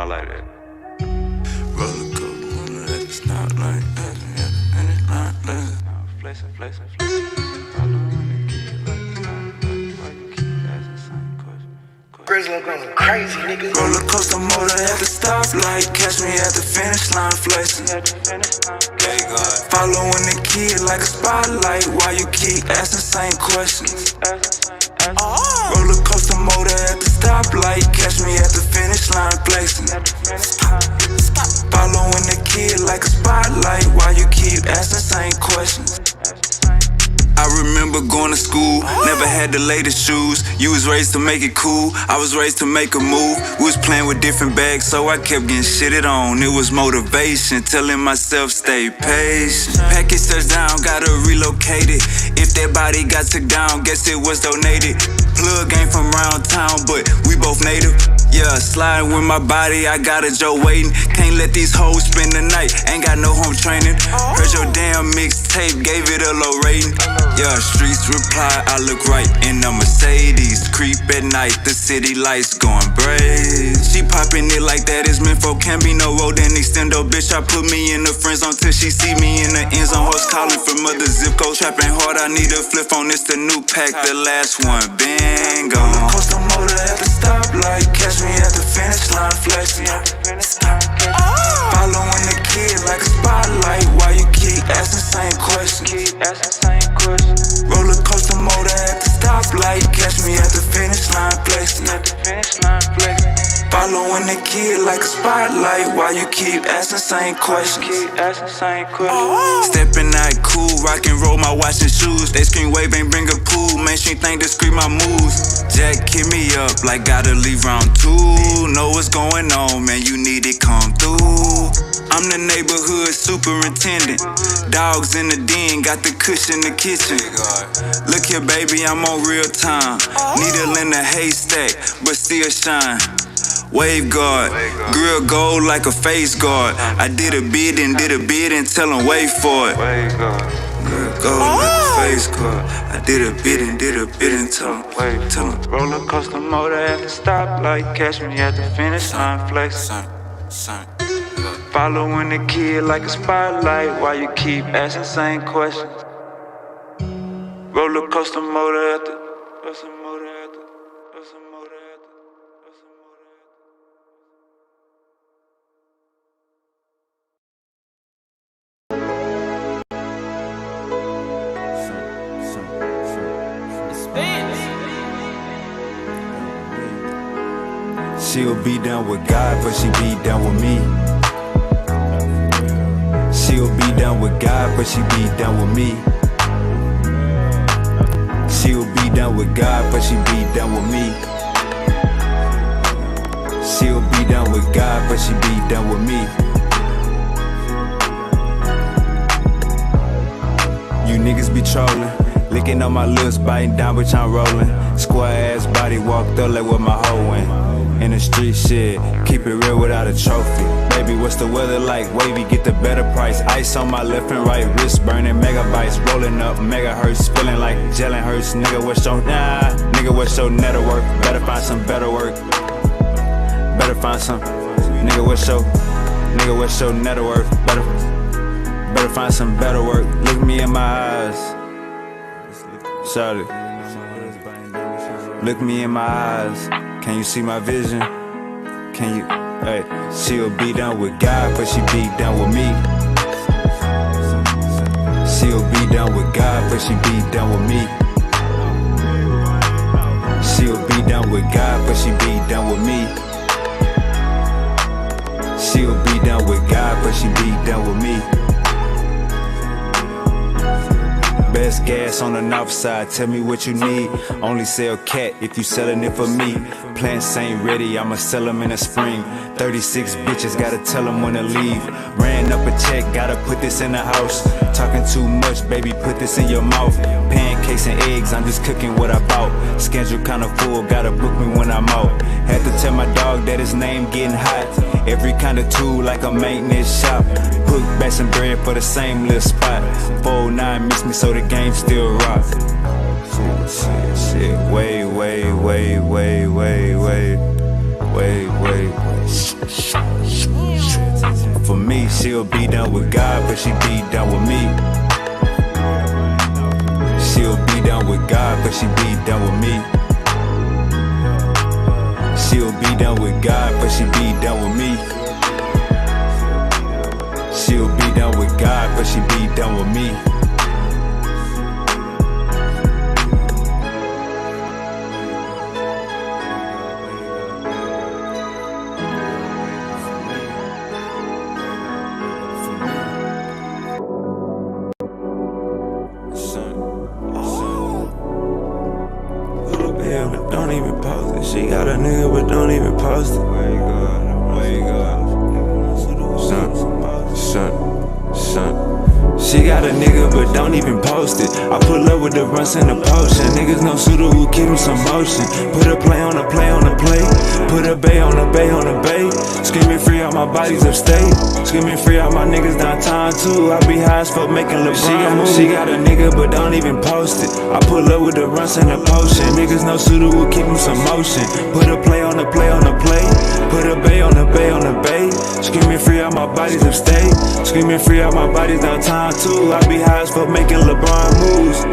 Not like that. Roller coaster, wanna let it stop like that, yeah, and it's not that. Flexing. Following the kid like it's not like why you keep asking the same question. Grizzly going crazy, nigga. Roller coaster motor at the stoplight, catch me at the finish line flexing. Following the kid like a spotlight, why you keep asking the same questions? Roller coaster motor at the stoplight, catch me at the finish line flexing. Following the kid like a spotlight, why you keep asking the same questions? I remember going to school, never had the latest shoes. You was raised to make it cool, I was raised to make a move. We was playing with different bags, so I kept getting shitted on. It was motivation, telling myself stay patient. Package touchdown, gotta relocate it. If that body got took down, guess it was donated. Plug ain't from round town, but we both native. Yeah, sliding with my body, I got a Joe waiting. Can't let these hoes spend the night, ain't got no home training. Heard your damn mixtape, gave it a low rating. Yeah, streets reply, I look right in a Mercedes. Creep at night, the city lights going brave. She popping it like that is meant for, can be no road and extendo. Bitch, I put me in the friend zone till she see me in the end zone. Hoes calling from other zip code, trapping hard, I need a flip on this, the new pack, the last one been gone. Roller coaster motor at the stoplight, catch me at the finish line flexing. Following the kid like a spotlight, why you keep asking the same questions? Roller coaster motor at the stoplight, catch me at the finish line flexing. Following the kid like a spotlight, why you keep asking the same questions? Stepping out cool, rock and roll my watch and shoes. They scream wave, ain't bring a pool. Mainstream think they scream my moves. Jack hit me up like gotta leave round 2. Know what's going on, man, you need it come through. I'm the neighborhood superintendent. Dogs in the den, got the cushion in the kitchen. Look here, baby, I'm on real time. Needle in the haystack, but still shine. Wave guard, grill gold like a face guard. I did a bid and tell them wait for it. Grill gold like a face guard. I did a bid and tell them wait for it. Roller coaster motor at the stoplight, catch me at the finish line flexing. Following the kid like a spotlight, why you keep asking the same questions? Roller coaster motor at the She'll be down with God, but she be down with me. She'll be down with God, but she be down with me. She'll be down with God, but she be down with me. She'll be down with God, but she be down with me. You niggas be trolling, licking on my lips, biting down, bitch, I'm rolling. Square ass body walked up like what my hoe went. In the street shit, keep it real without a trophy. Baby, what's the weather like? Wavy, get the better price. Ice on my left and right wrist, burning megabytes. Rolling up megahertz, feeling like gelling hurts. Nigga, what's your nigga, what's your network? Better find some better work. Better find some. Nigga, what's your net worth? Better find some better work. Look me in my eyes. Shout it. Look me in my eyes. Can you see my vision? Can you? Hey, she'll be down with God, but she be down with me. She'll be down with God, but she be down with me. She'll be down with God, but she be down with me. She'll be down with God, but she be down with me. Best gas on the north side, tell me what you need. Only sell cat if you selling it for me. Plants ain't ready, I'ma sell them in the spring. 36 bitches, gotta tell them when to leave. Ran up a check, gotta put this in the house. Talking too much, baby, put this in your mouth. Pancakes and eggs, I'm just cooking what I bought. Schedule kinda full, gotta book me when I'm out. Had to tell my dog that his name getting hot. Every kind of tool like a maintenance shop. Put back some bread for the same little spot. 409 miss me so the game still rock. Shit, wait. Wait. For me, she'll be down with God, but she be down with me. She'll be down with God, but she be down with me. She'll be down with God, but she be down with me. She'll be down with God, but she be down with me. Don't even post it. She got a nigga, but don't even post it. Where you going? Son. She got a nigga, but don't even post it. I pull up with the runs and the potion. Niggas no suitor who keep him some motion. Put a play on a play. Put a bay on a bay. Screaming free out my bodies upstate. Screaming free out my niggas downtown too. I be high as fuck making LeBron moves. She got a nigga, but don't even post it. I pull up with the runs and the potion. Niggas no suitor who keep him some motion. Put a play on a play. Put a bay on a bay. Screaming free out my bodies upstate. Screaming free out my bodies downtown too. I be high as fuck making LeBron moves.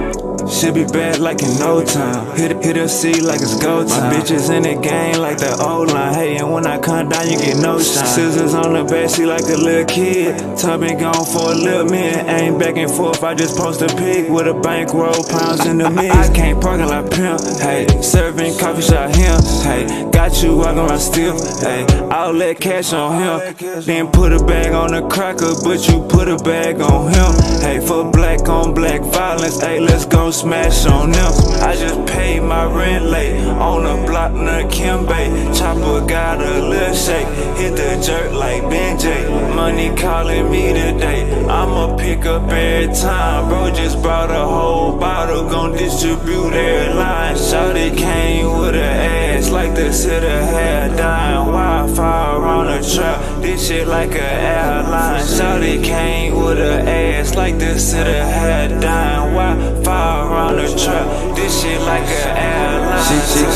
Should be bad like in no time. Hit a C like it's go time. My bitches in the game like the old line. Hey, and when I come down, you get no shine. Scissors on the backseat like a little kid. Tub been gone for a little minute. Ain't back and forth, I just post a pic with a bankroll, pounds in the mix. I can't parking like pimp. Hey, serving coffee shop him. Hey, got you walking around still. Hey, I'll let cash on him. Then put a bag on the cracker, but you put a bag on him. Hey, for black on black violence. Hey, let's go smash on them. I just paid my rent late on the block near Kimbe. Chopper got a little shake, hit the jerk like Ben J. Money calling me today, I'ma pick up every time. Bro just brought a whole bottle, gon' distribute every line. Shawty came with her ass like the city had dying. Wi-Fi around the trap, this shit like a airline. Shawty came with her ass like the city had dying. Wi-Fi around the trap, this shit like an airline.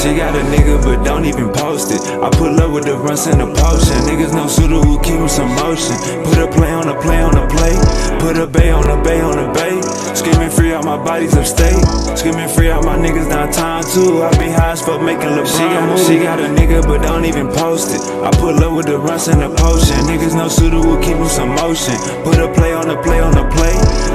She got a nigga, but don't even post it. I pull up with the runs and the potion. Niggas no suitor who keep him some motion. Put a play on a play. Put a bay on a bay. Screaming free out my bodies upstate. Screaming free out my niggas downtown too. I be high as fuck making LeBron moves. She got a nigga, but don't even post it. I pull up with the runs and the potion. Niggas no suitor who keep him some motion. Put a play on a play.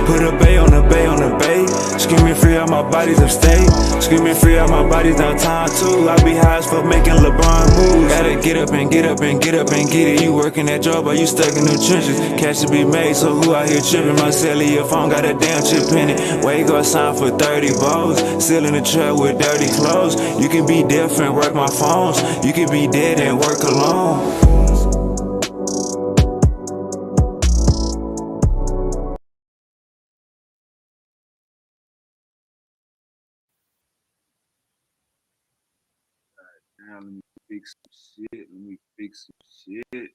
Put a bay on a bay. Screaming free out my bodies upstate. Screaming free out my bodies downtown too. I be high as fuck making LeBron moves. Gotta get up and get it. You working that job or you stuck in the trenches. Cash to be made, so who out here tripping? My cellular phone got a damn chip in it. Where you gonna sign for 30 balls? Still in the trap with dirty clothes. You can be deaf and work my phones. You can be dead and work alone. Let me fix some shit.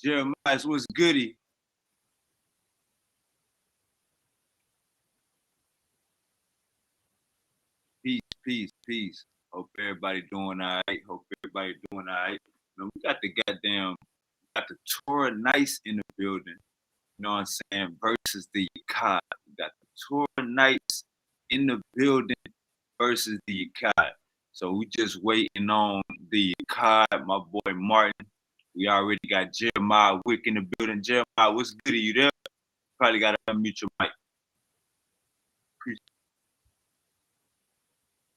Jeremiah, what's goody? Peace. Hope everybody doing all right. We got the Torah Nights in the building. You know what I'm saying? Versus the Yachad. We got the Torah Nights in the building versus the Yachad. So we just waiting on the Yachad, my boy Martin. We already got Jeremiah Wick in the building. Jeremiah, what's good? Are you there? Probably got to unmute your mic.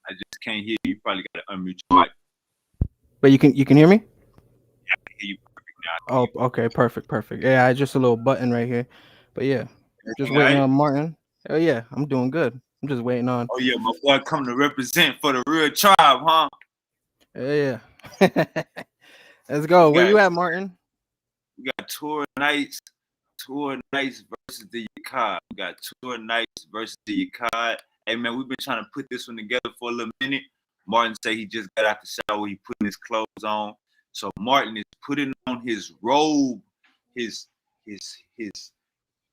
I just can't hear you. You probably got to unmute your mic. But you can hear me? Yeah, I can hear you perfect now. Oh, okay, perfect. Yeah, I just a little button right here. But yeah, just waiting on Martin. Oh yeah, I'm doing good. I'm just waiting on. Oh yeah, my boy come to represent for the real tribe, huh? Yeah. Let's go. Where you at, Martin? We got Torah Nights versus the Yachad. We got Torah Nights versus the Yachad. Hey man, we've been trying to put this one together for a little minute. Martin said he just got out the shower. He putting his clothes on. So Martin is putting on his robe, his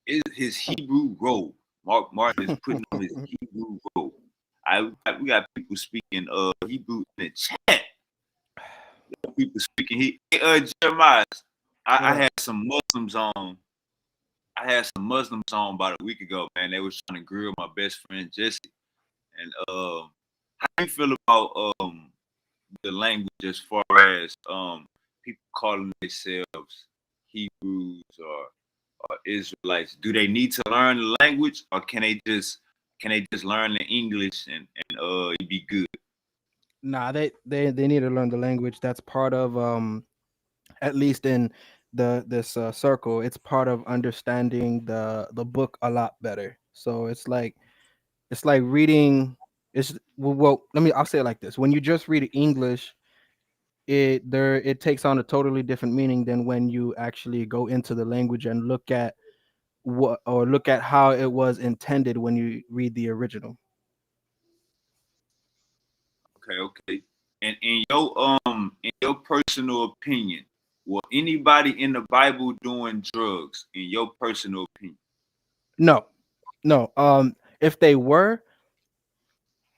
Hebrew robe. Martin is putting on his Hebrew robe. We got people speaking Hebrew in the chat. people speaking. Jeremiah, I What up? had some Muslims on. I had some Muslims on about a week ago, man. They was trying to grill my best friend Jesse. And how do you feel about the language as far as people calling themselves Hebrews or Israelites? Do they need to learn the language, or can they just learn the English and it be good? Nah, they need to learn the language. That's part of at least in this circle, it's part of understanding the book a lot better. So it's like reading. Well, I'll say it like this: when you just read English, it takes on a totally different meaning than when you actually go into the language and look at how it was intended when you read the original. Okay, okay. And in your personal opinion, will anybody in the Bible doing drugs? In your personal opinion? No, no. If they were,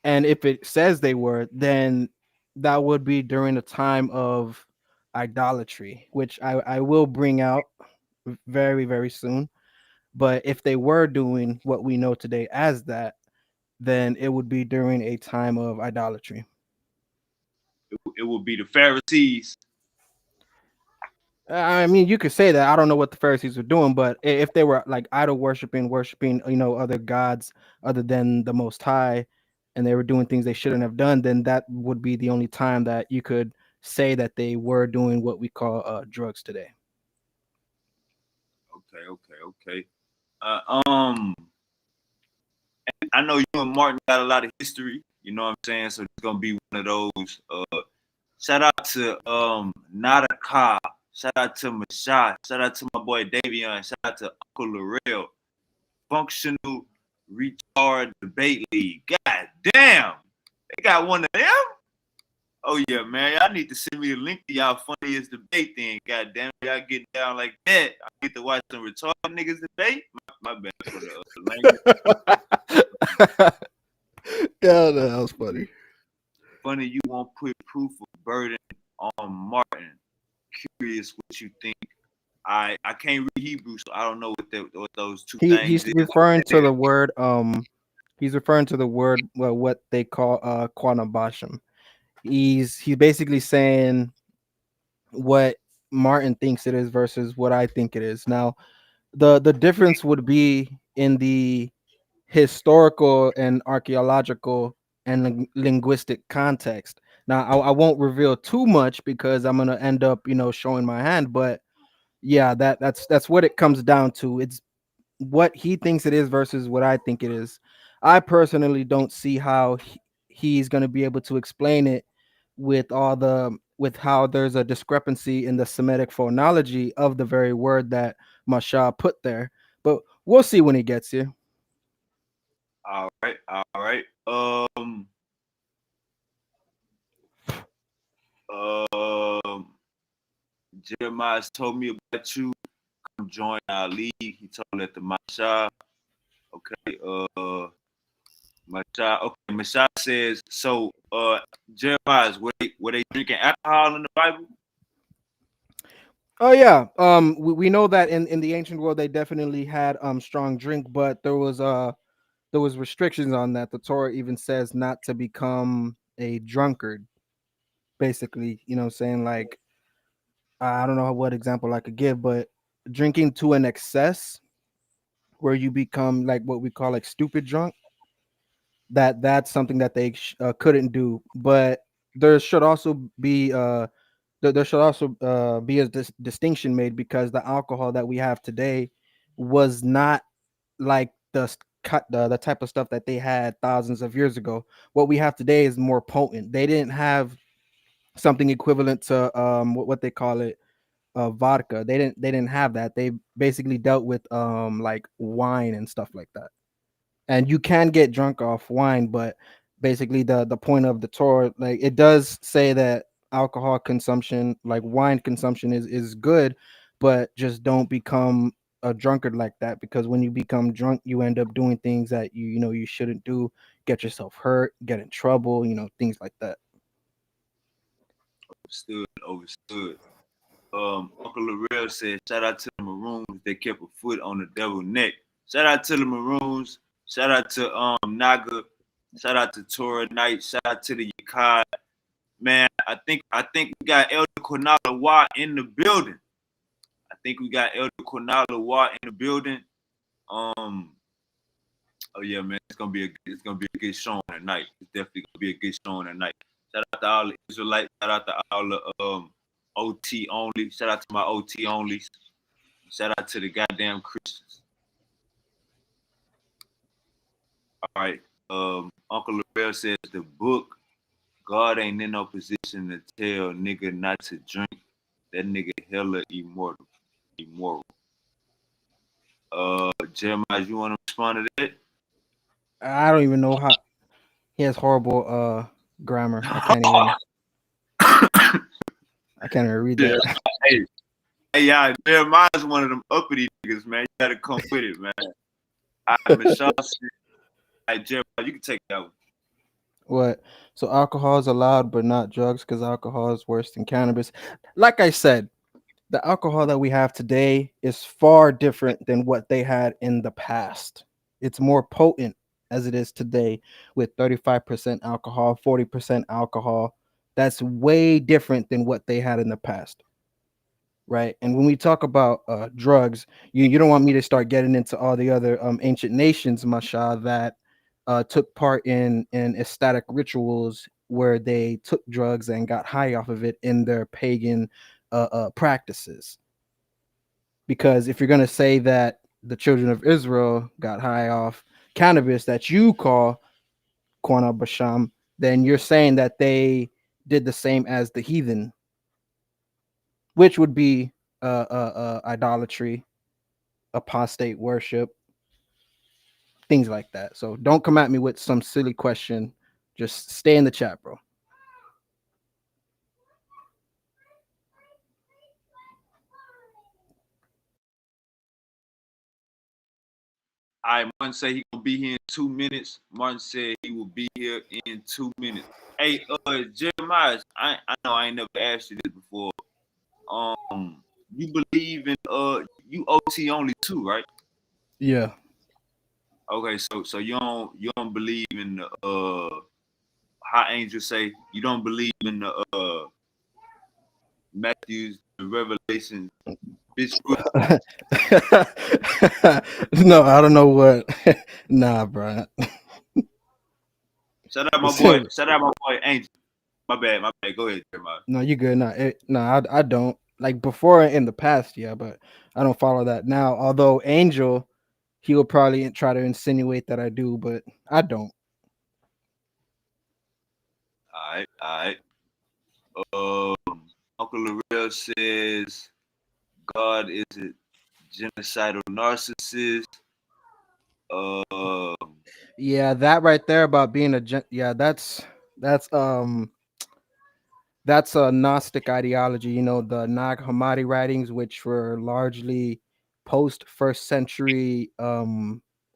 and if it says they were, then that would be during a time of idolatry, which I will bring out very, very soon. But if they were doing what we know today as that, then it would be during a time of idolatry. It will be the Pharisees. I mean, you could say that. I don't know what the Pharisees were doing, but if they were like idol worshiping, other gods other than the Most High, and they were doing things they shouldn't have done, then that would be the only time that you could say that they were doing what we call drugs today. Okay, okay, okay. I know you and Martin got a lot of history. You know what I'm saying? So it's gonna be one of those. Shout out to Nadaka. Shout out to Mashai. Shout out to my boy Davion. Shout out to Uncle Laurel. Functional Retard Debate League. God damn, they got one of them. Oh yeah, man. Y'all need to send me a link to y'all funniest debate thing. God damn, y'all get down like that. I get to watch some retarded niggas debate. My bad for the language. Yeah, that was funny. Funny you won't put proof of burden on Martin. Curious what you think. I can't read Hebrew, so I don't know what those two He's things is. referring to the word he's referring to the word, well, what they call Qanah Basham. He's basically saying what Martin thinks it is versus what I think it is. Now, the difference would be in the historical and archaeological and linguistic context. Now, I won't reveal too much because I'm gonna end up, showing my hand. But yeah, that's what it comes down to. It's what he thinks it is versus what I think it is. I personally don't see how he's going to be able to explain it with how there's a discrepancy in the Semitic phonology of the very word that Masha put there. But we'll see when he gets here. All right, all right. Um, Jeremiah's told me about you. Come join our league. He told at the Masha. Okay. Masha. Okay. Masha says so. Jeremiah's were they drinking alcohol in the Bible? Oh yeah, we know that in the ancient world they definitely had strong drink, but there was restrictions on that. The Torah even says not to become a drunkard. Basically, saying like, I don't know what example I could give, but drinking to an excess where you become like what we call like stupid drunk, that's something that they couldn't do. But there should also be there should also be a distinction made, because the alcohol that we have today was not like the type of stuff that they had thousands of years ago. What we have today is more potent. They didn't have something equivalent to what they call it, vodka. They didn't have that. They basically dealt with like wine and stuff like that. And you can get drunk off wine, but basically the point of the Torah, like, it does say that alcohol consumption, like wine consumption, is good, but just don't become a drunkard like that, because when you become drunk you end up doing things that you shouldn't do, get yourself hurt, get in trouble, things like that. Overstood. Uncle Lorel said, shout out to the Maroons. They kept a foot on the devil's neck. Shout out to the Maroons. Shout out to Naga. Shout out to Torah Knight. Shout out to the Yachad. Man, I think we got Elder Qanah Watt in the building. I think we got Elder Qanah Watt in the building. Oh yeah, man, it's gonna be a good showing tonight. It's definitely gonna be a good showing tonight. Shout out to all the Israelites. Shout out to all the OT only. Shout out to my OT onlys. Shout out to the goddamn Christians. All right. Uncle Lorel says the book, God ain't in no position to tell nigga not to drink. That nigga hella immoral. Jeremiah, you wanna respond to that? I don't even know how. He has horrible grammar. I can't even read that. Hey, y'all, Jeremiah's one of them uppity niggas, man. You gotta come with it, man. All right, Michelle said, all right, Jeremiah, you can take that one. What? So alcohol is allowed, but not drugs, because alcohol is worse than cannabis. Like I said, the alcohol that we have today is far different than what they had in the past. It's more potent as it is today with 35% alcohol, 40% alcohol. That's way different than what they had in the past. Right. And when we talk about drugs, you don't want me to start getting into all the other ancient nations, Masha, that took part in ecstatic rituals where they took drugs and got high off of it in their pagan practices. Because if you're going to say that the children of Israel got high off cannabis that you call Qanah Basham, then you're saying that they did the same as the heathen, which would be idolatry, apostate worship, things like that. So don't come at me with some silly question. Just stay in the chat, bro. All right, Martin said he will be here in 2 minutes. Martin said he will be here in 2 minutes. Hey, Jeremiah, I know I ain't never asked you this before. You believe in you OT only too, right? Yeah. Okay, so you don't believe in the how angels say you don't believe in the Matthew's Revelation. Bitch, No, I don't know what. Nah, bro. Shout out my boy. Shout out my boy Angel. My bad. Go ahead, Jeremiah. No, you good. I don't. Like before in the past, yeah, but I don't follow that now. Although Angel, he will probably try to insinuate that I do, but I don't. All right. Uncle Lorel says God is a genocidal narcissist. Yeah, that right there about being yeah, that's a Gnostic ideology. You know, the Nag Hammadi writings, which were largely post first century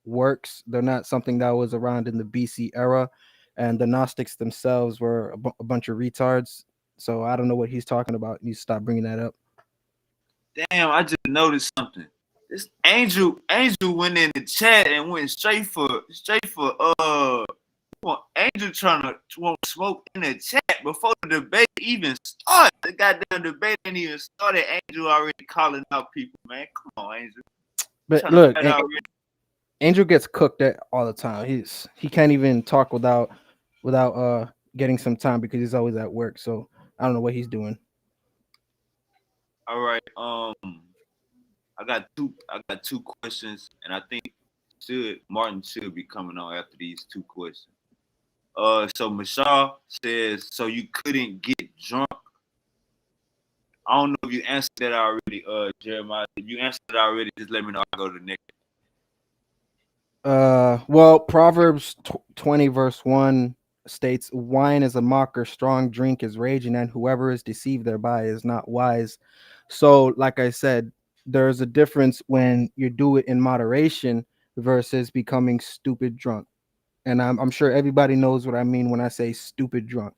works. They're not something that was around in the BC era, and the Gnostics themselves were a bunch of retards. So I don't know what he's talking about. You stop bringing that up. Damn, I just noticed something. This Angel went in the chat and went straight for Angel trying to want smoke in the chat before the debate even started. The goddamn debate ain't even started. Angel already calling out people, man. Come on, Angel. But look, Angel gets cooked at all the time. He can't even talk without getting some time because he's always at work. So I don't know what he's doing. All right. I got two questions, and I think Martin should be coming on after these two questions. So Michelle says, so you couldn't get drunk. I don't know if you answered that already, Jeremiah. If you answered it already, just let me know. I'll go to the next. Well, Proverbs 20 verse 1 states, wine is a mocker, strong drink is raging, and whoever is deceived thereby is not wise. So like I said, there's a difference when you do it in moderation versus becoming stupid drunk. And I'm sure everybody knows what I mean when I say stupid drunk.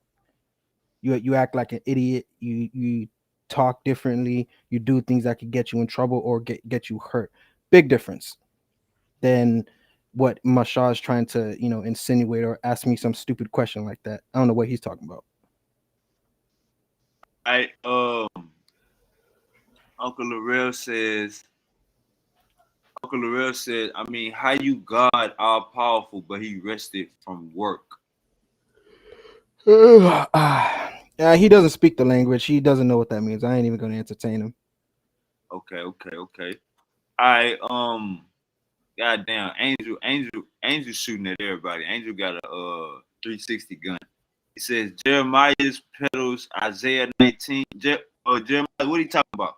You act like an idiot. You talk differently. You do things that could get you in trouble or get you hurt. Big difference than what Mashah is trying to, insinuate or ask me some stupid question like that. I don't know what he's talking about. Uncle Laurel says, I mean, how you God all powerful, but he rested from work? He doesn't speak the language. He doesn't know what that means. I ain't even gonna entertain him. Okay. I goddamn, Angel shooting at everybody. Angel got a 360 gun. He says Jeremiah's pedals Isaiah 19. Jeremiah, what are you talking about?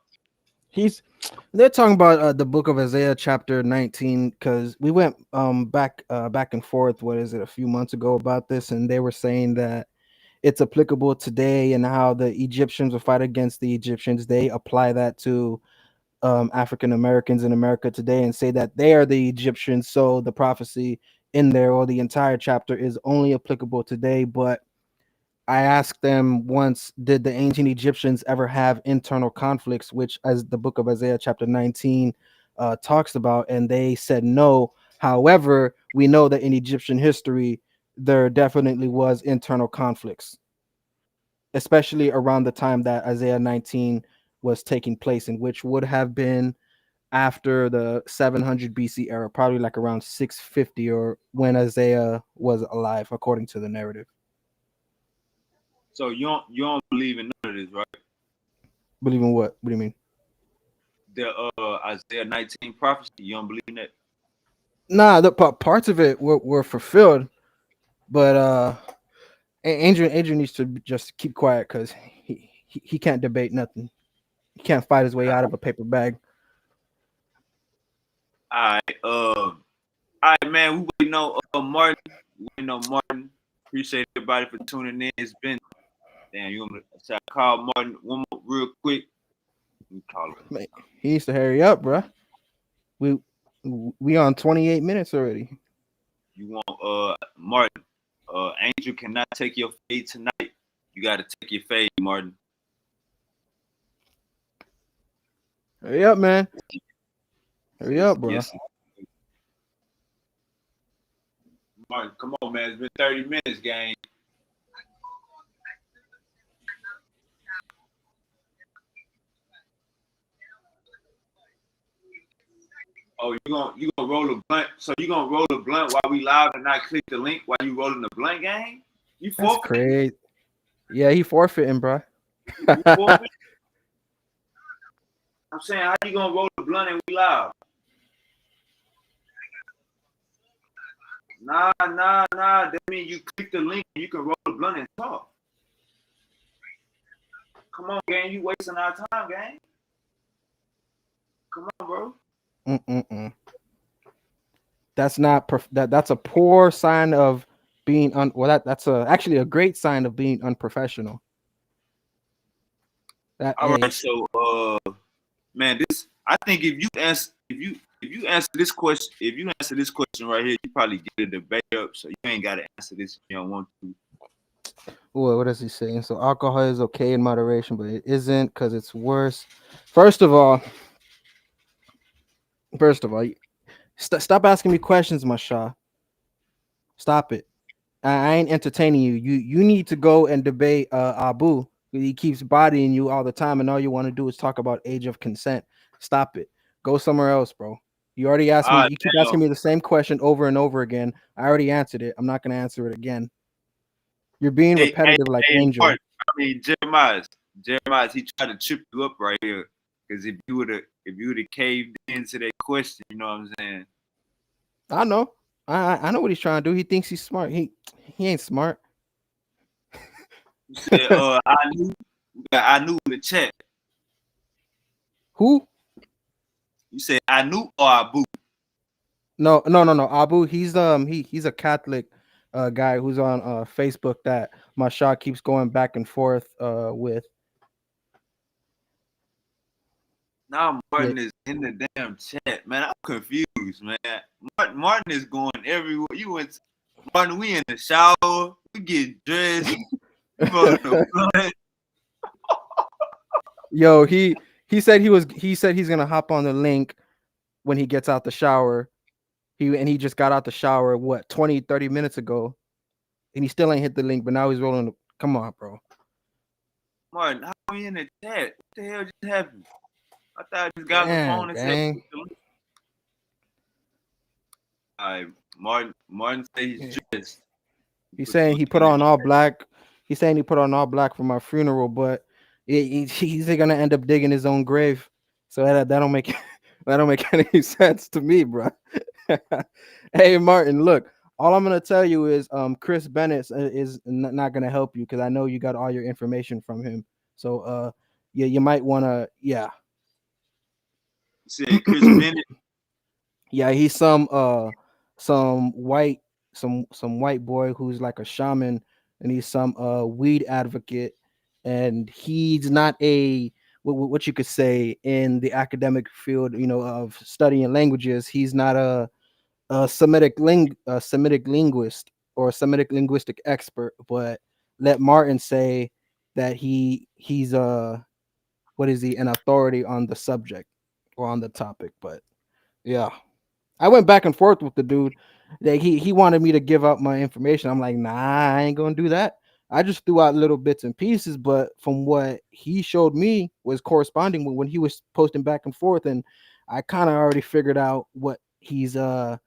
They're talking about the book of Isaiah chapter 19, because we went back and forth, what is it, a few months ago about this, and they were saying that it's applicable today and how the Egyptians will fight against the Egyptians. They apply that to African Americans in America today and say that they are the Egyptians. So the prophecy in there or the entire chapter is only applicable today. But I asked them once, did the ancient Egyptians ever have internal conflicts, which as the book of Isaiah chapter 19 talks about, and they said no. However, we know that in Egyptian history, there definitely was internal conflicts, especially around the time that Isaiah 19 was taking place, in which would have been after the 700 BC era, probably like around 650 or when Isaiah was alive, according to the narrative. So you don't believe in none of this, right? Believe in what? What do you mean? The Isaiah 19 prophecy, you don't believe in that? Nah, the parts of it were fulfilled, but Adrian needs to just keep quiet because he can't debate nothing. He can't fight his way out of a paper bag. All right, man. We waiting on Martin. Appreciate everybody for tuning in. It's been you want me to call Martin one more real quick? We call him. Man, he needs to hurry up, bro. We on 28 minutes already. You want Martin? Angel cannot take your fade tonight. You got to take your fade, Martin. Hurry up, man. Hurry up, bro. Yes. Martin, come on, man. It's been 30 minutes, gang. Oh, you gonna roll a blunt? So you gonna roll a blunt while we live and not click the link while you rolling the blunt, gang? You That's forfeit? crazy. Yeah, he forfeiting, bro. You forfeit? I'm saying, how you gonna roll the blunt and we live? Nah. That means you click the link and you can roll the blunt and talk. Come on, gang. You wasting our time, gang. Come on, bro. That's not that's a poor sign of being that's actually a great sign of being unprofessional. All right, so man, I think if you answer this question right here, you probably get a debate up. So you ain't got to answer this if you don't want to. What is he saying? So alcohol is okay in moderation, but it isn't because it's worse. First of all, stop asking me questions, Mashah. Stop it. I ain't entertaining you. You need to go and debate Abu. He keeps bodying you all the time, and all you want to do is talk about age of consent. Stop it. Go somewhere else, bro. You already asked me. You keep asking me the same question over and over again. I already answered it. I'm not gonna answer it again. You're being repetitive like Angel. Mark, I mean Jeremiah, he tried to trip you up right here. Because if you would have caved into that question, you know what I'm saying? I know. I know what he's trying to do. He thinks he's smart. He ain't smart. You said, I knew in the chat. Who? You said I knew or Abu? No. Abu, he's a Catholic guy who's on Facebook that Mashah keeps going back and forth with. Now Martin is in the damn chat, man. I'm confused, man. Martin is going everywhere. Martin, we in the shower, we get dressed, Yo, he said he's gonna hop on the link when he gets out the shower. He just got out the shower, what, 20-30 minutes ago, and he still ain't hit the link, but now he's rolling the, come on, bro. Martin, how are you in the chat? What the hell just happened? I thought I just got on the phone and Gang. said, all right, Martin said he's dressed. He's saying he put on all black. He's saying he put on all black for my funeral, but he's gonna end up digging his own grave. So that don't make that don't make any sense to me, bro. Hey, Martin, look, all I'm gonna tell you is Chris Bennett is not gonna help you because I know you got all your information from him. So yeah, you might wanna You said Chris Bennett. Yeah, he's some white white boy who's like a shaman, and he's some weed advocate, and he's not a what you could say in the academic field, of studying languages. He's not a Semitic linguist or a Semitic linguistic expert, but let Martin say that he's what is he, an authority on the subject or on the topic. But yeah, I went back and forth with the dude. That he wanted me to give out my information. I'm like, nah, I ain't gonna do that. I just threw out little bits and pieces, but from what he showed me was corresponding with when he was posting back and forth, and I kind of already figured out what he's the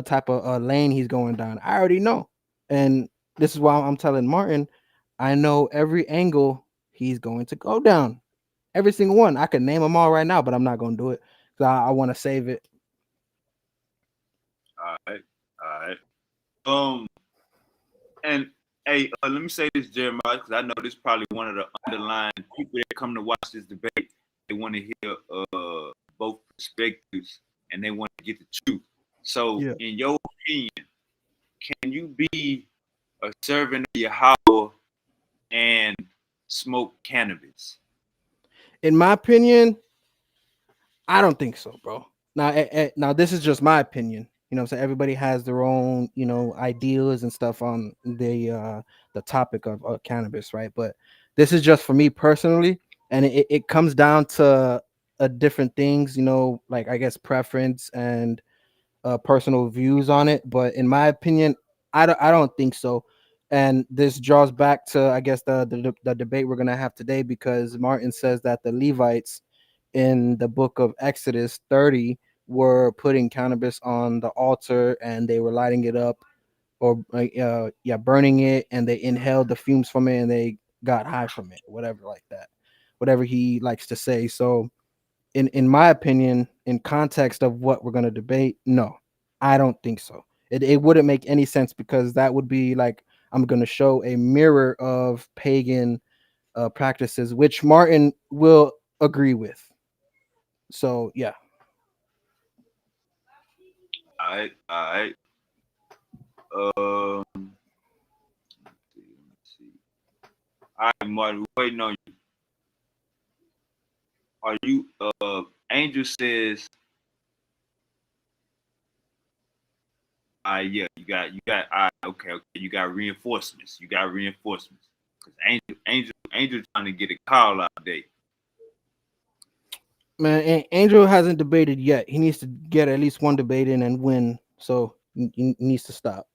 type of lane he's going down. I already know, and this is why I'm telling Martin, I know every angle he's going to go down, every single one. I could name them all right now, but I'm not gonna do it because I want to save it. All right. And hey, let me say this, Jeremiah, because I know this is probably one of the underlying people that come to watch this debate. They want to hear both perspectives and they want to get the truth. So, in your opinion, can you be a servant of Yahweh and smoke cannabis? In my opinion, I don't think so, bro. Now this is just my opinion. So everybody has their own, ideas and stuff on the topic of cannabis, right? But this is just for me personally, and it comes down to different things, like I guess preference and personal views on it. But in my opinion, I don't think so. And this draws back to, I guess, the debate we're gonna have today, because Martin says that the Levites in the book of Exodus 30 were putting cannabis on the altar and they were lighting it up, or burning it, and they inhaled the fumes from it and they got high from it, whatever, like that, whatever he likes to say. So in my opinion, in context of what we're going to debate, no, I don't think so. It wouldn't make any sense, because that would be like I'm going to show a mirror of pagan practices, which Martin will agree with. So yeah. All right. Let's see. All right, Martin, we're waiting on you. Are you? Angel says, yeah, you got. Okay, you got reinforcements. Because Angel trying to get a call out today. Man, Angel hasn't debated yet. He needs to get at least one debate in and win. So he needs to stop.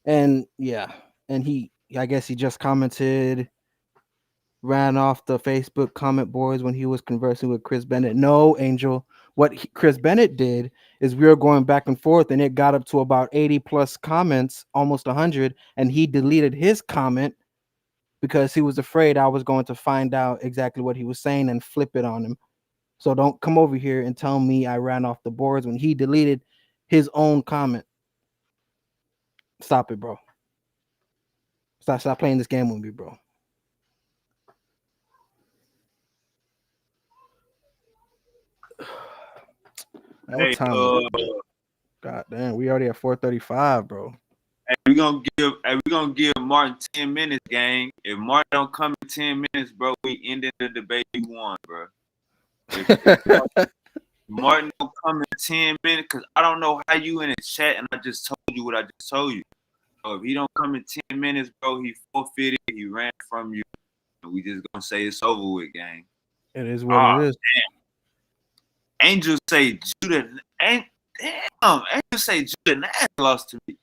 And yeah, and I guess he just commented, ran off the Facebook comment boards when he was conversing with Chris Bennett. No, Angel. What Chris Bennett did is we were going back and forth, and it got up to about 80 plus comments, almost 100, and he deleted his comment because he was afraid I was going to find out exactly what he was saying and flip it on him. So don't come over here and tell me I ran off the boards when he deleted his own comment. Stop it, bro. Stop playing this game with me, bro. What time is it? God damn, we already at 4:35, bro. Hey, we're gonna give Martin 10 minutes, gang. If Martin don't come in 10 minutes, bro, we ended the debate we won, bro. If Martin don't come in 10 minutes, because I don't know how you in the chat and I just told you what I just told you. So if he don't come in 10 minutes, bro, he forfeited. He ran from you. And we just gonna say it's over with, gang. It is what it is. Angels say Judah. Angels say Judah Nash lost to me.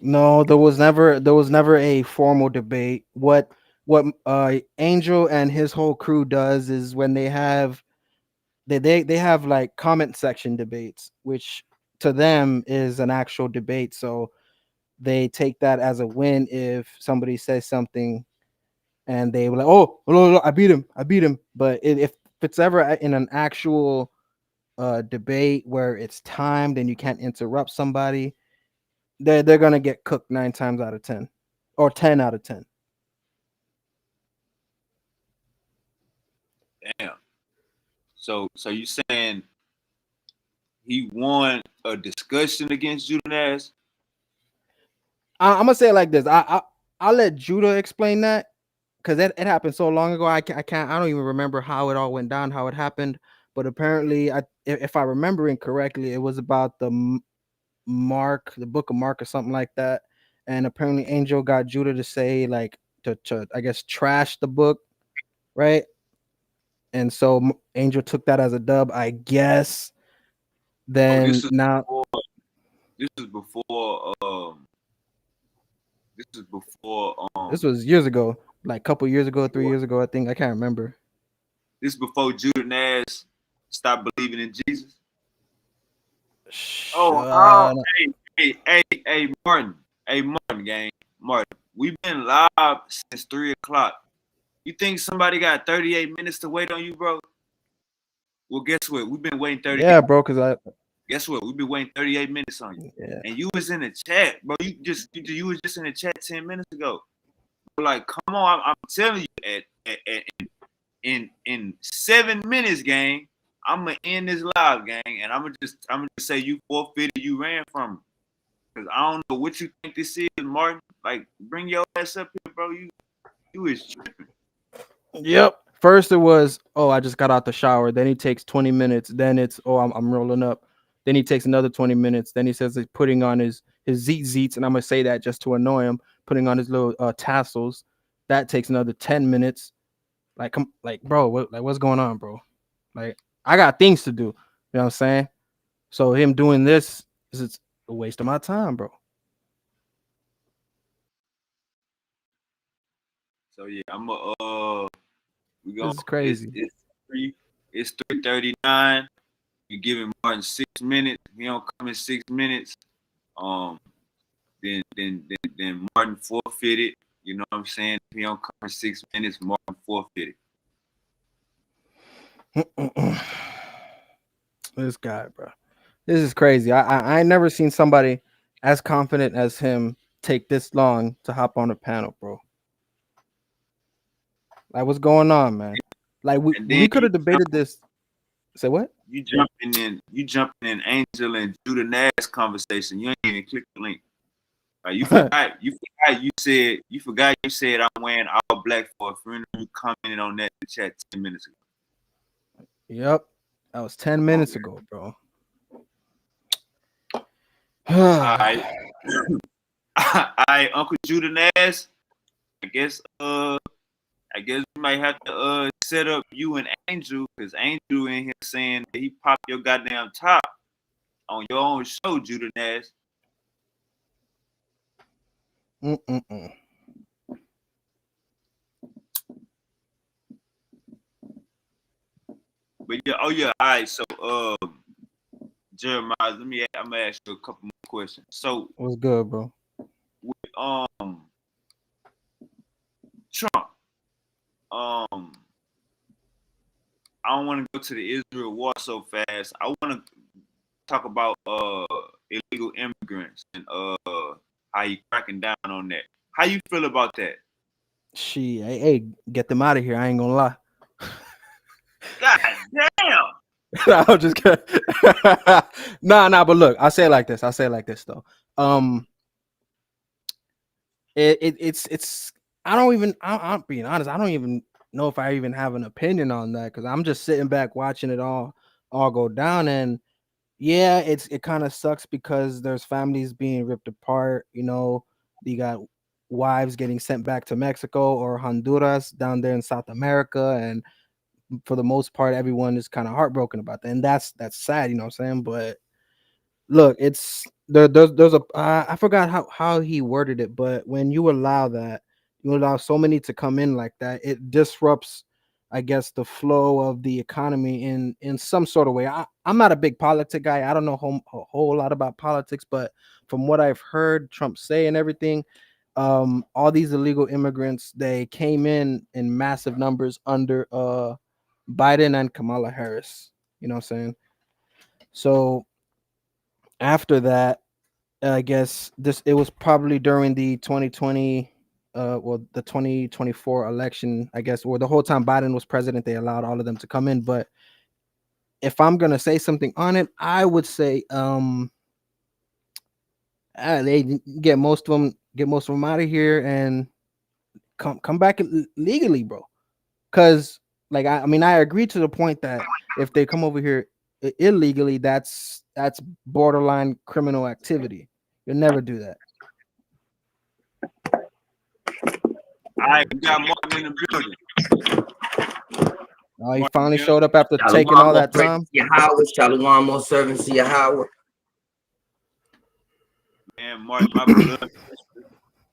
No, there was never a formal debate. What Angel and his whole crew does is when they have they have like comment section debates, which to them is an actual debate. So they take that as a win if somebody says something and they were like, "Oh, no, I beat him." But if it's ever in an actual debate where it's timed and you can't interrupt somebody, they're gonna get cooked 9 times out of 10, or 10 out of 10. Damn. So you saying he won a discussion against Judah Nash? I'm gonna say it like this. I'll let Judah explain that because it happened so long ago. I don't even remember how it all went down, how it happened. But apparently, if I remember correctly, it was about the book of Mark or something like that. And apparently, Angel got Judah to say like to I guess trash the book, right? And so Angel took that as a dub, I guess. Then this is before this was years ago, like a couple years ago, 3 years ago, I think. I can't remember. This is before Judah Nash stopped believing in Jesus. Hey, Martin. Hey, Martin, gang. Martin, we've been live since 3 o'clock. You think somebody got 38 minutes to wait on you, bro? Well, guess what? We've been waiting 38. Yeah, bro, because Guess what? We've been waiting 38 minutes on you. Yeah. And you was in the chat, bro. You was just in the chat 10 minutes ago. Like, come on, I'm telling you, in 7 minutes, gang, I'm gonna end this live, gang, and I'm gonna just say you forfeited, you ran from me. Cause I don't know what you think this is, Martin. Like, bring your ass up here, bro. You is tripping. Yep. First it was, oh, I just got out the shower. Then he takes 20 minutes. Then it's, oh, I'm rolling up. Then he takes another 20 minutes. Then he says he's putting on his zeets, and I'm gonna say that just to annoy him, putting on his little tassels. That takes another 10 minutes. Like, come, like, bro, what's going on, bro? Like, I got things to do. You know what I'm saying? So him doing this is a waste of my time, bro. So yeah, I'm we This is crazy. It's 3:39. You giving Martin 6 minutes. He don't come in 6 minutes. Then Martin forfeited. You know what I'm saying? If he don't come in 6 minutes, Martin forfeited. This guy, bro. This is crazy. I ain't never seen somebody as confident as him take this long to hop on a panel, bro. Like, what's going on, man? Like, we could have debated this. Say what? You jumping in Angel and Judah Nash conversation. You ain't even click the link. Like, you forgot you said I'm wearing all black for a funeral. You commented on that in the chat 10 minutes ago. Yep. That was 10 minutes ago, bro. All right. All right, Uncle Judah Nash. I guess we might have to set up you and Angel, because Angel in here saying that he popped your goddamn top on your own show, Judah Nash. But yeah, all right. So Jeremiah, I'm gonna ask you a couple more questions. So what's good, bro? With Trump, I don't want to go to the Israel war so fast. I want to talk about illegal immigrants and how you cracking down on that. How you feel about that? Hey, get them out of here. I ain't gonna lie. God damn. I'm just kidding. Nah, but look, I say it like this though. It's I'm being honest, I don't even know if I even have an opinion on that, because I'm just sitting back watching it all go down. And yeah, it kind of sucks because there's families being ripped apart, you know. You got wives getting sent back to Mexico or Honduras down there in South America, and for the most part, everyone is kind of heartbroken about that, and that's sad, you know what I'm saying? But look, it's there's a I forgot how he worded it, but when you allow that, you allow so many to come in like that, it disrupts, I guess, the flow of the economy in some sort of way. I'm not a big politic guy. I don't know a whole lot about politics, but from what I've heard Trump say and everything, all these illegal immigrants, they came in massive numbers under Biden and Kamala Harris. You know what I'm saying? So after that, I guess this it was probably during the 2020 well, the 2024 election, I guess, or the whole time Biden was president, they allowed all of them to come in. But if I'm gonna say something on it, I would say they get most of them out of here and come back legally, bro. Because like I mean, I agree to the point that if they come over here illegally, that's borderline criminal activity. You'll never do that. All right, we got Martin in the building. Oh, he Martin, finally yeah. showed up after taking all that time. Shalom, more servants to Yahweh. Man, Martin,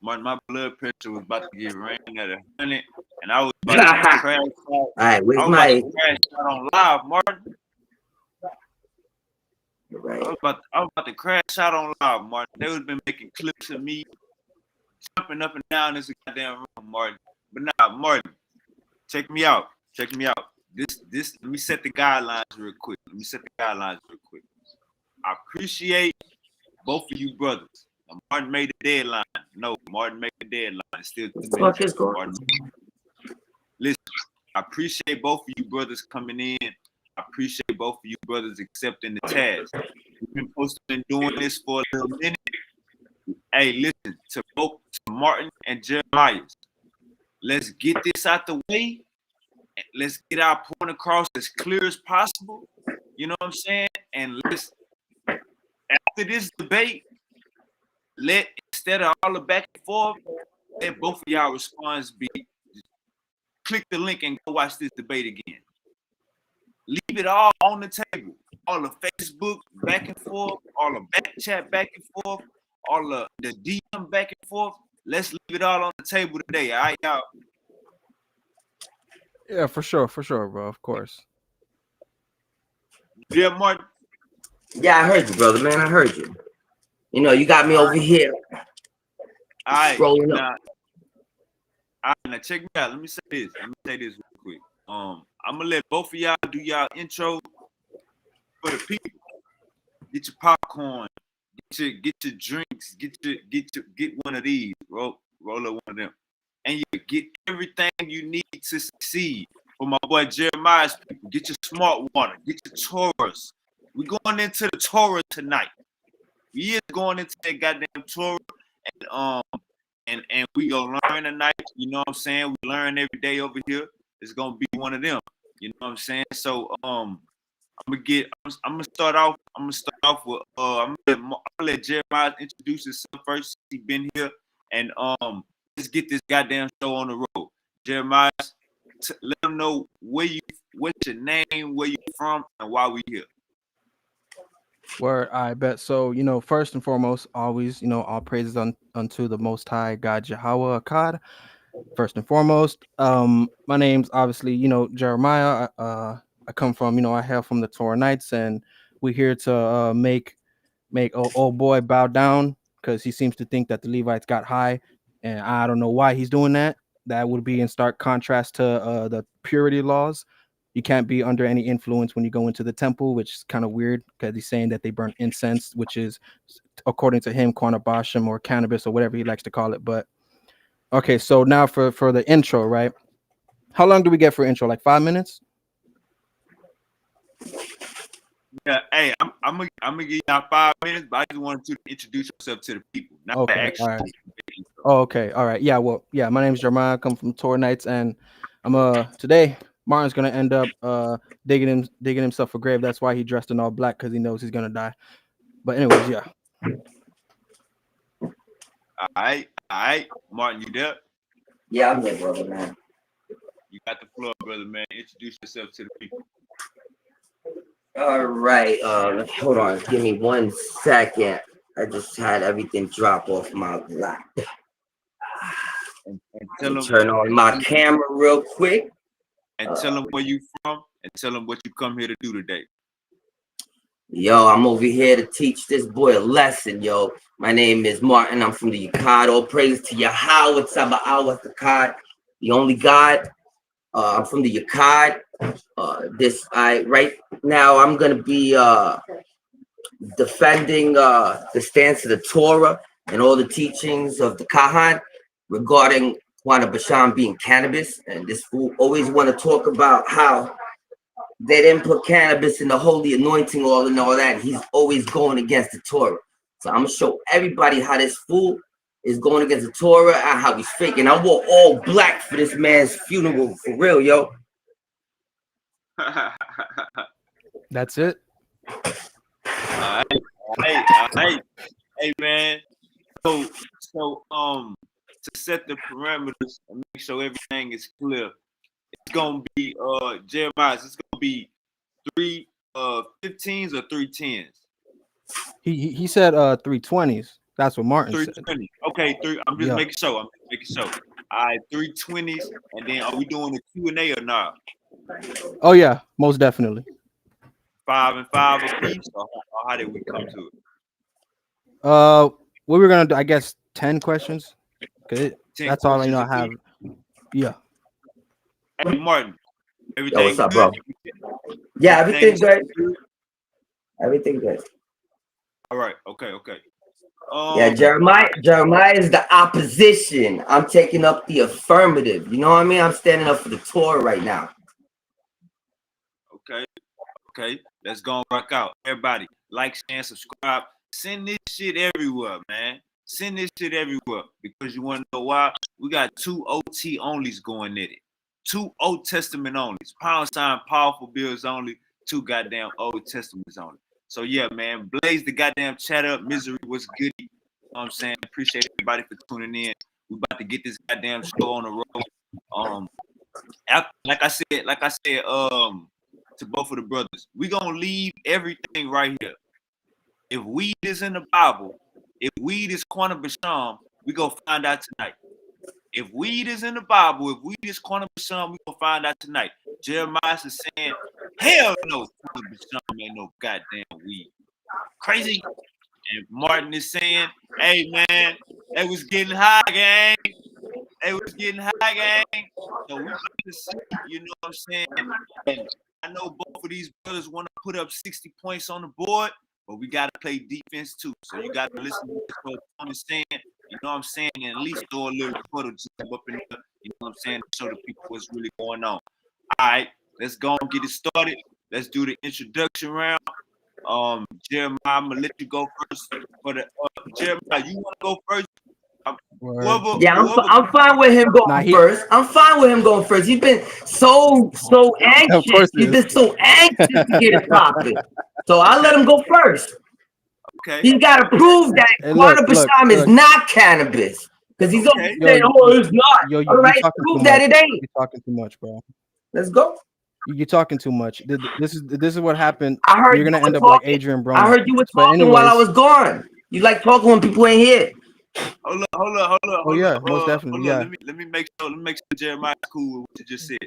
my blood pressure was about to get ran at 100, and I was about to crash out. All right, where's I was my? about to crash out on live, Martin. Right. I was about to crash out on live, Martin. They would have been making clips of me jumping up and down this goddamn room, Martin. But now, Martin, check me out. Check me out. This. Let me set the guidelines real quick. I appreciate both of you brothers. Now, Martin made the deadline. No, Martin made the deadline. It's still 2 minutes. Martin. Listen, I appreciate both of you brothers coming in. I appreciate both of you brothers accepting the task. We've been supposed to been doing this for a little minute. Hey, listen, to both to Martin and Jeremiah, let's get this out the way. And let's get our point across as clear as possible. You know what I'm saying? And let's, after this debate, instead of all the back and forth, let both of y'all response be, click the link and go watch this debate again. Leave it all on the table. All the Facebook back and forth, all the back chat back and forth, all the DM back and forth. Let's leave it all on the table today. All right, y'all. Yeah, for sure, bro. Of course. Yeah, Martin. Yeah, I heard you, brother, man. I heard you. You know, you got me over here. All right, scrolling up. Now check me out. Let me say this real quick. I'm gonna let both of y'all do y'all intro for the people. Get your popcorn, get your drinks, get one of these, roll up one of them, and you get everything you need to succeed. For my boy Jeremiah's people, get your smart water, get your Taurus. We going into the Torah tonight. We is going into that goddamn Torah, and we gonna learn tonight. You know what I'm saying? We learn every day over here. It's gonna be one of them. You know what I'm saying? So I'm gonna start off with I'm gonna let Jeremiah introduce himself first. He been here, and let's get this goddamn show on the road. Jeremiah, let them know what's your name, where you from, and why we here. Word, I bet. So, you know, first and foremost, always, you know, all praises unto the Most High God Yahweh Yachad. First and foremost, my name's obviously, you know, Jeremiah. I come from, you know, I hail from the Torah Knights, and we're here to make old boy bow down because he seems to think that the Levites got high, and I don't know why he's doing that. That would be in stark contrast to the purity laws. You can't be under any influence when you go into the temple, which is kind of weird because he's saying that they burn incense, which is, according to him, Qanah, Basham, or Cannabis, or whatever he likes to call it. But okay, so now for the intro, right? How long do we get for intro? Like 5 minutes? Yeah, hey, I'm gonna give y'all 5 minutes, but I just wanted you to introduce yourself to the people. Not Okay, all right. Oh, okay, all right. Yeah, well, yeah, my name is Jeremiah. I come from Torah Knights, and I'm today Martin's gonna end up digging himself a grave. That's why he dressed in all black, because he knows he's gonna die. But anyways, yeah. All right. Martin, you there? Yeah, I'm there, brother, man. You got the floor, brother, man. Introduce yourself to the people. All right. Hold on. Give me 1 second. I just had everything drop off my lap. And Let me turn on my camera real quick. And tell them where you from and tell them what you come here to do today. Yo, I'm over here to teach this boy a lesson, yo. My name is Martin. I'm from the Yachad. All praise to Yahweh, Tzaba'ah, Yachad, the only God. I'm from the Yachad. Right now I'm gonna be defending the stance of the Torah and all the teachings of the Kahan regarding Qanah Basham being cannabis. And this fool always want to talk about how they didn't put cannabis in the holy anointing oil and all that. He's always going against the Torah. So I'm gonna show everybody how this fool is going against the Torah and how he's faking. I wore all black for this man's funeral, for real, yo. That's it. All right. Hey, man. So, to set the parameters and make sure everything is clear, it's gonna be Jeremiah. It's gonna be 3 15s or 3 10s. He said 320s. That's what Martin said. 320. Okay, I'm just making sure. All right, 320s, and then are we doing a Q&A or not? Oh yeah, most definitely. 5 and 5 apiece, or how did we come to it? We were gonna do, I guess, 10 questions. Okay, that's all I know. I have. Yeah. Hey, Martin. Everything Yo, what's up, good? bro? Yeah, everything's good. Everything good. All right. Okay. Yeah, Jeremiah is the opposition. I'm taking up the affirmative. You know what I mean? I'm standing up for the Torah right now. Okay. Let's go and rock out. Everybody, like, share, and subscribe. Send this shit everywhere, man. Send this shit everywhere because you want to know why? We got 2 OT onlys going at it. 2 Old Testament onlys. £, powerful bills only. 2 goddamn Old Testaments only. So yeah, man, blaze the goddamn chat up. Misery was goody. You know what I'm saying? Appreciate everybody for tuning in. We about to get this goddamn show on the road. Like I said, to both of the brothers, we gonna leave everything right here. If weed is in the Bible, if weed is Qanah Basham, we gonna find out tonight. If weed is in the Bible, if weed is Qanah Basham, we gonna find out tonight. Jeremiah is saying, hell no, Qanah Basham ain't no goddamn weed. Crazy. And Martin is saying, hey man, they was getting high, gang. So we about to see, you know what I'm saying? And I know both of these brothers want to put up 60 points on the board, but we got to play defense too. So you got to listen to what the opponent is saying, you know what I'm saying? And at least throw a little photo jump up in there, you know what I'm saying? To show the people what's really going on. All right, let's go and get it started. Let's do the introduction round. Jeremiah, I'm gonna let you go first. For the Jeremiah, you want to go first? I'm fine with him going first. I'm fine with him going first. He's been so anxious. Of course He's been so anxious to get it popping. So I'll let him go first. Okay. He's got to prove that Qanah Basham is not cannabis. Because he's always saying, it's not. All right, prove that it ain't. You're talking too much, bro. Let's go. You're talking too much. This is what happened. I heard you're gonna end up like Adrian Broner. I heard you were talking while I was gone. You like talking when people ain't here. Hold up. Oh yeah, most definitely. Yeah. Let me make sure Jeremiah's cool with what you just said.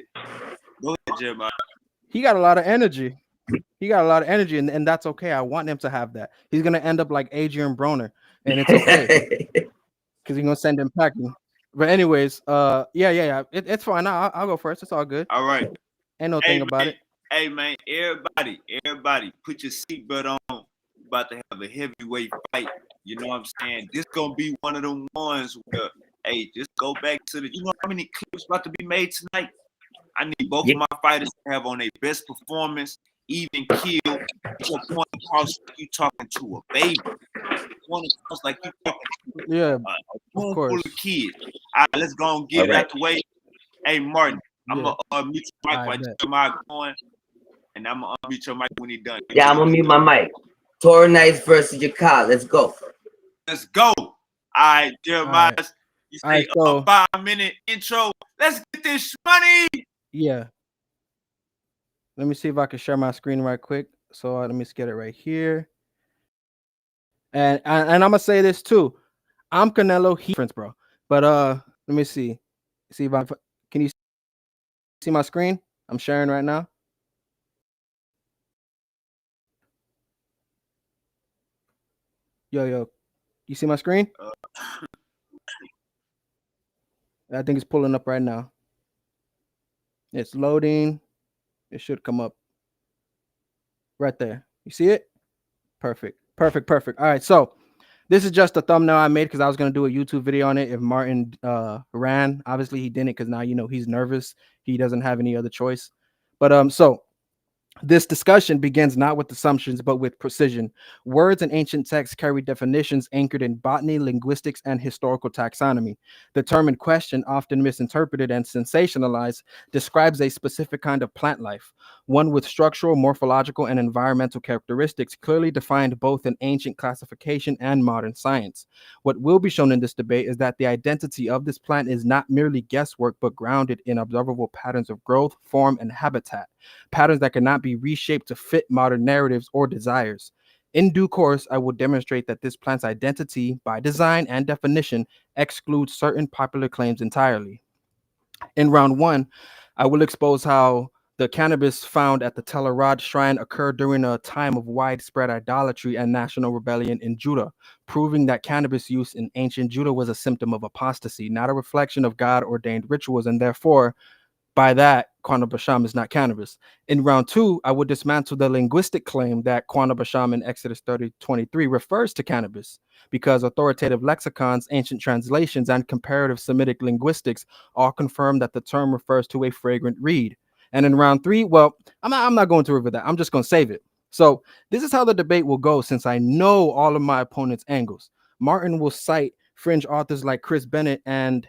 Go ahead, Jeremiah. He got a lot of energy. And that's okay. I want him to have that. He's gonna end up like Adrian Broner, and it's okay because he's gonna send him packing. But anyways, yeah. It's fine. I'll go first. It's all good. All right. Ain't no thing about it. Hey man, everybody, put your seatbelt on. We're about to have a heavyweight fight. You know what I'm saying? This gonna be one of them ones where, hey, just go back to you know how many clips about to be made tonight? I need both of my fighters to have on their best performance, even kill. Put your point across like you talking to a baby. Point across like you talking to a room full of kids. All right, let's go and get it out the way. Hey, Martin, I'm gonna mute your mic while Jeremiah going, and I'm gonna unmute your mic when he's done. Yeah, I'm gonna mute my mic. Torah Nights versus Yachad. Let's go. Let's go. right, Jeremiah, you All right, say so- a 5-minute intro. Let's get this money. Yeah. Let me see if I can share my screen right quick. So let me just get it right here. And I'm gonna say this too. I'm Canelo, he friends, bro. But let me see. See if I can you see my screen? I'm sharing right now. Yo, you see my screen? I think it's pulling up right now. It's loading. It should come up right there. You see it? Perfect. All right, so this is just a thumbnail I made because I was gonna do a YouTube video on it if Martin ran. Obviously, he didn't because now he's nervous. He doesn't have any other choice. But so this discussion begins not with assumptions, but with precision. Words in ancient texts carry definitions anchored in botany, linguistics, and historical taxonomy. The term in question, often misinterpreted and sensationalized, describes a specific kind of plant life, one with structural, morphological, and environmental characteristics clearly defined both in ancient classification and modern science. What will be shown in this debate is that the identity of this plant is not merely guesswork, but grounded in observable patterns of growth, form, and habitat, patterns that cannot be reshaped to fit modern narratives or desires. In due course, I will demonstrate that this plant's identity, by design and definition, excludes certain popular claims entirely. In round one, I will expose how the cannabis found at the Telerad shrine occurred during a time of widespread idolatry and national rebellion in Judah, proving that cannabis use in ancient Judah was a symptom of apostasy, not a reflection of God-ordained rituals, and therefore, by that, Qanah Basham is not cannabis. In round two, I would dismantle the linguistic claim that Qanah Basham in Exodus 30:23 refers to cannabis, because authoritative lexicons, ancient translations, and comparative Semitic linguistics all confirm that the term refers to a fragrant reed. And in round three, well, I'm not going to reveal that. I'm just going to save it. So this is how the debate will go, since I know all of my opponent's angles. Martin will cite fringe authors like Chris Bennett and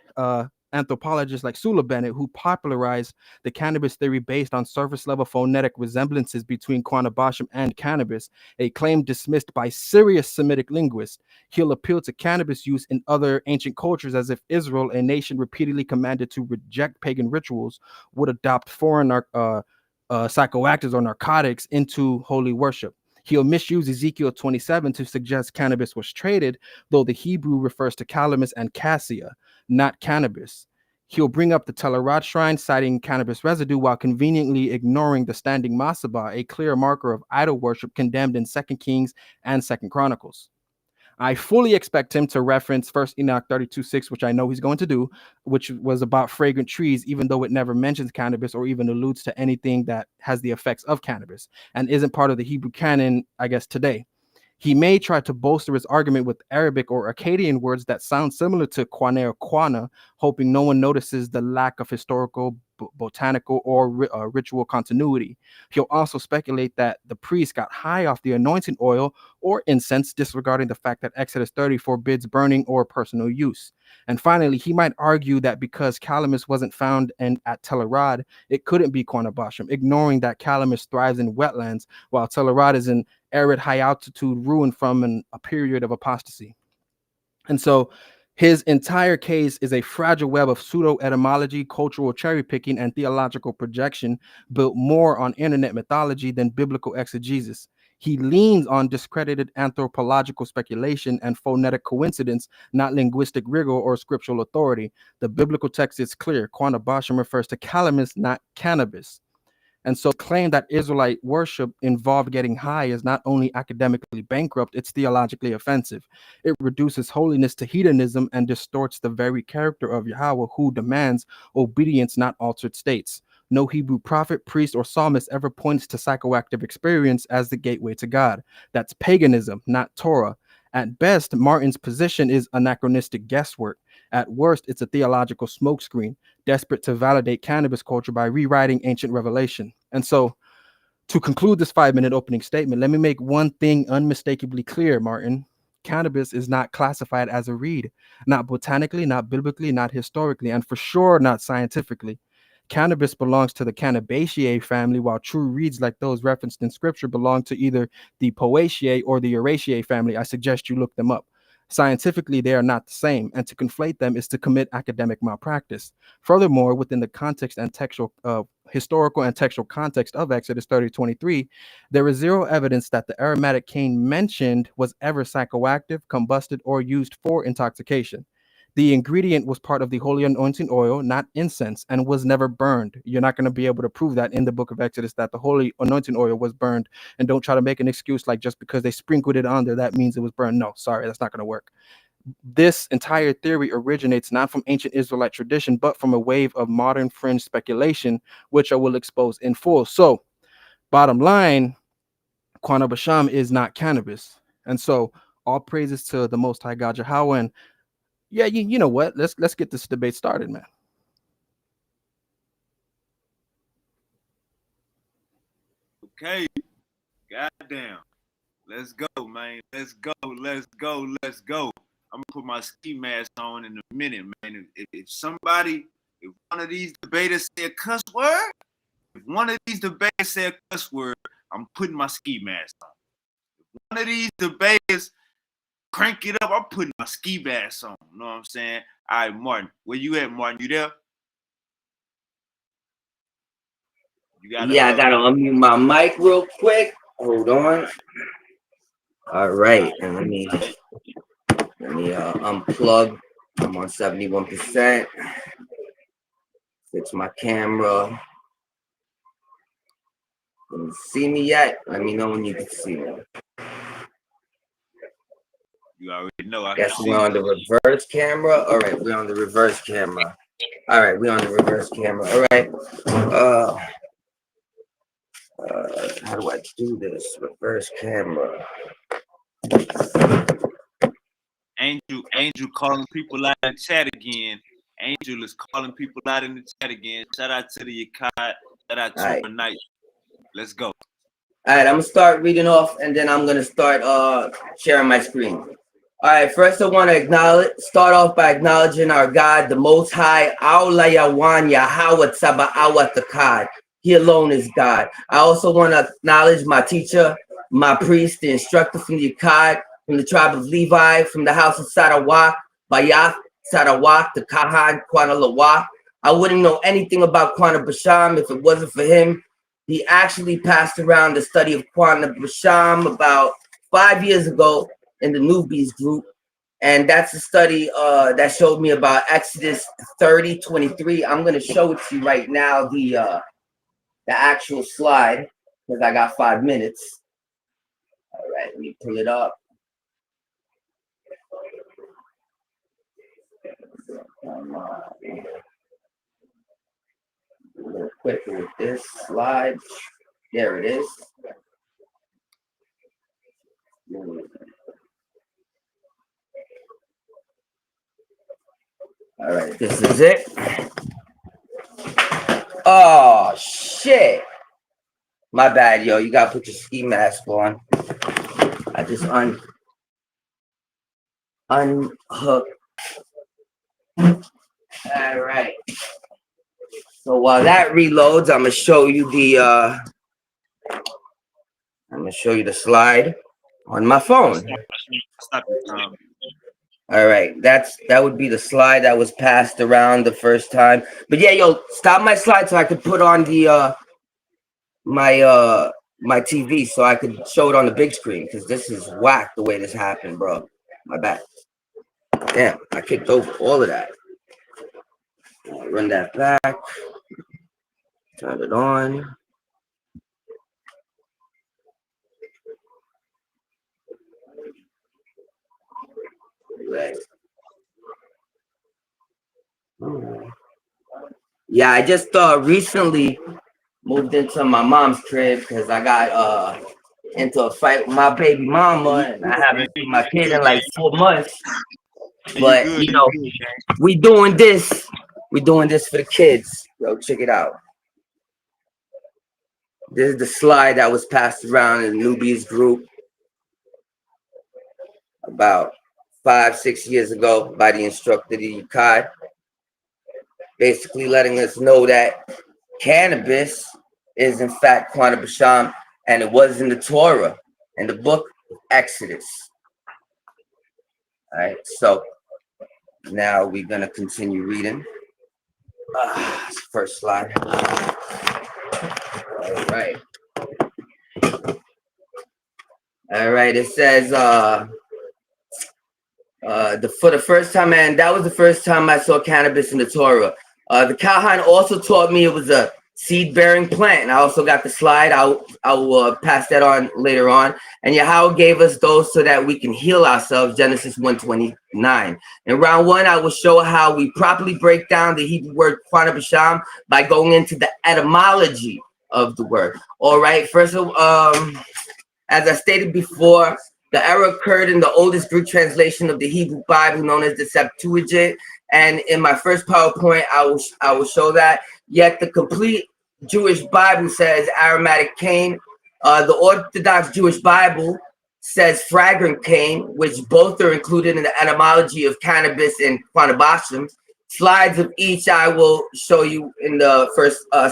anthropologists like Sula Bennett, who popularized the cannabis theory based on surface-level phonetic resemblances between Qanah Basham and cannabis, a claim dismissed by serious Semitic linguists. He'll appeal to cannabis use in other ancient cultures as if Israel, a nation repeatedly commanded to reject pagan rituals, would adopt foreign psychoactives or narcotics into holy worship. He'll misuse Ezekiel 27 to suggest cannabis was traded, though the Hebrew refers to calamus and cassia, not cannabis. He'll bring up the Telerad shrine, citing cannabis residue, while conveniently ignoring the standing masabah, a clear marker of idol worship condemned in 2 Kings and 2 Chronicles. I fully expect him to reference 1 Enoch 32:6, which I know he's going to do, which was about fragrant trees, even though it never mentions cannabis or even alludes to anything that has the effects of cannabis and isn't part of the Hebrew canon, I guess, today. He may try to bolster his argument with Arabic or Akkadian words that sound similar to Qanah or Qanah, hoping no one notices the lack of historical, botanical, or ritual continuity. He'll also speculate that the priest got high off the anointing oil or incense, disregarding the fact that Exodus 30 forbids burning or personal use. And finally, he might argue that because calamus wasn't found at Telerad, it couldn't be Qanah Basham, ignoring that calamus thrives in wetlands, while Telerad is an arid, high-altitude ruin from a period of apostasy. And so his entire case is a fragile web of pseudo-etymology, cultural cherry-picking, and theological projection built more on internet mythology than biblical exegesis. He leans on discredited anthropological speculation and phonetic coincidence, not linguistic rigor or scriptural authority. The biblical text is clear. Qanah Basham refers to calamus, not cannabis. And so claim that Israelite worship involved getting high is not only academically bankrupt, it's theologically offensive. It reduces holiness to hedonism and distorts the very character of Yahweh, who demands obedience, not altered states. No Hebrew prophet, priest, or psalmist ever points to psychoactive experience as the gateway to God. That's paganism, not Torah. At best, Martin's position is anachronistic guesswork. At worst, it's a theological smokescreen, desperate to validate cannabis culture by rewriting ancient revelation. And so, to conclude this 5-minute opening statement, let me make one thing unmistakably clear, Martin. Cannabis is not classified as a reed, not botanically, not biblically, not historically, and for sure not scientifically. Cannabis belongs to the Cannabaceae family, while true reeds like those referenced in scripture belong to either the Poaceae or the Uraceae family. I suggest you look them up. Scientifically, they are not the same, and to conflate them is to commit academic malpractice. Furthermore, within the context and textual, historical and textual context of Exodus 30:23, there is zero evidence that the aromatic cane mentioned was ever psychoactive, combusted, or used for intoxication. The ingredient was part of the holy anointing oil, not incense, and was never burned. You're not going to be able to prove that in the book of Exodus that the holy anointing oil was burned. And don't try to make an excuse like just because they sprinkled it on there, that means it was burned. No, sorry, that's not going to work. This entire theory originates not from ancient Israelite tradition, but from a wave of modern fringe speculation, which I will expose in full. So, bottom line, Qanah Basham is not cannabis. And so, all praises to the Most High God Yahweh. And yeah, you know what? Let's get this debate started, man. Okay. Goddamn. Let's go, man. Let's go. Let's go. Let's go. I'm gonna put my ski mask on in a minute, man. If somebody, if one of these debaters say a cuss word, if one of these debaters say a cuss word, I'm putting my ski mask on. If one of these debaters crank it up, I'm putting my ski mask on. You know what I'm saying? All right, Martin. Where you at, Martin? You there? You gotta, Yeah, I gotta unmute my mic real quick. Hold on. All right, and let me unplug. I'm on 71%. Fix my camera. Can you see me yet? Let me know when you can see me. You already know. I Guess can we're see on the reverse camera. All right, we're on the reverse camera. All right, we're on the reverse camera. All right. How do I do this? Reverse camera. Angel calling people out in the chat again. Angel is calling people out in the chat again. Shout out to the Yachad. Shout out to the night. Let's go. All right, I'm gonna start reading off, and then I'm gonna start sharing my screen. All right, first I want to start off by acknowledging our God, the Most High, Aulayawan Yahweh Tzaba'awat Takad. He alone is God. I also want to acknowledge my teacher, my priest, the instructor from the Yachad, from the tribe of Levi, from the house of Sarawak, Bayath, Sarawak, the Kahan, Qanah Lawak. I wouldn't know anything about Qanah Basham if it wasn't for him. He actually passed around the study of Qanah Basham about 5 years ago in the newbies group. And that's a study that showed me about Exodus 30:23. I'm going to show it to you right now, the actual slide, because I got 5 minutes. All right, let me pull it up. A little quicker with this slide. There it is. All right, this is it. Oh, shit. My bad, yo. You got to put your ski mask on. I just unhooked. All right. So while that reloads, I'm going to show you the slide on my phone. Stop your time. All right, that would be the slide that was passed around the first time. But yeah, yo, stop my slide so I could put on the my TV so I could show it on the big screen, because this is whack the way this happened, bro. My bad. Damn, I kicked over all of that. Run that back. Turn it on. Right. Yeah, I just recently moved into my mom's crib because I got into a fight with my baby mama, and I haven't seen my kid in like 4 months. But you know, we doing this for the kids. Yo, check it out. This is the slide that was passed around in the newbies group about 5-6 years ago by the instructor, the Yachad, basically letting us know that cannabis is in fact Qanah Basham, and it was in the Torah, in the book of Exodus. All right, so now we're gonna continue reading. First slide. All right. All right. It says for the first time, and that was the first time I saw cannabis in the Torah. The Kahan also taught me it was a seed-bearing plant, and I also got the slide. I'll pass that on later on. And Yahweh gave us those so that we can heal ourselves. Genesis 1:29. In round one, I will show how we properly break down the Hebrew word Qanah Basham by going into the etymology of the word. All right. First of as I stated before, the error occurred in the oldest Greek translation of the Hebrew Bible, known as the Septuagint. And in my first PowerPoint, I will show that. Yet the complete Jewish Bible says aromatic cane. The Orthodox Jewish Bible says fragrant cane, which both are included in the etymology of cannabis and Qanah Basham. Slides of each I will show you in the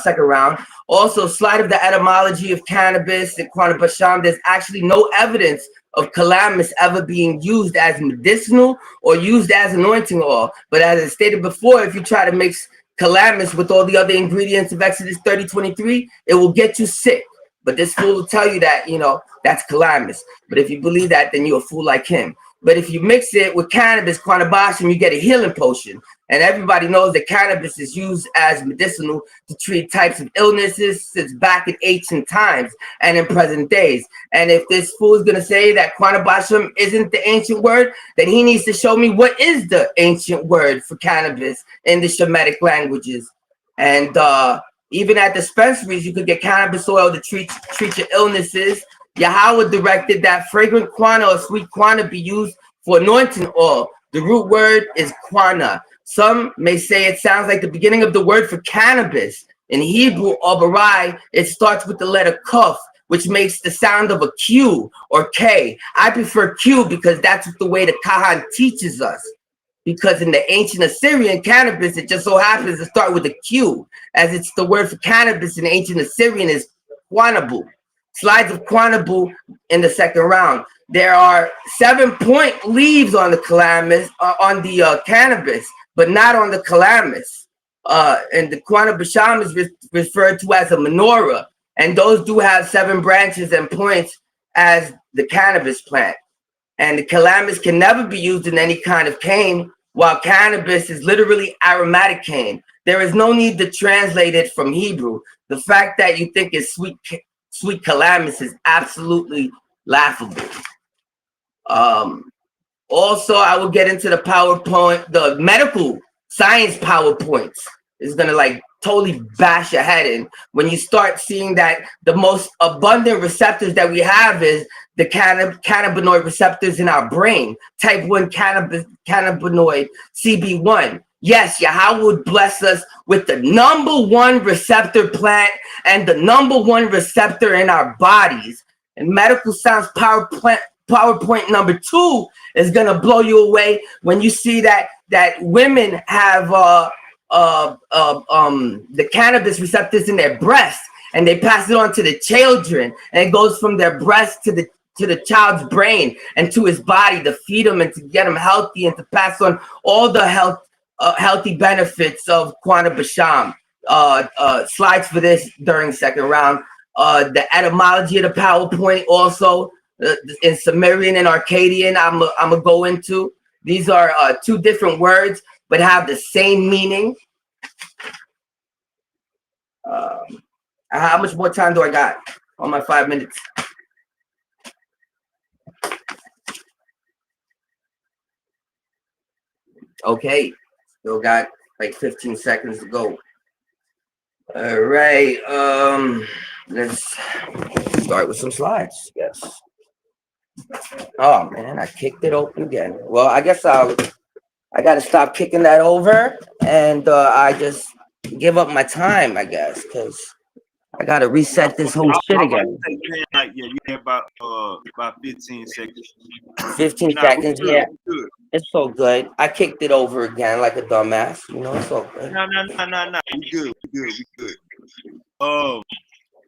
second round. Also, slide of the etymology of cannabis and Qanah Basham. There's actually no evidence of calamus ever being used as medicinal or used as anointing oil. But as I stated before, if you try to mix calamus with all the other ingredients of Exodus 30:23, it will get you sick. But this fool will tell you that, that's calamus. But if you believe that, then you're a fool like him. But if you mix it with cannabis, Qanah Basham, you get a healing potion. And everybody knows that cannabis is used as medicinal to treat types of illnesses since back in ancient times and in present days. And if this fool is going to say that Qanah Basham isn't the ancient word, then he needs to show me what is the ancient word for cannabis in the Shemitic languages. And even at dispensaries, you could get cannabis oil to treat your illnesses. Yahweh directed that fragrant Qanah or sweet Qanah be used for anointing oil. The root word is Qanah. Some may say it sounds like the beginning of the word for cannabis. In Hebrew or Barai, it starts with the letter Kuf, which makes the sound of a Q or K. I prefer Q because that's the way the Kahan teaches us. Because in the ancient Assyrian cannabis, it just so happens to start with a Q, as it's the word for cannabis in ancient Assyrian is Quanabu. Slides of Quanabu in the second round. There are 7-point leaves on the calamus, cannabis, but not on the calamus. And the Qanah Basham is referred to as a menorah, and those do have 7 branches and points as the cannabis plant. And the calamus can never be used in any kind of cane, while cannabis is literally aromatic cane. There is no need to translate it from Hebrew. The fact that you think it's sweet calamus is absolutely laughable. Also, I will get into the PowerPoint, the medical science PowerPoints is gonna totally bash your head in when you start seeing that the most abundant receptors that we have is the cannabinoid receptors in our brain, type 1 cannabinoid, CB1. Yes, Yahweh would bless us with the #1 receptor plant and the #1 receptor in our bodies. And medical science PowerPoint number 2 is gonna blow you away when you see that women have the cannabis receptors in their breast, and they pass it on to the children, and it goes from their breast to the child's brain and to his body to feed him and to get him healthy and to pass on all the healthy benefits of Qanah Basham. Slides for this during second round. The etymology of the PowerPoint also in Sumerian and Akkadian, I'm gonna go into. These are 2 different words, but have the same meaning. How much more time do I got on my 5 minutes? Okay, still got 15 seconds to go. All right, let's start with some slides. Yes. Oh man, I kicked it open again. Well, I guess I got to stop kicking that over, and I just give up my time, I guess, because I got to reset this whole shit again. You had about 15 seconds. 15 seconds, yeah. It's so good. I kicked it over again like a dumbass. It's so good. No. We good. All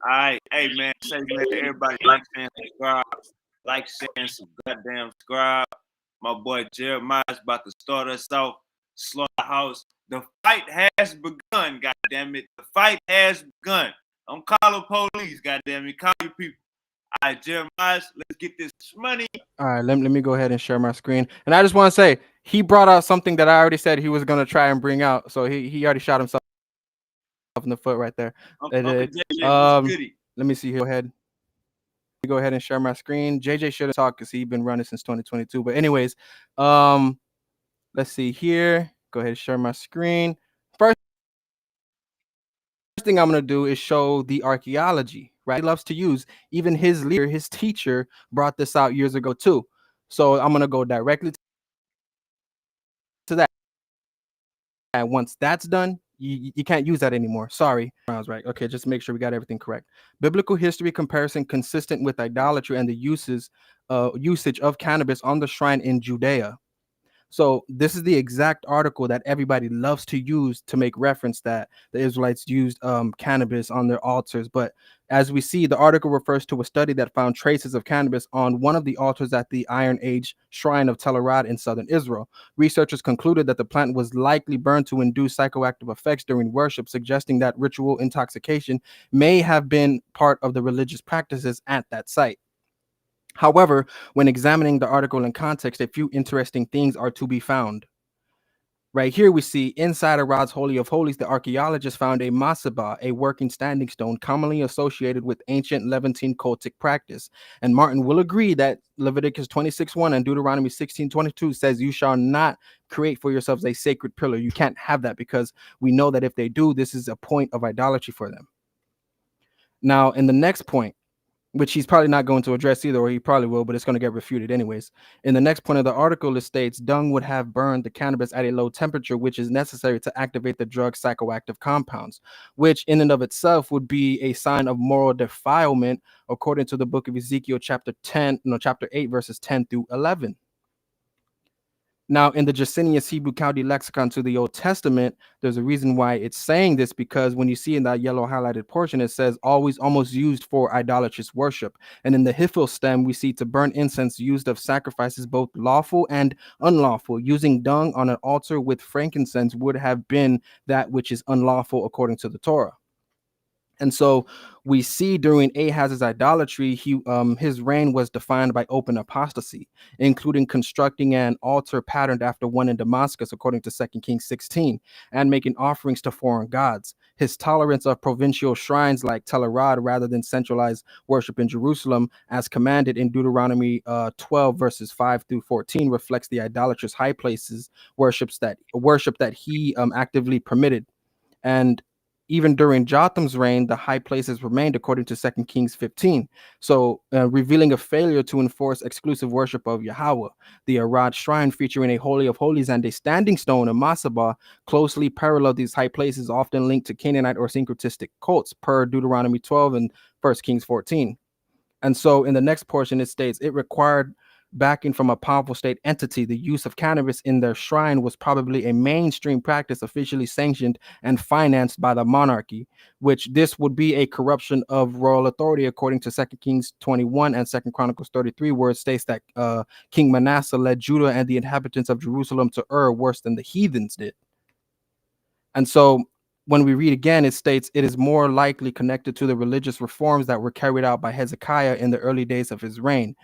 right. Hey, man. Say, man, everybody like, saying, subscribe. Like, saying, some goddamn subscribe. My boy Jeremiah's about to start us off. Slaughterhouse. The fight has begun, goddamn it. The fight has begun. Don't call the police, goddamn it. Call your people. All right, Jeremiah, let's get this money. All right, let me go ahead and share my screen. And I just want to say, he brought out something that I already said he was going to try and bring out. So he already shot himself in the foot right there. Uncle JJ, what's goody? Let me see here. Go ahead and share my screen. JJ shouldn't talk because he's been running since 2022. But anyways, let's see here. Go ahead and share my screen. First thing I'm going to do is show the archaeology, right? He loves to use. Even his leader, his teacher, brought this out years ago too. So I'm going to go directly to that. And once that's done, you can't use that anymore. Sorry. I was right. Okay, just make sure we got everything correct. Biblical history comparison consistent with idolatry and the usage of cannabis on the shrine in Judea. So this is the exact article that everybody loves to use to make reference that the Israelites used cannabis on their altars. But as we see, the article refers to a study that found traces of cannabis on one of the altars at the Iron Age shrine of Tel Arad in southern Israel. Researchers concluded that the plant was likely burned to induce psychoactive effects during worship, suggesting that ritual intoxication may have been part of the religious practices at that site. However, when examining the article in context, a few interesting things are to be found. Right here, we see inside Arad's Holy of Holies, the archaeologists found a masabah, a working standing stone commonly associated with ancient Levantine cultic practice. And Martin will agree that Leviticus 26:1 and Deuteronomy 16:22 says, "You shall not create for yourselves a sacred pillar." You can't have that because we know that if they do, this is a point of idolatry for them. Now, in the next point, which he's probably not going to address either, or he probably will, but it's going to get refuted anyways. In the next point of the article, it states dung would have burned the cannabis at a low temperature, which is necessary to activate the drug's psychoactive compounds, which in and of itself would be a sign of moral defilement, according to the book of Ezekiel, chapter 8, verses 10 through 11. Now, in the Jacinius Hebrew Chaldee lexicon to the Old Testament, there's a reason why it's saying this, because when you see in that yellow highlighted portion, it says always almost used for idolatrous worship. And in the Hiphil stem, we see to burn incense used of sacrifices, both lawful and unlawful. Using dung on an altar with frankincense would have been that which is unlawful according to the Torah. And so we see during Ahaz's idolatry, his reign was defined by open apostasy, including constructing an altar patterned after one in Damascus, according to 2 Kings 16, and making offerings to foreign gods. His tolerance of provincial shrines like Tel Arad rather than centralized worship in Jerusalem, as commanded in Deuteronomy 12, verses 5 through 14, reflects the idolatrous high places worship that he actively permitted. And even during Jotham's reign, the high places remained, according to 2 Kings 15. So revealing a failure to enforce exclusive worship of Yahweh. The Arad shrine, featuring a Holy of Holies and a standing stone, a masabah, closely parallel these high places, often linked to Canaanite or syncretistic cults, per Deuteronomy 12 and 1 Kings 14. And so in the next portion, it states it required backing from a powerful state entity. The use of cannabis in their shrine was probably a mainstream practice officially sanctioned and financed by the monarchy, which this would be a corruption of royal authority, according to 2 Kings 21 and 2 Chronicles 33, where it states that King Manasseh led Judah and the inhabitants of Jerusalem to err worse than the heathens did. And so when we read again, it states it is more likely connected to the religious reforms that were carried out by Hezekiah in the early days of his reign.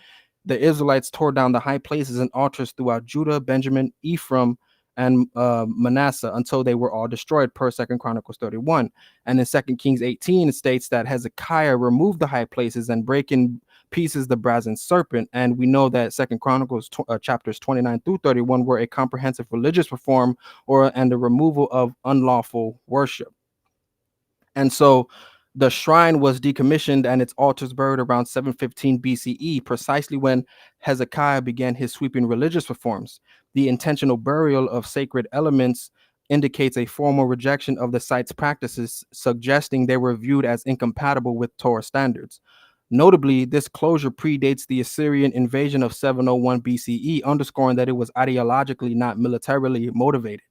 The Israelites tore down the high places and altars throughout Judah, Benjamin, Ephraim, and Manasseh until they were all destroyed, per 2 Chronicles 31. And in 2 Kings 18, it states that Hezekiah removed the high places and break in pieces the brazen serpent. And we know that 2 Chronicles chapters 29 through 31 were a comprehensive religious reform and the removal of unlawful worship. And so the shrine was decommissioned and its altars buried around 715 BCE, precisely when Hezekiah began his sweeping religious reforms. The intentional burial of sacred elements indicates a formal rejection of the site's practices, suggesting they were viewed as incompatible with Torah standards. Notably, this closure predates the Assyrian invasion of 701 BCE, underscoring that it was ideologically, not militarily motivated.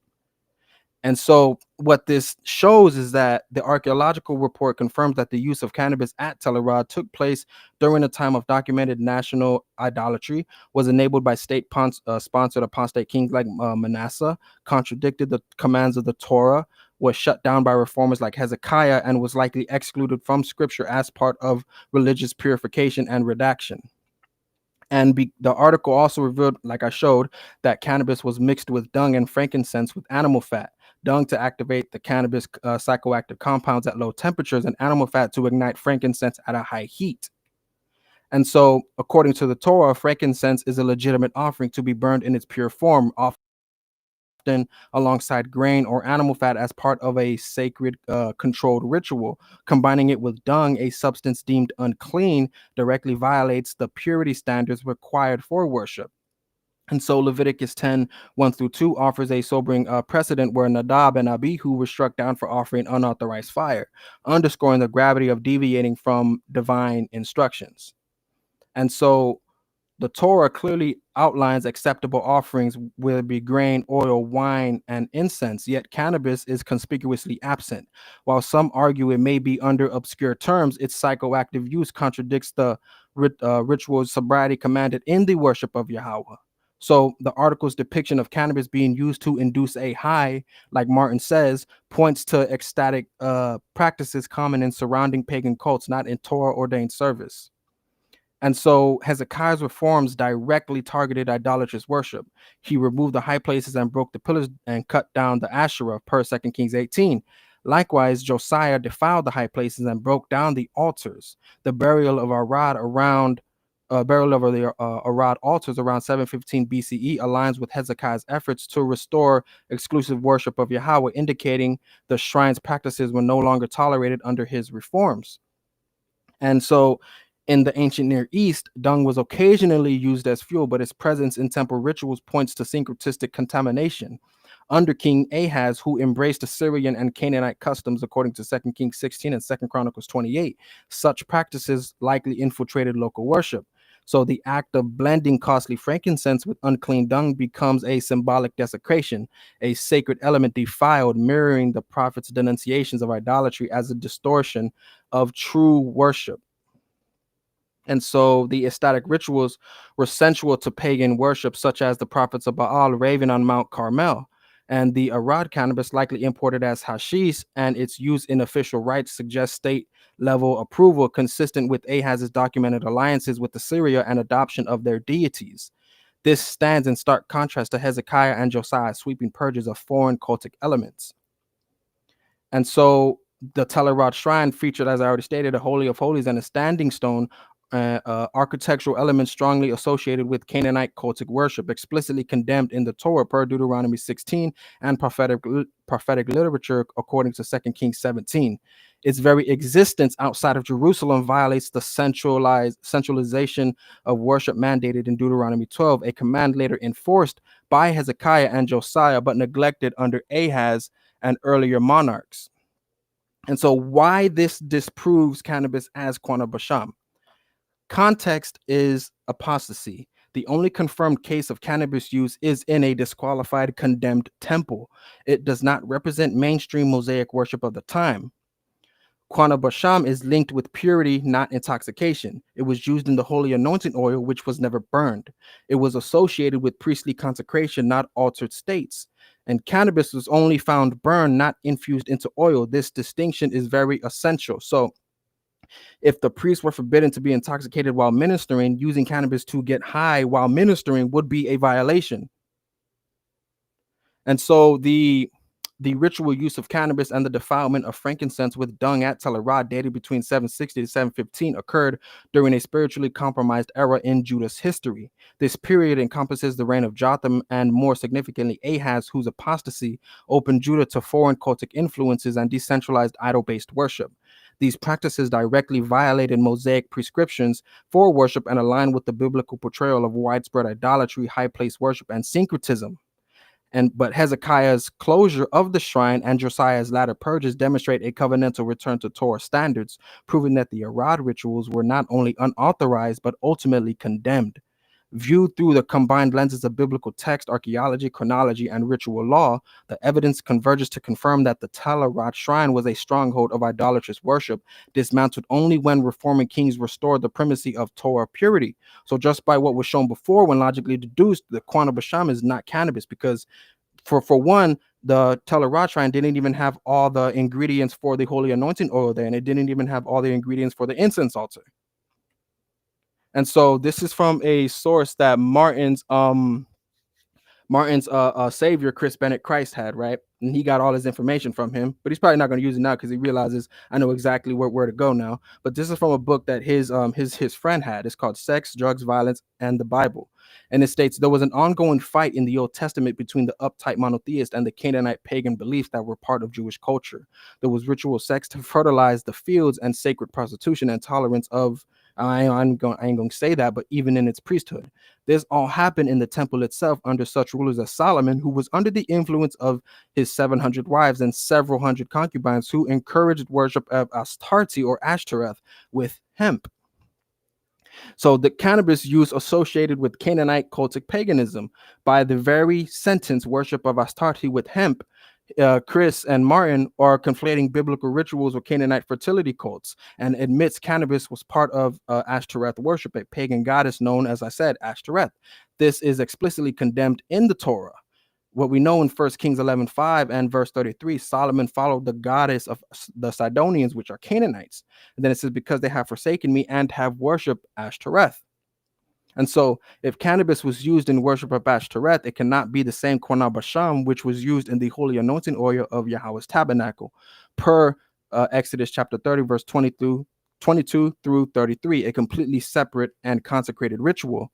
And so what this shows is that the archaeological report confirms that the use of cannabis at Telerad took place during a time of documented national idolatry, was enabled by sponsored apostate kings like Manasseh, contradicted the commands of the Torah, was shut down by reformers like Hezekiah, and was likely excluded from scripture as part of religious purification and redaction. And the article also revealed, like I showed, that cannabis was mixed with dung and frankincense with animal fat. Dung to activate the cannabis psychoactive compounds at low temperatures, and animal fat to ignite frankincense at a high heat. And so, according to the Torah, frankincense is a legitimate offering to be burned in its pure form, often alongside grain or animal fat as part of a sacred controlled ritual. Combining it with dung, a substance deemed unclean, directly violates the purity standards required for worship. And so Leviticus 10:1-2 offers a sobering precedent where Nadab and Abihu were struck down for offering unauthorized fire, underscoring the gravity of deviating from divine instructions. And so the Torah clearly outlines acceptable offerings, whether it be grain, oil, wine, and incense, yet cannabis is conspicuously absent. While some argue it may be under obscure terms, its psychoactive use contradicts the ritual sobriety commanded in the worship of Yahweh. So the article's depiction of cannabis being used to induce a high, like Martin says, points to ecstatic practices common in surrounding pagan cults, not in Torah ordained service. And so Hezekiah's reforms directly targeted idolatrous worship. He removed the high places and broke the pillars and cut down the Asherah, per 2 Kings 18. Likewise, Josiah defiled the high places and broke down the altars. The burial of the Arad altars around 715 BCE aligns with Hezekiah's efforts to restore exclusive worship of Yahweh, indicating the shrine's practices were no longer tolerated under his reforms. And so in the ancient Near East, dung was occasionally used as fuel, but its presence in temple rituals points to syncretistic contamination. Under King Ahaz, who embraced Assyrian and Canaanite customs according to 2 Kings 16 and 2 Chronicles 28, such practices likely infiltrated local worship. So the act of blending costly frankincense with unclean dung becomes a symbolic desecration, a sacred element defiled, mirroring the prophet's denunciations of idolatry as a distortion of true worship. And so the ecstatic rituals were sensual to pagan worship, such as the prophets of Baal raving on Mount Carmel. And the Arad cannabis, likely imported as hashish, and its use in official rites suggests state level approval consistent with Ahaz's documented alliances with Assyria and adoption of their deities. This stands in stark contrast to Hezekiah and Josiah's sweeping purges of foreign cultic elements. And so the Telerad shrine featured, as I already stated, a Holy of Holies and a standing stone, architectural elements strongly associated with Canaanite cultic worship, explicitly condemned in the Torah per Deuteronomy 16 and prophetic literature according to 2 Kings 17. Its very existence outside of Jerusalem violates the centralization of worship mandated in Deuteronomy 12, a command later enforced by Hezekiah and Josiah, but neglected under Ahaz and earlier monarchs. And so why this disproves cannabis as Qanah Basham? Context is apostasy. The only confirmed case of cannabis use is in a disqualified, condemned temple. It does not represent mainstream Mosaic worship of the time. Qanah Basham is linked with purity, not intoxication. It was used in the holy anointing oil, which was never burned. It was associated with priestly consecration, not altered states. And cannabis was only found burned, not infused into oil. This distinction is very essential. So if the priests were forbidden to be intoxicated while ministering, using cannabis to get high while ministering would be a violation. And so the ritual use of cannabis and the defilement of frankincense with dung at Telerad, dated between 760 to 715, occurred during a spiritually compromised era in Judah's history. This period encompasses the reign of Jotham and, more significantly, Ahaz, whose apostasy opened Judah to foreign cultic influences and decentralized idol-based worship. These practices directly violated Mosaic prescriptions for worship and aligned with the biblical portrayal of widespread idolatry, high place worship, and syncretism. But Hezekiah's closure of the shrine and Josiah's latter purges demonstrate a covenantal return to Torah standards, proving that the Arad rituals were not only unauthorized but ultimately condemned. Viewed through the combined lenses of biblical text, archaeology, chronology, and ritual law, the evidence converges to confirm that the Tel Arad shrine was a stronghold of idolatrous worship, dismantled only when reforming kings restored the primacy of Torah purity. So just by what was shown before, when logically deduced, the Qanah Basham is not cannabis, because for one, the Tel Arad shrine didn't even have all the ingredients for the holy anointing oil there, and it didn't even have all the ingredients for the incense altar. And so this is from a source that Martin's savior, Chris Bennett Christ, had, right? And he got all his information from him, but he's probably not going to use it now because he realizes I know exactly where to go now. But this is from a book that his friend had. It's called Sex, Drugs, Violence, and the Bible. And it states there was an ongoing fight in the Old Testament between the uptight monotheist and the Canaanite pagan beliefs that were part of Jewish culture. There was ritual sex to fertilize the fields and sacred prostitution and tolerance of, I ain't going to say that, but even in its priesthood. This all happened in the temple itself under such rulers as Solomon, who was under the influence of his 700 wives and several hundred concubines, who encouraged worship of Astarte or Ashtoreth with hemp. So the cannabis use associated with Canaanite cultic paganism. By the very sentence, worship of Astarte with hemp, Chris and Martin are conflating biblical rituals with Canaanite fertility cults, and admits cannabis was part of Ashtoreth worship, a pagan goddess known, as I said, Ashtoreth. This is explicitly condemned in the Torah. What we know in 1 Kings 11:5 and verse 33, Solomon followed the goddess of the Sidonians, which are Canaanites. And then it says, because they have forsaken me and have worshipped Ashtoreth. And so if cannabis was used in worship of Ashtoreth, it cannot be the same Qanah Basham, which was used in the holy anointing oil of Yahweh's tabernacle, per Exodus chapter 30, verse 22 through 33, a completely separate and consecrated ritual.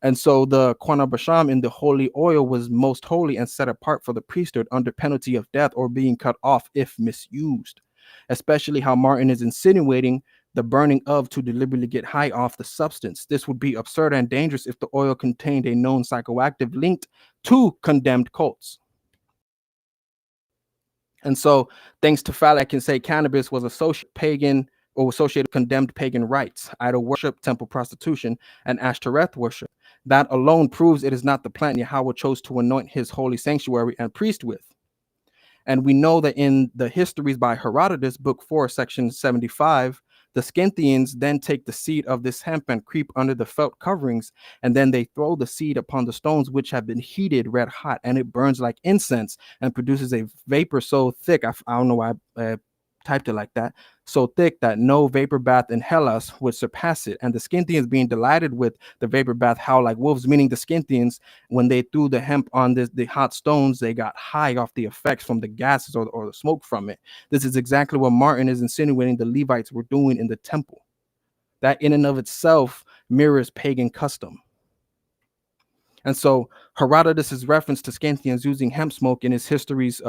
And so the Qanah Basham in the holy oil was most holy and set apart for the priesthood under penalty of death or being cut off if misused. Especially how Martin is insinuating the burning of to deliberately get high off the substance. This would be absurd and dangerous if the oil contained a known psychoactive linked to condemned cults. And so, thanks to Fowler, I can say cannabis was associated with condemned pagan rites, idol worship, temple prostitution, and Ashtoreth worship. That alone proves it is not the plant Yahweh chose to anoint his holy sanctuary and priest with. And we know that in the histories by Herodotus, book 4, section 75, the Scythians then take the seed of this hemp and creep under the felt coverings, and then they throw the seed upon the stones which have been heated red hot, and it burns like incense and produces a vapor so thick, I don't know why I typed it like that, so thick that no vapor bath in Hellas would surpass it. And the Scythians, being delighted with the vapor bath, howl like wolves, meaning the Scythians, when they threw the hemp on the hot stones, they got high off the effects from the gases or the smoke from it. This is exactly what Martin is insinuating the Levites were doing in the temple. That in and of itself mirrors pagan custom. And so Herodotus' reference to Scythians using hemp smoke in his histories,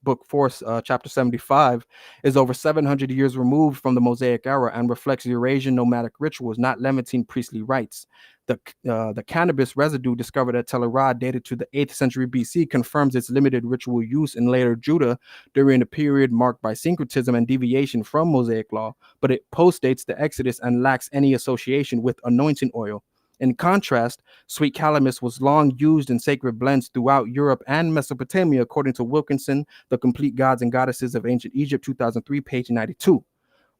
book 4, chapter 75, is over 700 years removed from the Mosaic era and reflects Eurasian nomadic rituals, not Levantine priestly rites. The cannabis residue discovered at Tel Arad, dated to the 8th century BC, confirms its limited ritual use in later Judah during a period marked by syncretism and deviation from Mosaic law, but it postdates the Exodus and lacks any association with anointing oil. In contrast, sweet calamus was long used in sacred blends throughout Europe and Mesopotamia, according to Wilkinson, The Complete Gods and Goddesses of Ancient Egypt, 2003, page 92.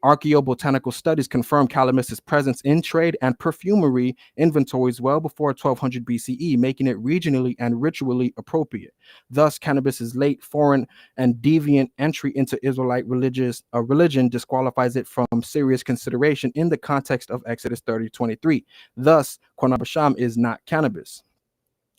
Archaeobotanical studies confirm calamis's presence in trade and perfumery inventories well before 1200 BCE, making it regionally and ritually appropriate. Thus, cannabis's late foreign and deviant entry into Israelite religion disqualifies it from serious consideration in the context of Exodus 30:23. Thus, Qanah Basham is not cannabis.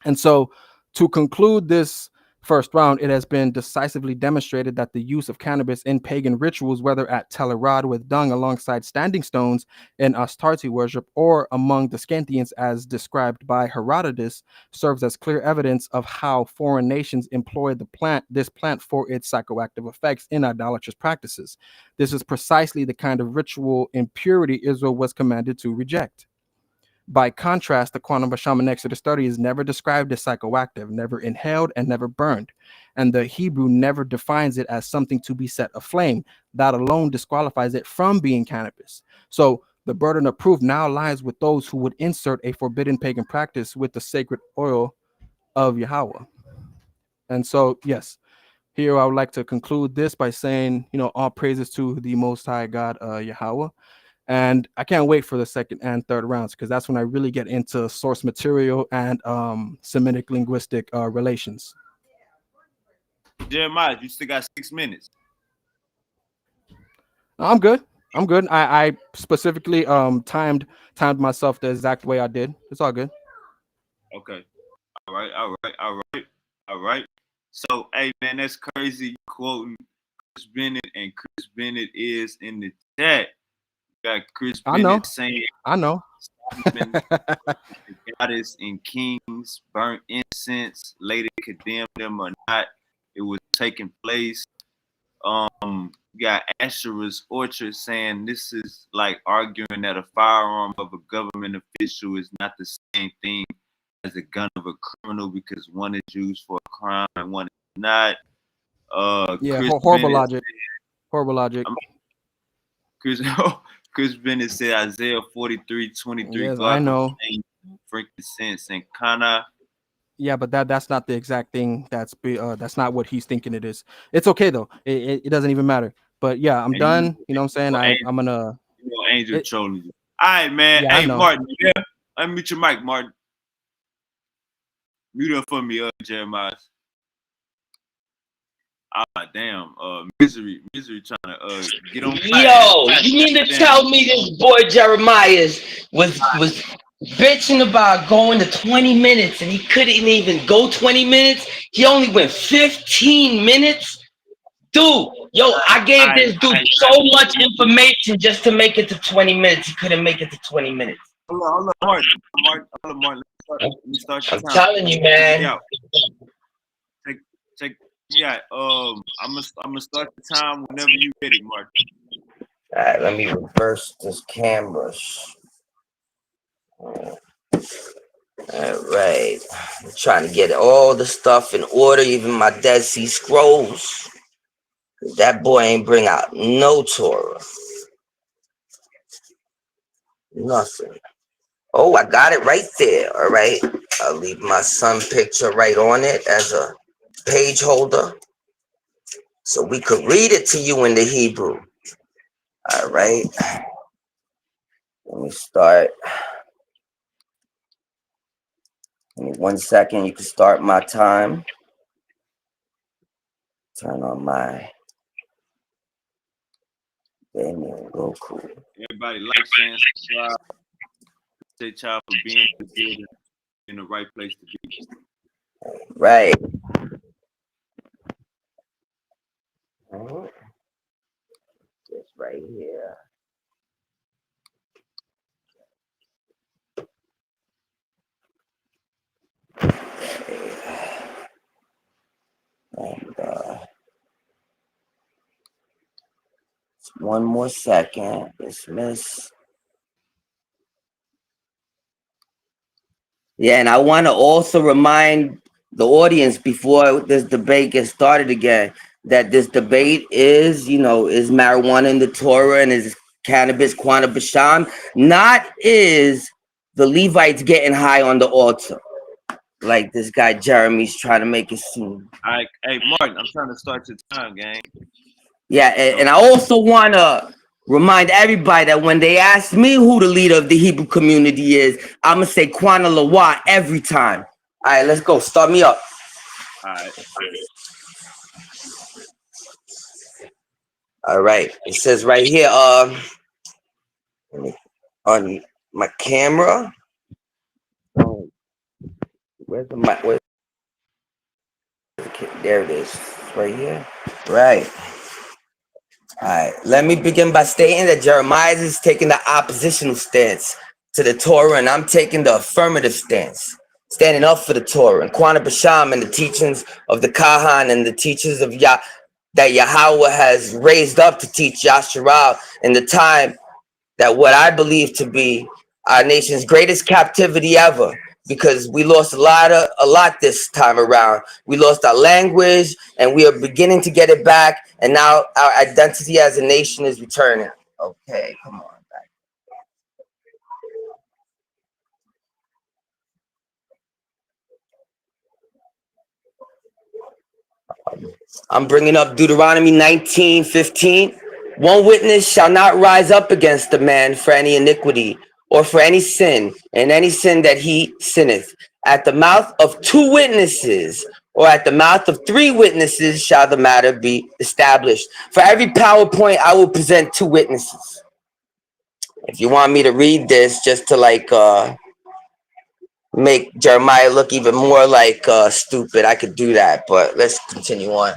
And so, to conclude this first round, it has been decisively demonstrated that the use of cannabis in pagan rituals, whether at Tel Arad with dung alongside standing stones in Astarte worship, or among the Scythians as described by Herodotus, serves as clear evidence of how foreign nations employed this plant for its psychoactive effects in idolatrous practices. This is precisely the kind of ritual impurity Israel was commanded to reject. By contrast, the Qanah Basham in Exodus 30 is never described as psychoactive, never inhaled, and never burned. And the Hebrew never defines it as something to be set aflame. That alone disqualifies it from being cannabis. So The burden of proof now lies with those who would insert a forbidden pagan practice with the sacred oil of Yahweh. And so, yes, here I would like to conclude this by saying, all praises to the Most High God, Yahweh. And I can't wait for the second and third rounds, because that's when I really get into source material and Semitic linguistic relations. Jeremiah, you still got 6 minutes. I'm good. I specifically timed myself the exact way I did. It's all good. Okay. All right. So, hey, man, that's crazy. You quoting Chris Bennett, and Chris Bennett is in the chat. You got Chris Bennett saying, I know. Goddess and kings burnt incense, later condemned them or not. It was taking place. You got Asherah's Orchard saying this is like arguing that a firearm of a government official is not the same thing as a gun of a criminal because one is used for a crime and one is not. Horrible logic. Horrible logic. Chris Bennett said Isaiah 43:23. Yes, I know. Frankincense and Qanah. Yeah, but that's not the exact thing. That's not what he's thinking it is. It's okay though. It doesn't even matter. But yeah, I'm done. You know what I'm saying? I'm gonna. Angel trolling you. All right, man. Yeah, hey, Martin. Yeah, unmute your mic, Martin. Mute up for me, Jeremiah. Damn. Misery trying to get on fire. Yo, you mean to tell me this boy Jeremiah was bitching about going to 20 minutes and he couldn't even go 20 minutes? He only went 15 minutes? Dude, I gave this dude so much information just to make it to 20 minutes. He couldn't make it to 20 minutes. Hold on, Martin. Let me start your I'm time. telling you, man. Yeah, I'm gonna start the time whenever you ready, Martin. All right, let me reverse this camera. All right, I'm trying to get all the stuff in order, even my Dead Sea Scrolls. That boy ain't bring out no Torah. Nothing. Oh, I got it right there. All right, I'll leave my son picture right on it as a page holder, so we could read it to you in the Hebrew. All right. Let me start. Give me 1 second. You can start my time. Turn on my Damien Roku. Everybody like, share, subscribe. Appreciate y'all for being in the right place to be. Right. Just right here. And one more second. Dismiss. Yeah, and I want to also remind the audience before this debate gets started again that this debate is marijuana in the Torah and is cannabis, Qanah, Basham, not is the Levites getting high on the altar, like this guy Jeremy's trying to make it seem. All right, hey Martin, I'm trying to start your time, gang. Yeah, and I also want to remind everybody that when they ask me who the leader of the Hebrew community is, I'm going to say Qanah Lawa every time. All right, let's go. Start me up. All right. All right. It says right here on my camera. Where's the mic? There it is. Right here. Right. All right. Let me begin by stating that Jeremiah is taking the oppositional stance to the Torah, and I'm taking the affirmative stance, standing up for the Torah. And Qanah Basham and the teachings of the Kahan and the teachers of that Yahweh has raised up to teach Yasharal in the time that what I believe to be our nation's greatest captivity ever, because we lost a lot this time around. We lost our language, and we are beginning to get it back, and now our identity as a nation is returning. Okay, come on back. I'm bringing up Deuteronomy 19:15. One witness shall not rise up against a man for any iniquity or for any sin, and any sin that he sinneth. At the mouth of two witnesses or at the mouth of three witnesses shall the matter be established. For every PowerPoint, I will present two witnesses. If you want me to read this just to like make Jeremiah look even more like stupid, I could do that, but let's continue on.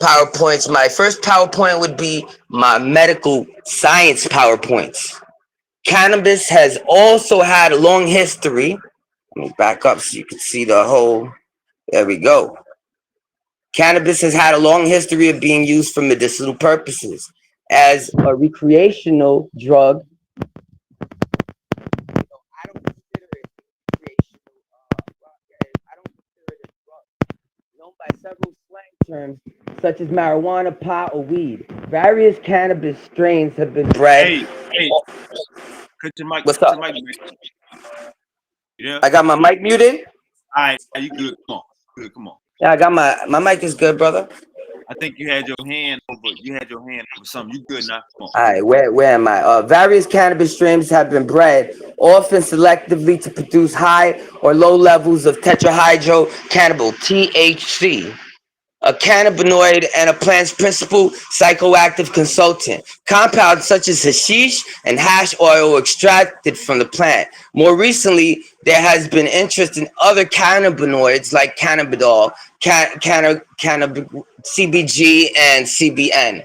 PowerPoints. My first PowerPoint would be my medical science PowerPoints. Cannabis has also had a long history. Let me back up so you can see the whole. There we go. Cannabis has had a long history of being used for medicinal purposes as a recreational drug. I don't consider it recreational. I don't consider it a drug known by several slang terms such as marijuana, pot, or weed. Various cannabis strains have been bred. Hey, cut your mic. What's cut up? your mic, man. Yeah. I got my mic muted. All right, you good? Come on, good. Come on. Yeah, I got my mic is good, brother. I think you had your hand over. You had your hand over something. You good now? Come on. All right, where am I? Various cannabis strains have been bred, often selectively to produce high or low levels of tetrahydrocannabinol (THC), a cannabinoid and a plant's principal psychoactive consultant. Compounds such as hashish and hash oil were extracted from the plant. More recently, there has been interest in other cannabinoids like cannabidiol, CBG, and CBN.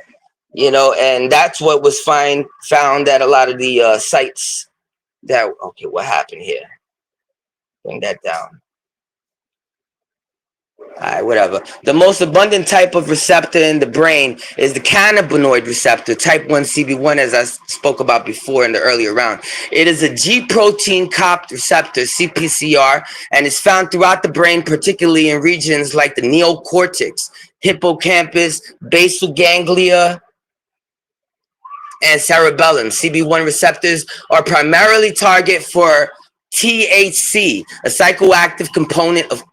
You know, and that's what was found at a lot of the sites. Okay, what happened here? Bring that down. All right, whatever. The most abundant type of receptor in the brain is the cannabinoid receptor, type 1 CB1, as I spoke about before in the earlier round. It is a G protein COP receptor, CPCR, and is found throughout the brain, particularly in regions like the neocortex, hippocampus, basal ganglia, and cerebellum. CB1 receptors are primarily target for THC, a psychoactive component of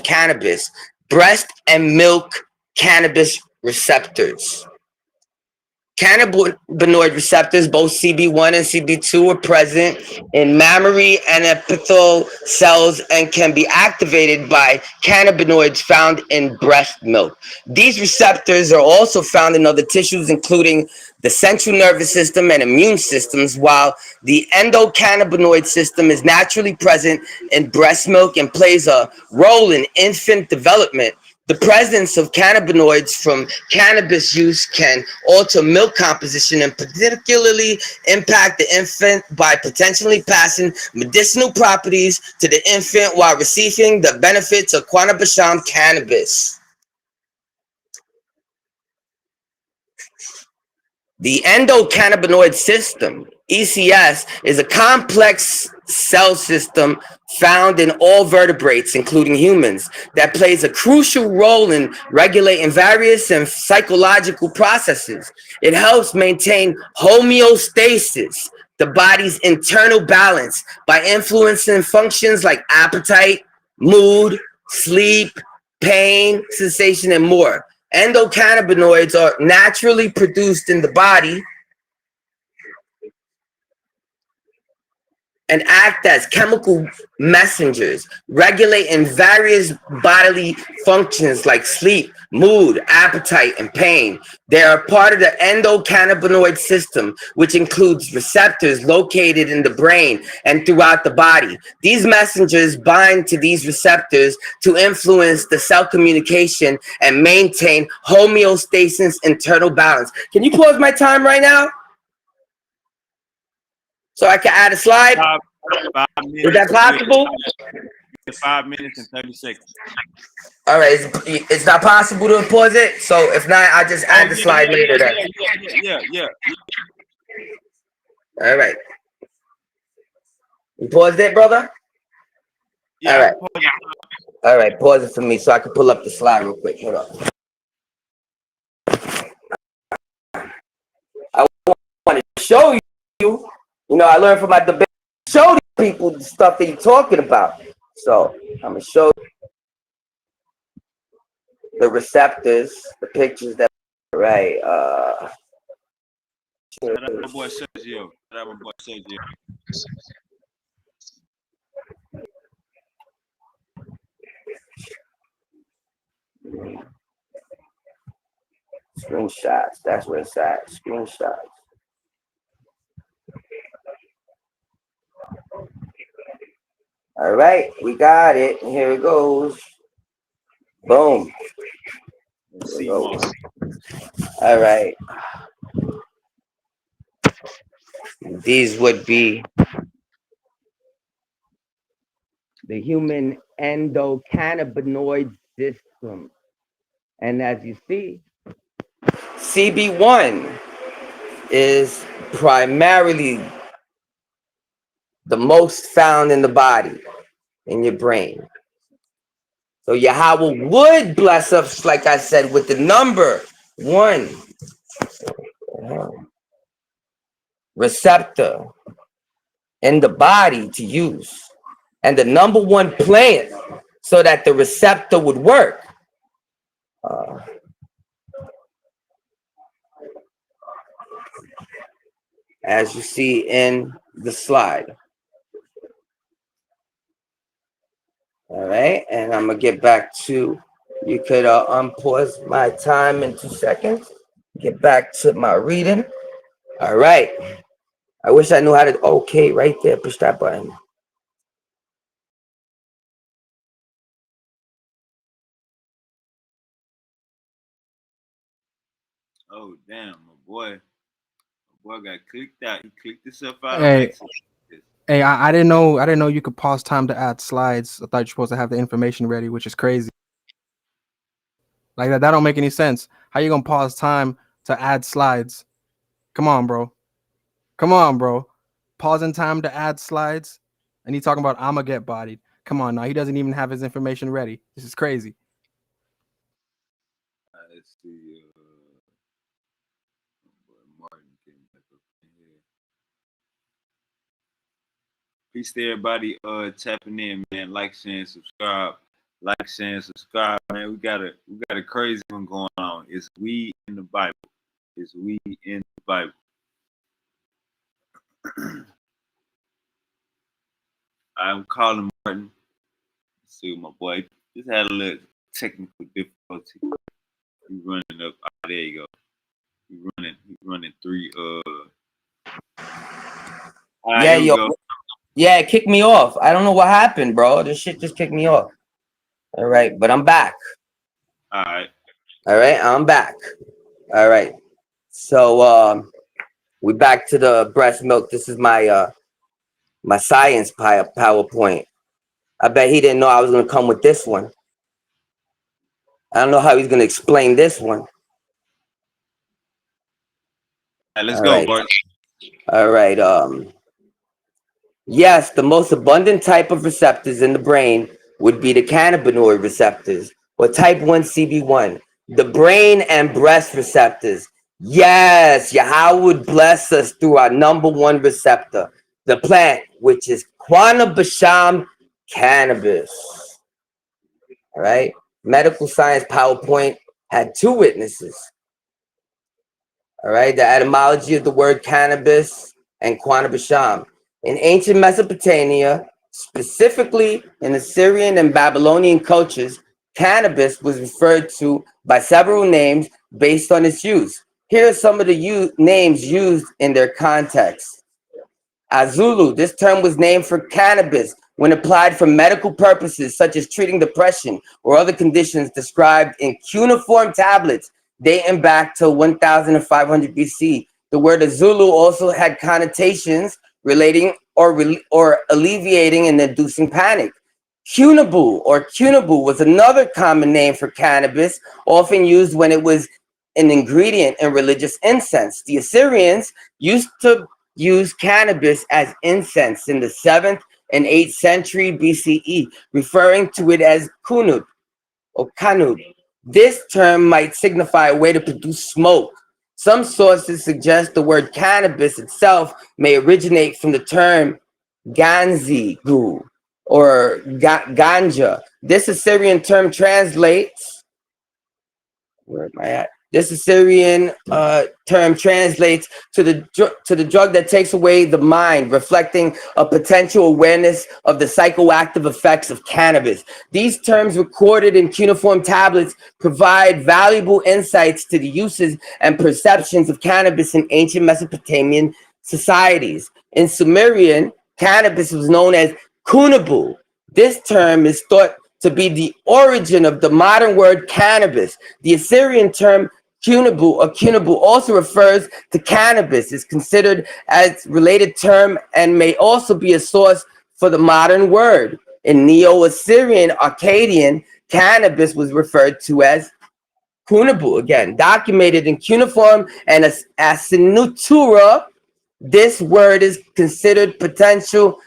cannabis, breast and milk cannabis receptors. Cannabinoid receptors, both CB1 and CB2, are present in mammary and epithelial cells and can be activated by cannabinoids found in breast milk. These receptors are also found in other tissues, including the central nervous system and immune systems, while the endocannabinoid system is naturally present in breast milk and plays a role in infant development. The presence of cannabinoids from cannabis use can alter milk composition and particularly impact the infant by potentially passing medicinal properties to the infant while receiving the benefits of Qanah Basham cannabis. The endocannabinoid system, ECS, is a complex cell system found in all vertebrates, including humans, that plays a crucial role in regulating various and psychological processes. It helps maintain homeostasis, the body's internal balance, by influencing functions like appetite, mood, sleep, pain, sensation, and more. Endocannabinoids are naturally produced in the body and act as chemical messengers, regulating various bodily functions like sleep, mood, appetite, and pain. They are part of the endocannabinoid system, which includes receptors located in the brain and throughout the body. These messengers bind to these receptors to influence the cell communication and maintain homeostasis, internal balance. Can you pause my time right now? So I can add a slide? 5 minutes. Is that possible? 5 minutes and 30 seconds. All right, it's not possible to pause it. So if not, I'll just add the slide later. Yeah. All right. You paused it, brother? Yeah. All right. All right, pause it for me so I can pull up the slide real quick. Hold up. I want to show you. You know, I learned from my debate. Show these people the stuff that you're talking about. So I'm gonna show you. the receptors, the pictures that right. Shout out my boy Sergio. Shout out my boy Sergio. Screenshots. That's where it's at. Screenshots. All right, we got it. Here it goes. Boom. See more. All right. These would be the human endocannabinoid system. And as you see, CB1 is primarily the most found in the body, in your brain. So Yahweh would bless us, like I said, with the number 1 receptor in the body to use, and the number 1 plant so that the receptor would work. As you see in the slide. All right, and I'm gonna get back to, you could unpause my time in 2 seconds, get back to my reading. All right, I wish I knew how to, okay, right there, push that button. Oh damn, my boy got clicked out. He clicked himself out on Hey, accident. hey, I didn't know you could pause time to add slides. I thought you're supposed to have the information ready, which is crazy. Like that don't make any sense. How you gonna pause time to add slides? Come on, bro. Come on, bro. Pausing time to add slides, and he talking about I'ma get bodied. Come on, now he doesn't even have his information ready. This is crazy. Let's see. Martin came back up in here. Peace to everybody tapping in, man. Like, share, and subscribe. Like, share, and subscribe, man. We got a crazy one going on. It's we in the Bible. It's we in the Bible. I'm calling Martin. Let's see my boy. Just had a little technical difficulty. He's running up. Oh, there you go. He's running 3. Yeah, yo. Go. Yeah, it kicked me off. I don't know what happened, bro. This shit just kicked me off. All right, but I'm back. All right. All right, I'm back. All right. So we back to the breast milk. This is my my science PowerPoint. I bet he didn't know I was gonna come with this one. I don't know how he's gonna explain this one. All right, let's All go, right. Bart. All right. Yes, the most abundant type of receptors in the brain would be the cannabinoid receptors, or type 1 CB1, the brain and breast receptors. Yes, Yahweh would bless us through our number 1 receptor, the plant, which is Qanah Basham cannabis. All right. Medical science PowerPoint had 2 witnesses. All right. The etymology of the word cannabis and Qanah Basham. In ancient Mesopotamia, specifically in Assyrian and Babylonian cultures, cannabis was referred to by several names based on its use. Here are some of the names used in their context. Azulu, this term was named for cannabis when applied for medical purposes such as treating depression or other conditions described in cuneiform tablets dating back to 1500 BC. The word Azulu also had connotations relating or alleviating and inducing panic. Cunibu was another common name for cannabis, often used when it was an ingredient in religious incense. The Assyrians used to use cannabis as incense in the 7th and 8th century BCE, referring to it as kunud or kanud. This term might signify a way to produce smoke. Some sources suggest the word cannabis itself may originate from the term ganzi-gu or ganja. This Assyrian term translates Where am I at? This Assyrian term translates to the drug that takes away the mind, reflecting a potential awareness of the psychoactive effects of cannabis. These terms recorded in cuneiform tablets provide valuable insights to the uses and perceptions of cannabis in ancient Mesopotamian societies. In Sumerian, cannabis was known as kunabu. This term is thought to be the origin of the modern word cannabis. The Assyrian term Kunabu also refers to cannabis, is considered as related term and may also be a source for the modern word. In Neo-Assyrian Akkadian, cannabis was referred to as Kunabu, again, documented in cuneiform and Asinutura. This word is considered potential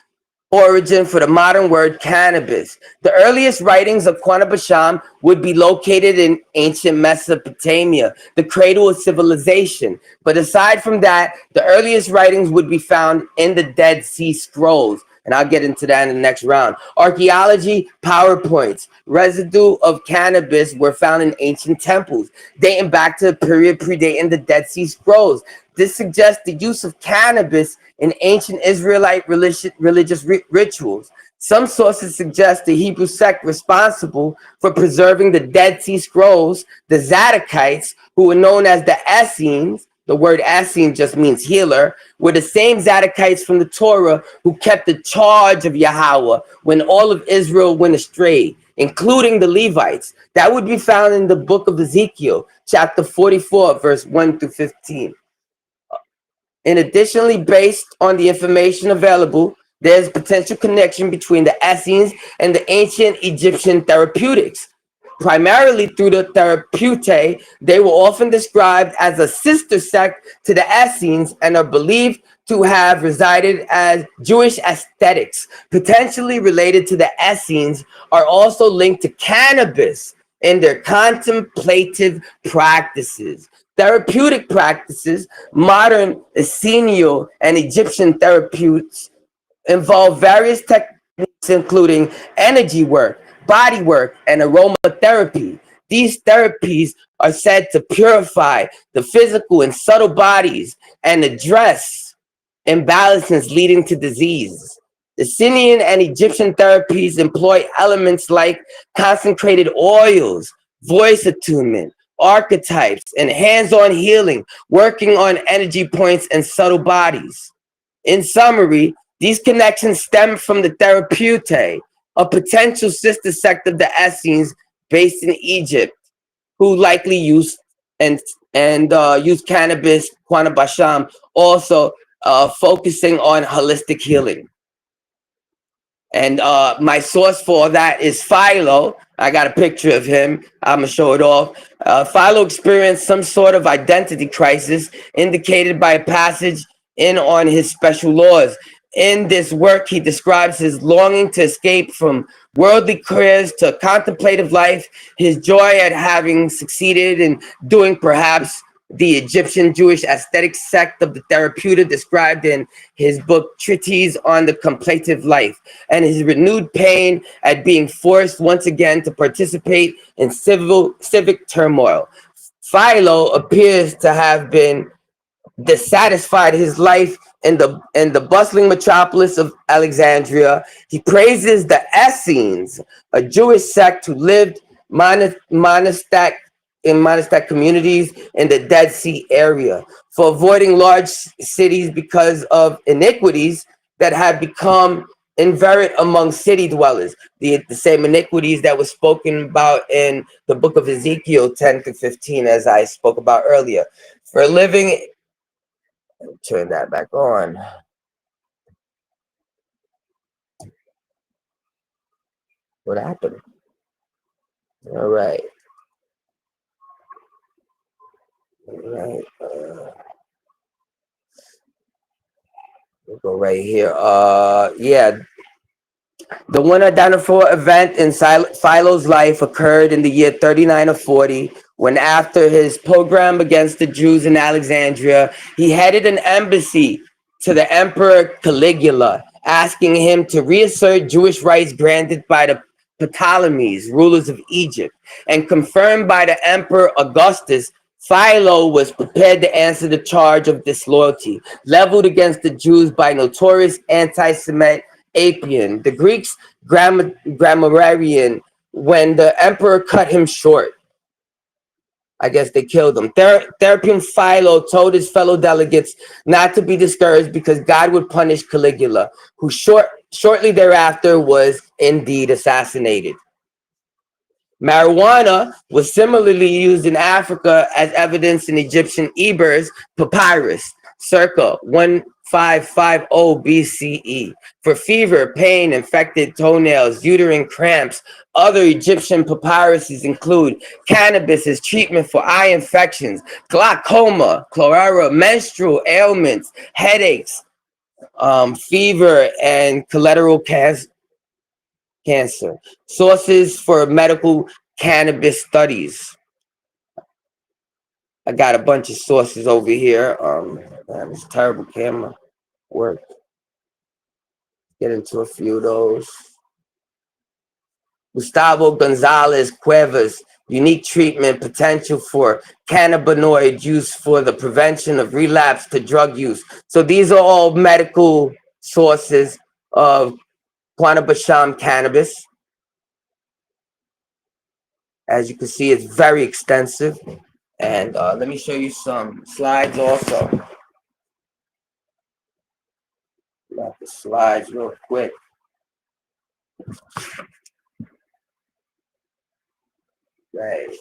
origin for the modern word cannabis. The earliest writings of Qanah Basham would be located in ancient Mesopotamia, the cradle of civilization. But aside from that, the earliest writings would be found in the Dead Sea Scrolls. And I'll get into that in the next round. Archaeology, PowerPoints, residue of cannabis were found in ancient temples, dating back to the period predating the Dead Sea Scrolls. This suggests the use of cannabis in ancient Israelite religious rituals. Some sources suggest the Hebrew sect responsible for preserving the Dead Sea Scrolls, the Zadokites, who were known as the Essenes. The word Essene just means healer, were the same Zadokites from the Torah who kept the charge of Yahweh when all of Israel went astray, including the Levites. That would be found in the book of Ezekiel, chapter 44, verse 1 through 15. And additionally, based on the information available, there's potential connection between the Essenes and the ancient Egyptian therapeutics. Primarily through the Therapeutae, they were often described as a sister sect to the Essenes and are believed to have resided as Jewish aesthetics. Potentially related to the Essenes are also linked to cannabis in their contemplative practices. Therapeutic practices, modern Essenial and Egyptian therapeutics involve various techniques including energy work, body work, and aromatherapy. These therapies are said to purify the physical and subtle bodies and address imbalances leading to disease. The Syrian and Egyptian therapies employ elements like concentrated oils, voice attunement, archetypes, and hands-on healing, working on energy points and subtle bodies. In summary, these connections stem from the Therapeutae, a potential sister sect of the Essenes based in Egypt, who likely used used cannabis, Qanah Basham, also focusing on holistic healing. And my source for that is Philo. I got a picture of him. I'm gonna show it off. Philo experienced some sort of identity crisis indicated by a passage in on his special laws. In this work, he describes his longing to escape from worldly cares to a contemplative life, his joy at having succeeded in doing perhaps the Egyptian Jewish aesthetic sect of the Therapeuta described in his book Treatise on the Contemplative Life, and his renewed pain at being forced once again to participate in civic turmoil. Philo appears to have been dissatisfied his life in the bustling metropolis of Alexandria. He praises the Essenes, a Jewish sect who lived monastic communities in the Dead Sea area, for avoiding large cities because of iniquities that had become inveterate among city dwellers, the same iniquities that was spoken about in the book of Ezekiel 10 to 15, as I spoke about earlier. For living, turn that back on. What happened? All right. Right, we'll go right here. Yeah, the one identifiable event in Philo's life occurred in the year 39 or 40, when after his pogrom against the Jews in Alexandria, he headed an embassy to the Emperor Caligula, asking him to reassert Jewish rights granted by the Ptolemies, rulers of Egypt, and confirmed by the Emperor Augustus, Philo was prepared to answer the charge of disloyalty leveled against the Jews by notorious anti-Semite Apion, the Greeks' grammarian, when the emperor cut him short. I guess they killed him. Therapian Philo told his fellow delegates not to be discouraged because God would punish Caligula, who shortly thereafter was indeed assassinated. Marijuana was similarly used in Africa as evidence in Egyptian Eber's papyrus, circa 1550 BCE, for fever, pain, infected toenails, uterine cramps. Other Egyptian papyruses include cannabis as treatment for eye infections, glaucoma, cholera, menstrual ailments, headaches, fever, and collateral cancer. Sources for medical cannabis studies. I got a bunch of sources over here. Man, this terrible camera work. Get into a few of those. Gustavo Gonzalez Cuevas, unique treatment potential for cannabinoid use for the prevention of relapse to drug use. So these are all medical sources of Qanah Basham cannabis. As you can see, it's very extensive. And let me show you some slides also. Got the slides real quick. Right.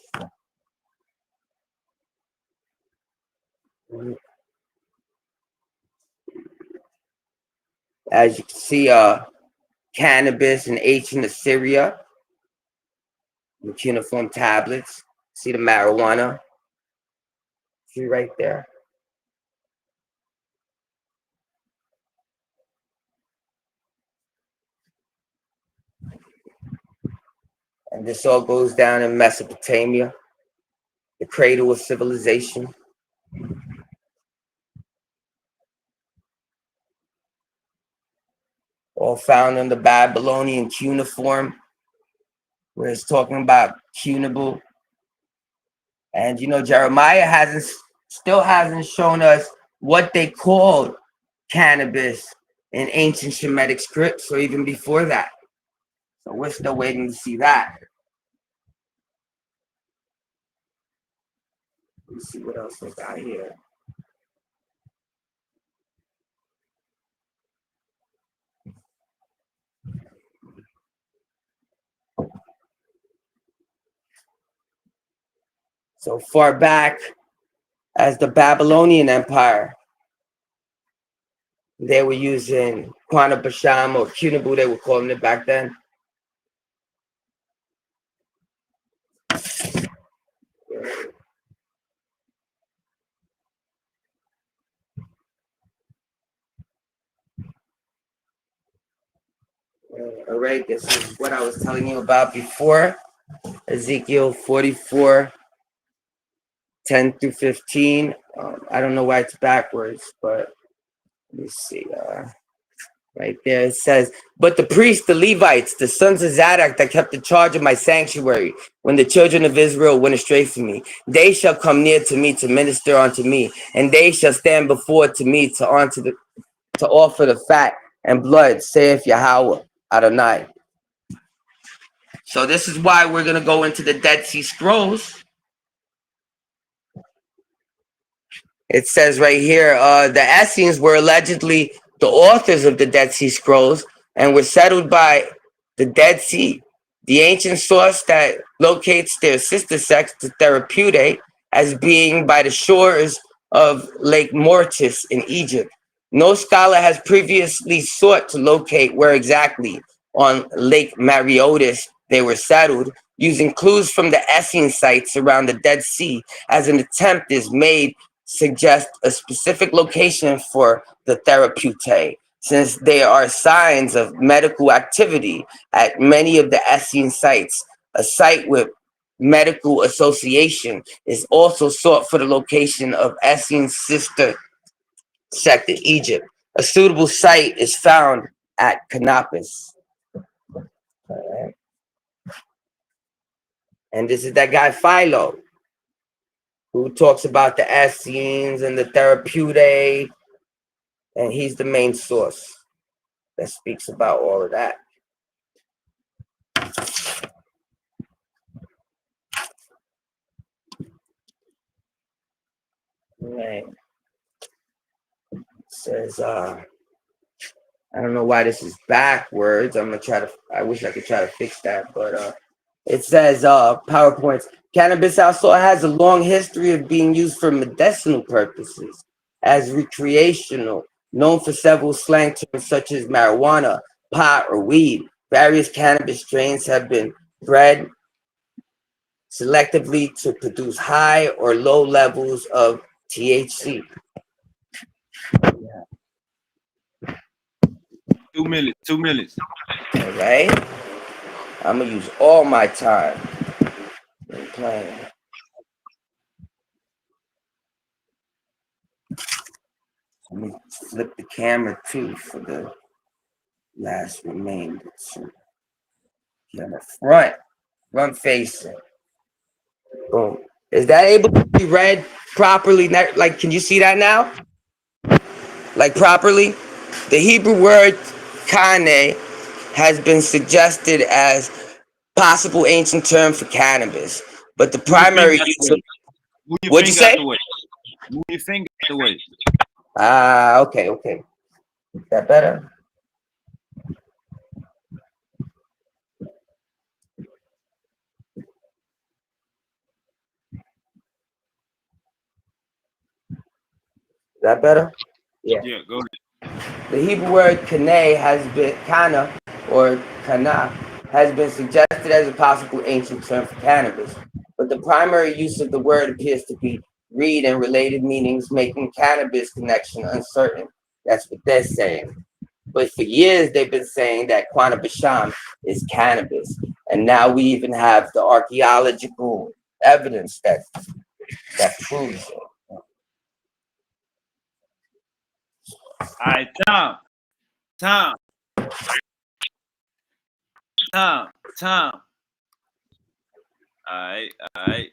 As you can see, cannabis in ancient Assyria, the cuneiform tablets. See the marijuana. See right there. And this all goes down in Mesopotamia, the cradle of civilization. All found in the Babylonian cuneiform, where it's talking about cunable. And you know, Jeremiah still hasn't shown us what they called cannabis in ancient Shemitic scripts, or even before that. So we're still waiting to see that. Let's see what else we got here. So far back as the Babylonian Empire, they were using Qanah Basham, or Qunable, they were calling it back then. All right, this is what I was telling you about before. Ezekiel 44, 10 through 15. I don't know why it's backwards, but let me see. Right there it says, but the priests, the Levites, the sons of Zadok that kept the charge of my sanctuary, when the children of Israel went astray from me, they shall come near to me to minister unto me, and they shall stand before to me to offer the fat and blood, saith Yahweh Adonai. So this is why we're going to go into the Dead Sea Scrolls. It says right here, the Essenes were allegedly the authors of the Dead Sea Scrolls and were settled by the Dead Sea, the ancient source that locates their sister sect, the Therapeutic, as being by the shores of Lake Mortis in Egypt. No scholar has previously sought to locate where exactly on Lake Mariotis they were settled, using clues from the Essene sites around the Dead Sea as an attempt is made suggest a specific location for the Therapeutic, since there are signs of medical activity at many of the Essene sites. A site with medical association is also sought for the location of Essene's sister sect in Egypt. A suitable site is found at Cannabis. All right. And this is that guy Philo, who talks about the Essenes and the therapeutic, and he's the main source that speaks about all of that. Right. It says, I don't know why this is backwards. I wish I could try to fix that, but it says, PowerPoints, cannabis also has a long history of being used for medicinal purposes, as recreational, known for several slang terms such as marijuana, pot, or weed. Various cannabis strains have been bred selectively to produce high or low levels of THC. 2 minutes. 2 minutes. All right, I'm gonna use all my time in playing. Let me flip the camera too for the last remainder. On the front facing. Boom. Is that able to be read properly? Like, can you see that now? Like properly? The Hebrew word Qanah has been suggested as possible ancient term for cannabis, but the primary use of, what'd you say? Move your finger out the way. Okay. Is that better? Is that better? Yeah, go ahead. The Hebrew word Qanah has been suggested as a possible ancient term for cannabis, but the primary use of the word appears to be reed and related meanings, making cannabis connection uncertain. That's what they're saying. But for years they've been saying that Qanah Basham is cannabis, and now we even have the archaeological evidence that proves it. All right, Tom. All right.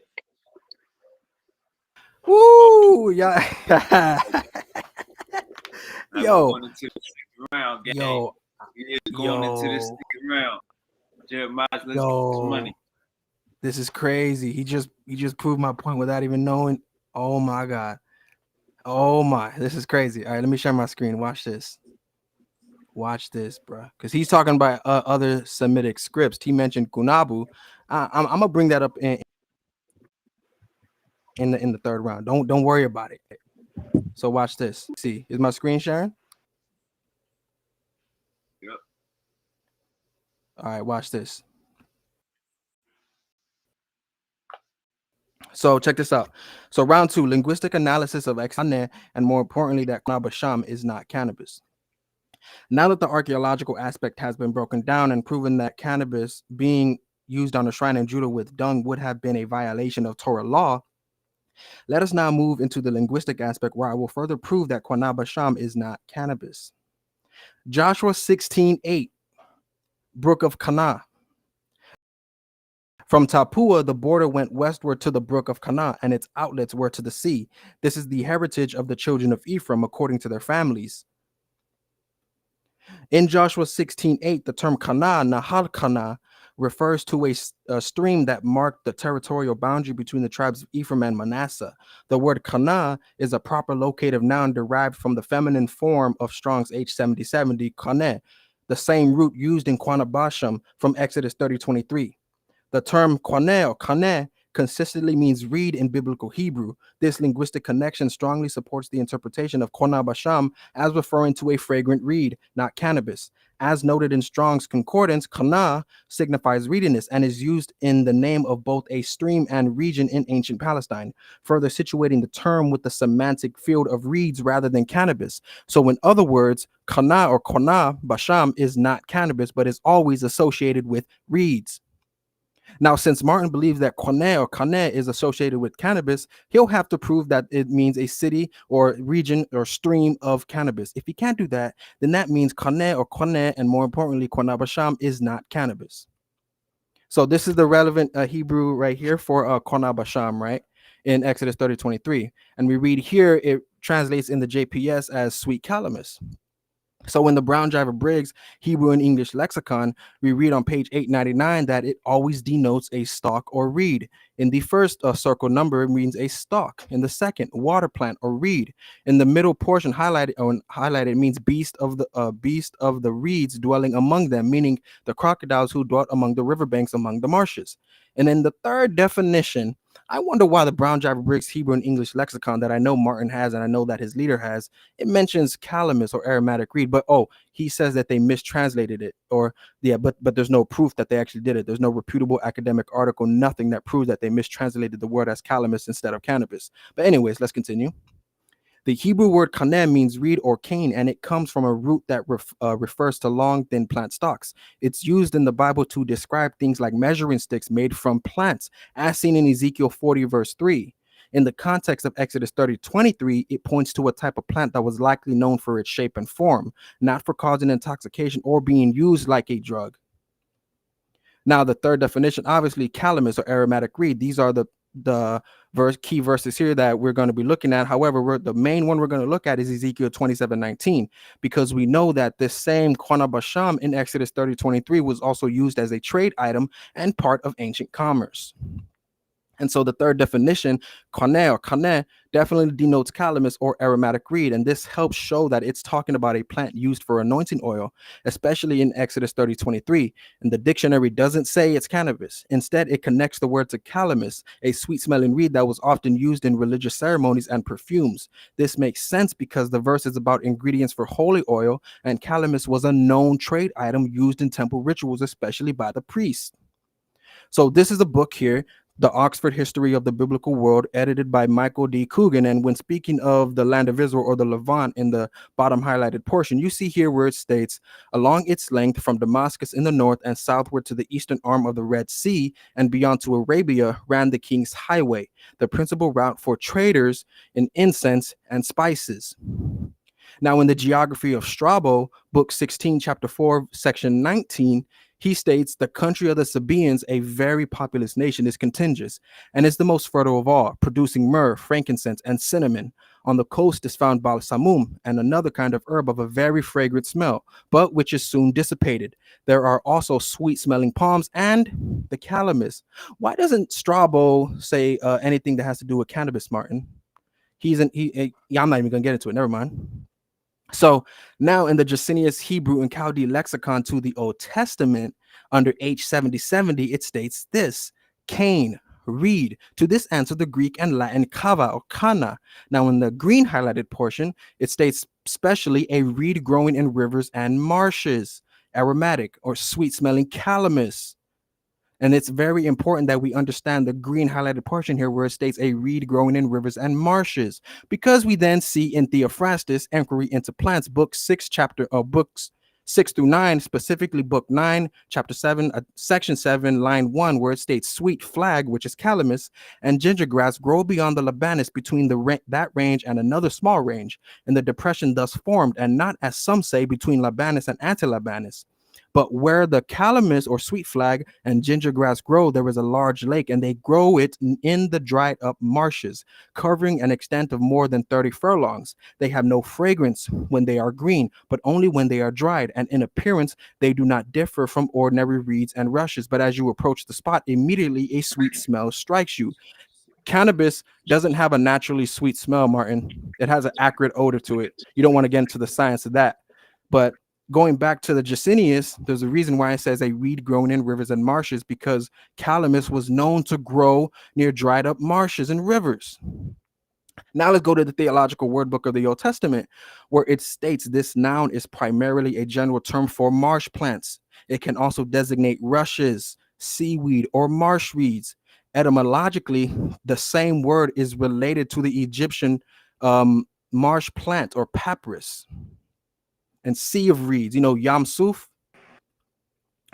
Woo! Yeah. Yo. Going into the second round, gang. Yo. It is going into the second round. Jeremiah, let's get some money. This is crazy. He just proved my point without even knowing. Oh my God. Oh my, this is crazy. All right, let me share my screen. Watch this, bro. Because he's talking about other Semitic scripts. He mentioned Kunabu. I'm gonna bring that up in the third round. Don't worry about it. So watch this. See, is my screen sharing? Yep. All right, watch this. So check this out. So round 2, linguistic analysis of Qanah, and more importantly, that Qanah Basham is not cannabis. Now that the archaeological aspect has been broken down and proven that cannabis being used on a shrine in Judah with dung would have been a violation of Torah law, let us now move into the linguistic aspect, where I will further prove that Qanah Basham is not cannabis. Joshua 16:8, Brook of Qanah. From Tapua, the border went westward to the brook of Qanah, and its outlets were to the sea. This is the heritage of the children of Ephraim according to their families. In Joshua 16:8, the term Qanah, Nahal Qanah, refers to a stream that marked the territorial boundary between the tribes of Ephraim and Manasseh. The word Qanah is a proper locative noun derived from the feminine form of Strong's H7070, Qaneh, the same root used in Qanah Basham from Exodus 30:23. The term Qaneh or Qaneh consistently means reed in biblical Hebrew. This linguistic connection strongly supports the interpretation of Qanah Basham as referring to a fragrant reed, not cannabis. As noted in Strong's Concordance, Qanah signifies reediness and is used in the name of both a stream and region in ancient Palestine, further situating the term with the semantic field of reeds rather than cannabis. So in other words, Qanah or Qanah Basham is not cannabis, but is always associated with reeds. Now, since Martin believes that Qanah or Qanah is associated with cannabis, he'll have to prove that it means a city or region or stream of cannabis. If he can't do that, then that means Qanah or Qanah, and more importantly, Qanah Basham is not cannabis. So this is the relevant Hebrew right here for Qanah Basham, right? In Exodus 30:23. And we read here, it translates in the JPS as sweet calamus. So in the Brown Driver Briggs Hebrew and English lexicon, we read on page 899 that it always denotes a stalk or reed. In the first circle number, it means a stalk. In the second, water plant or reed. In the middle portion, highlighted means beast of the reeds dwelling among them, meaning the crocodiles who dwelt among the riverbanks among the marshes. And in the third definition, I wonder why the Brown Driver Briggs Hebrew and English lexicon that I know Martin has and I know that his leader has, it mentions calamus or aromatic reed, but he says that they mistranslated it, or yeah, but there's no proof that they actually did it. There's no reputable academic article, nothing that proves that they mistranslated the word as calamus instead of cannabis. But anyways, let's continue. The Hebrew word Qanah means reed or cane, and it comes from a root that refers to long, thin plant stalks. It's used in the Bible to describe things like measuring sticks made from plants, as seen in Ezekiel 40, verse 3. In the context of Exodus 30:23, it points to a type of plant that was likely known for its shape and form, not for causing intoxication or being used like a drug. Now, the third definition, obviously, calamus or aromatic reed. These are the key verses here that we're going to be looking at. However, the main one we're going to look at is Ezekiel 27:19, because we know that this same Qanah Basham in Exodus 30:23 was also used as a trade item and part of ancient commerce. And so the third definition, Qanah or Qanah, definitely denotes calamus or aromatic reed. And this helps show that it's talking about a plant used for anointing oil, especially in Exodus 30:23. And the dictionary doesn't say it's cannabis. Instead, it connects the word to calamus, a sweet-smelling reed that was often used in religious ceremonies and perfumes. This makes sense because the verse is about ingredients for holy oil, and calamus was a known trade item used in temple rituals, especially by the priests. So this is a book here, The Oxford History of the Biblical World, edited by Michael D. Coogan. And when speaking of the land of Israel or the Levant in the bottom highlighted portion, you see here where it states, along its length from Damascus in the north and southward to the eastern arm of the Red Sea and beyond to Arabia ran the king's highway, the principal route for traders in incense and spices. Now, in the geography of Strabo, book 16, chapter 4, section 19, he states the country of the Sabaeans, a very populous nation, is contiguous and is the most fertile of all, producing myrrh, frankincense, and cinnamon. On the coast is found balsamum, and another kind of herb of a very fragrant smell, but which is soon dissipated. There are also sweet-smelling palms and the calamus. Why doesn't Strabo say anything that has to do with cannabis, Martin? I'm not even gonna get into it. Never mind. So now in the Jacinius Hebrew and Chaldee lexicon to the Old Testament, under H7070, it states this: cane, reed. To this answer the Greek and Latin kava or kana. Now in the green highlighted portion, it states specially a reed growing in rivers and marshes, aromatic or sweet-smelling calamus. And it's very important that we understand the green highlighted portion here where it states a reed growing in rivers and marshes, because we then see in Theophrastus, Inquiry into Plants, books 6 through 9, specifically book 9, chapter 7, section 7, line 1, where it states sweet flag, which is calamus, and ginger grass grow beyond the Libanus between that range and another small range, and the depression thus formed, and not, as some say, between Libanus and Anti-Libanus. But where the calamus or sweet flag and ginger grass grow, there is a large lake, and they grow it in the dried up marshes, covering an extent of more than 30 furlongs. They have no fragrance when they are green, but only when they are dried, and in appearance they do not differ from ordinary reeds and rushes. But as you approach the spot, immediately a sweet smell strikes you. Cannabis doesn't have a naturally sweet smell, Martin. It has an acrid odor to it. You don't want to get into the science of that. But going back to the Jacinius, there's a reason why it says a reed grown in rivers and marshes, because calamus was known to grow near dried up marshes and rivers. Now let's go to the Theological Word Book of the Old Testament, where it states this noun is primarily a general term for marsh plants. It can also designate rushes, seaweed, or marsh reeds. Etymologically, the same word is related to the Egyptian marsh plant or papyrus and sea of reeds, Yam Suf.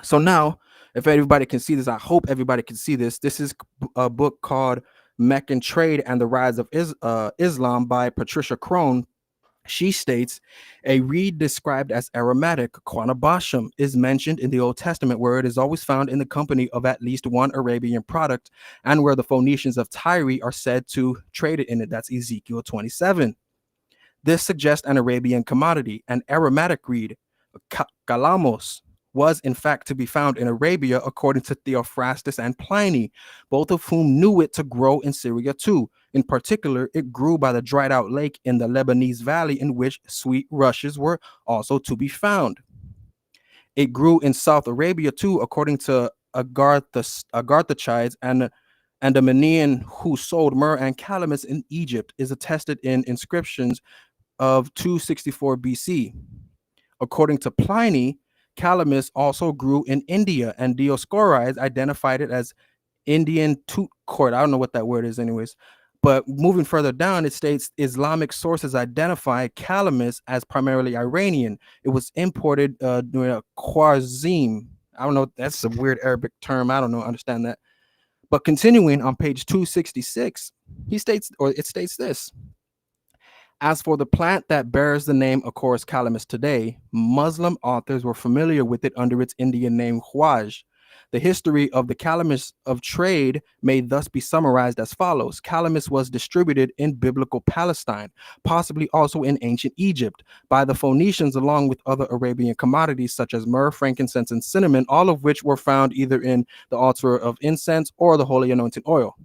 So now, if everybody can see this, I hope everybody can see this. This is a book called Meccan Trade and the Rise of Islam by Patricia Crone. She states, a reed described as aromatic, Qanah Basham, is mentioned in the Old Testament, where it is always found in the company of at least one Arabian product, and where the Phoenicians of Tyre are said to trade it in it. That's Ezekiel 27. This suggests an Arabian commodity. An aromatic reed, calamos, was in fact to be found in Arabia, according to Theophrastus and Pliny, both of whom knew it to grow in Syria too. In particular, it grew by the dried out lake in the Lebanese valley, in which sweet rushes were also to be found. It grew in South Arabia too, according to Agarthachides, and the Manian who sold myrrh and calamus in Egypt is attested in inscriptions of 264 BC. According to Pliny, calamus also grew in India, and Dioscorides identified it as Indian toot court. I don't know what that word is, anyways. But moving further down, it states Islamic sources identify calamus as primarily Iranian. It was imported during a Khwarizm. I don't know. That's a weird Arabic term. I don't know. Understand that. But continuing on page 266, he states, or it states this. As for the plant that bears the name Acorus calamus today, Muslim authors were familiar with it under its Indian name Khwaj. The history of the calamus of trade may thus be summarized as follows. Calamus was distributed in biblical Palestine, possibly also in ancient Egypt, by the Phoenicians, along with other Arabian commodities such as myrrh, frankincense, and cinnamon, all of which were found either in the altar of incense or the holy anointing oil.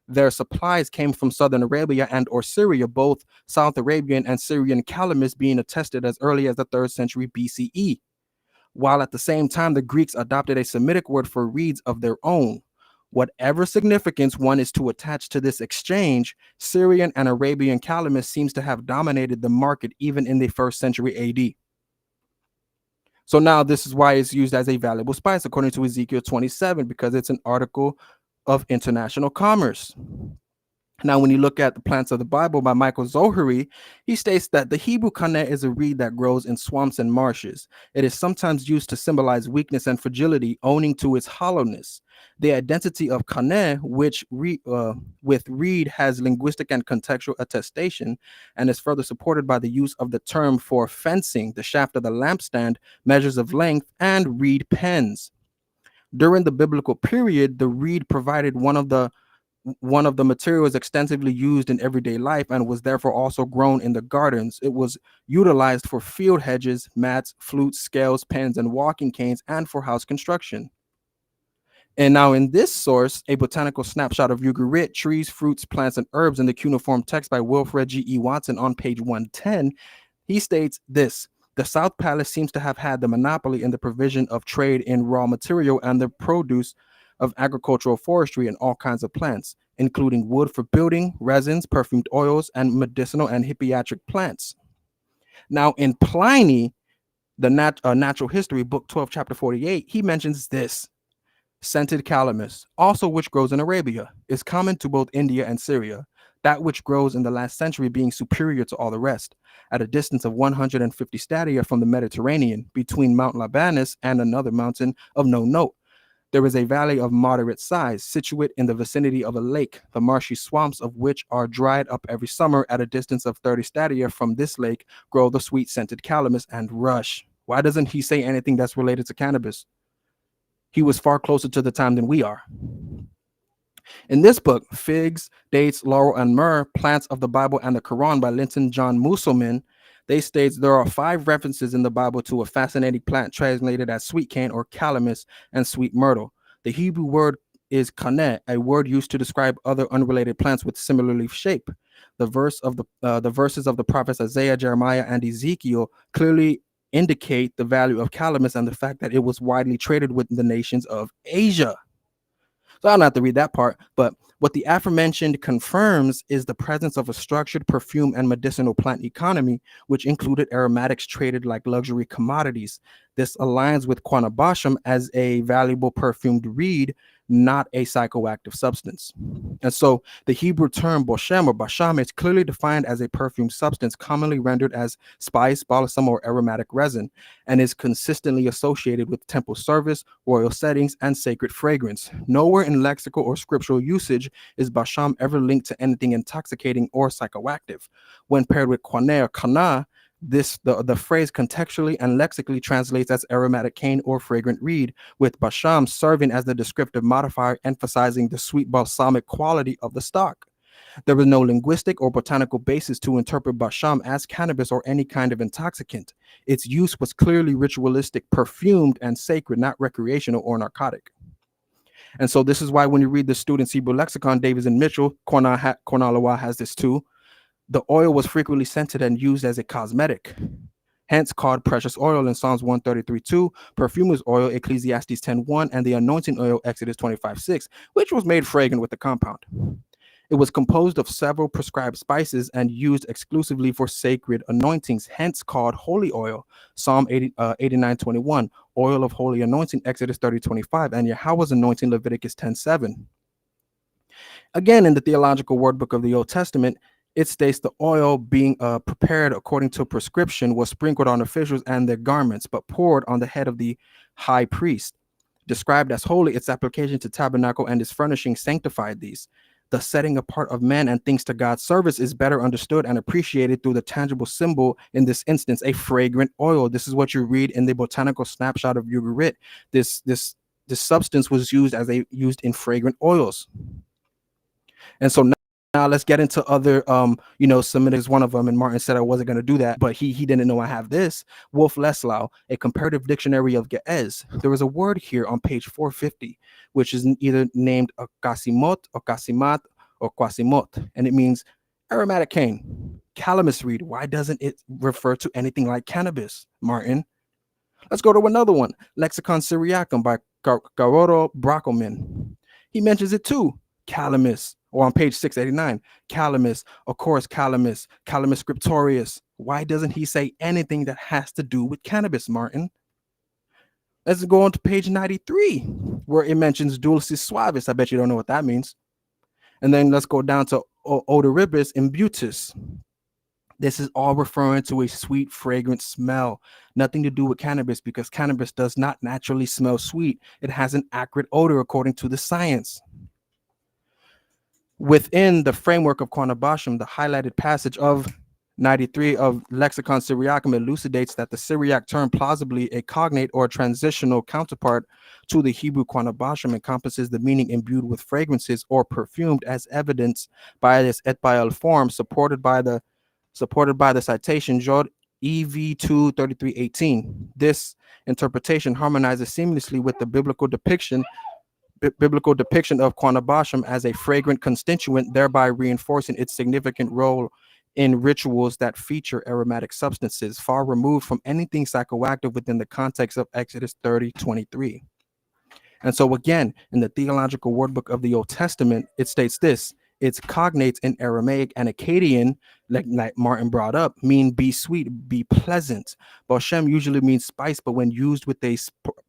Their supplies came from southern Arabia and or Syria, both South Arabian and Syrian calamus being attested as early as the 3rd century BCE, while at the same time the Greeks adopted a Semitic word for reeds of their own. Whatever significance one is to attach to this exchange, Syrian and Arabian calamus seems to have dominated the market even in the 1st century AD. So now this is why it's used as a valuable spice, according to Ezekiel 27, because it's an article of international commerce. Now, when you look at the Plants of the Bible by Michael Zohary, he states that the Hebrew Qanah is a reed that grows in swamps and marshes. It is sometimes used to symbolize weakness and fragility, owing to its hollowness. The identity of Qanah, which with reed, has linguistic and contextual attestation, and is further supported by the use of the term for fencing, the shaft of the lampstand, measures of length, and reed pens. During the biblical period, the reed provided one of the materials extensively used in everyday life and was therefore also grown in the gardens. It was utilized for field hedges, mats, flutes, scales, pens, and walking canes, and for house construction. And now in this source, a botanical snapshot of Ugarit, trees, fruits, plants, and herbs in the cuneiform text by Wilfred G.E. Watson on page 110, he states this. The South Palace seems to have had the monopoly in the provision of trade in raw material and the produce of agricultural forestry and all kinds of plants, including wood for building, resins, perfumed oils, and medicinal and hippiatric plants. Now, in Pliny, the Natural History, book 12, chapter 48, he mentions this. Scented calamus, also which grows in Arabia, is common to both India and Syria, that which grows in the last century being superior to all the rest, at a distance of 150 stadia from the Mediterranean, between Mount Libanus and another mountain of no note. There is a valley of moderate size, situate in the vicinity of a lake, the marshy swamps of which are dried up every summer. At a distance of 30 stadia from this lake grow the sweet scented calamus and rush. Why doesn't he say anything that's related to cannabis? He was far closer to the time than we are. In this book, Figs, Dates, Laurel, and Myrrh, Plants of the Bible and the Quran by Linton John Musselman, they states there are 5 references in the Bible to a fascinating plant translated as sweet cane or calamus and sweet myrtle. The Hebrew word is Qanah, a word used to describe other unrelated plants with similar leaf shape. The verses of the prophets Isaiah, Jeremiah, and Ezekiel clearly indicate the value of calamus and the fact that it was widely traded with the nations of Asia. So I don't have to read that part, but what the aforementioned confirms is the presence of a structured perfume and medicinal plant economy, which included aromatics traded like luxury commodities. This aligns with Qanah Basham as a valuable perfumed reed not a psychoactive substance. And so the Hebrew term Boshem or Basham is clearly defined as a perfumed substance commonly rendered as spice, balsam, or aromatic resin, and is consistently associated with temple service, royal settings, and sacred fragrance. Nowhere in lexical or scriptural usage is Basham ever linked to anything intoxicating or psychoactive. When paired with Qanah or Qanah, the phrase contextually and lexically translates as aromatic cane or fragrant reed, with Basham serving as the descriptive modifier emphasizing the sweet balsamic quality of the stock. There was no linguistic or botanical basis to interpret Basham as cannabis or any kind of intoxicant. Its use was clearly ritualistic, perfumed, and sacred, not recreational or narcotic. And so this is why when you read the Student's Hebrew Lexicon, Davis and Mitchell, Qanah Lawa has this too. The oil was frequently scented and used as a cosmetic, hence called precious oil in Psalms 133:2, perfumer's oil, Ecclesiastes 10:1, and the anointing oil, Exodus 25:6, which was made fragrant with the compound. It was composed of several prescribed spices and used exclusively for sacred anointings, hence called holy oil, Psalm 89:21, oil of holy anointing, Exodus 30:25, and Yahweh's anointing, Leviticus 10:7. Again, in the Theological Word Book of the Old Testament, it states the oil being prepared according to prescription was sprinkled on officials and their garments, but poured on the head of the high priest. Described as holy, its application to tabernacle and its furnishing sanctified these. The setting apart of man and things to God's service is better understood and appreciated through the tangible symbol, in this instance, a fragrant oil. This is what you read in the botanical snapshot of Ugarit. This substance was used in fragrant oils. And so now let's get into other, Semitic is one of them, and Martin said I wasn't going to do that, but he didn't know I have this. Wolf Leslau, a comparative dictionary of Ge'ez. There is a word here on page 450, which is either named Okasimot, Okasimat, or Quasimot, and it means aromatic cane. Calamus reed, why doesn't it refer to anything like cannabis, Martin? Let's go to another one, Lexicon Syriacum by Garoro Brockelman. He mentions it too, Calamus. Or on page 689, Calamus, of course, Calamus scriptorius. Why doesn't he say anything that has to do with cannabis, Martin? Let's go on to page 93, where it mentions dulcis suavis. I bet you don't know what that means. And then let's go down to odoribus imbutus. This is all referring to a sweet, fragrant smell. Nothing to do with cannabis, because cannabis does not naturally smell sweet. It has an acrid odor according to the science. Within the framework of Qanah Basham, the highlighted passage of 93 of Lexicon Syriacum elucidates that the Syriac term, plausibly a cognate or transitional counterpart to the Hebrew Qanah Basham, encompasses the meaning imbued with fragrances or perfumed, as evidenced by this etbayal form, supported by the citation Jod EV 2:33:18. This interpretation harmonizes seamlessly with the biblical depiction of Qanah Basham as a fragrant constituent, thereby reinforcing its significant role in rituals that feature aromatic substances, far removed from anything psychoactive within the context of Exodus 30:23. And so again, in the Theological Word Book of the Old Testament, it states this: its cognates in Aramaic and Akkadian, like Martin brought up, mean be sweet, be pleasant. Boshem usually means spice, but when used with a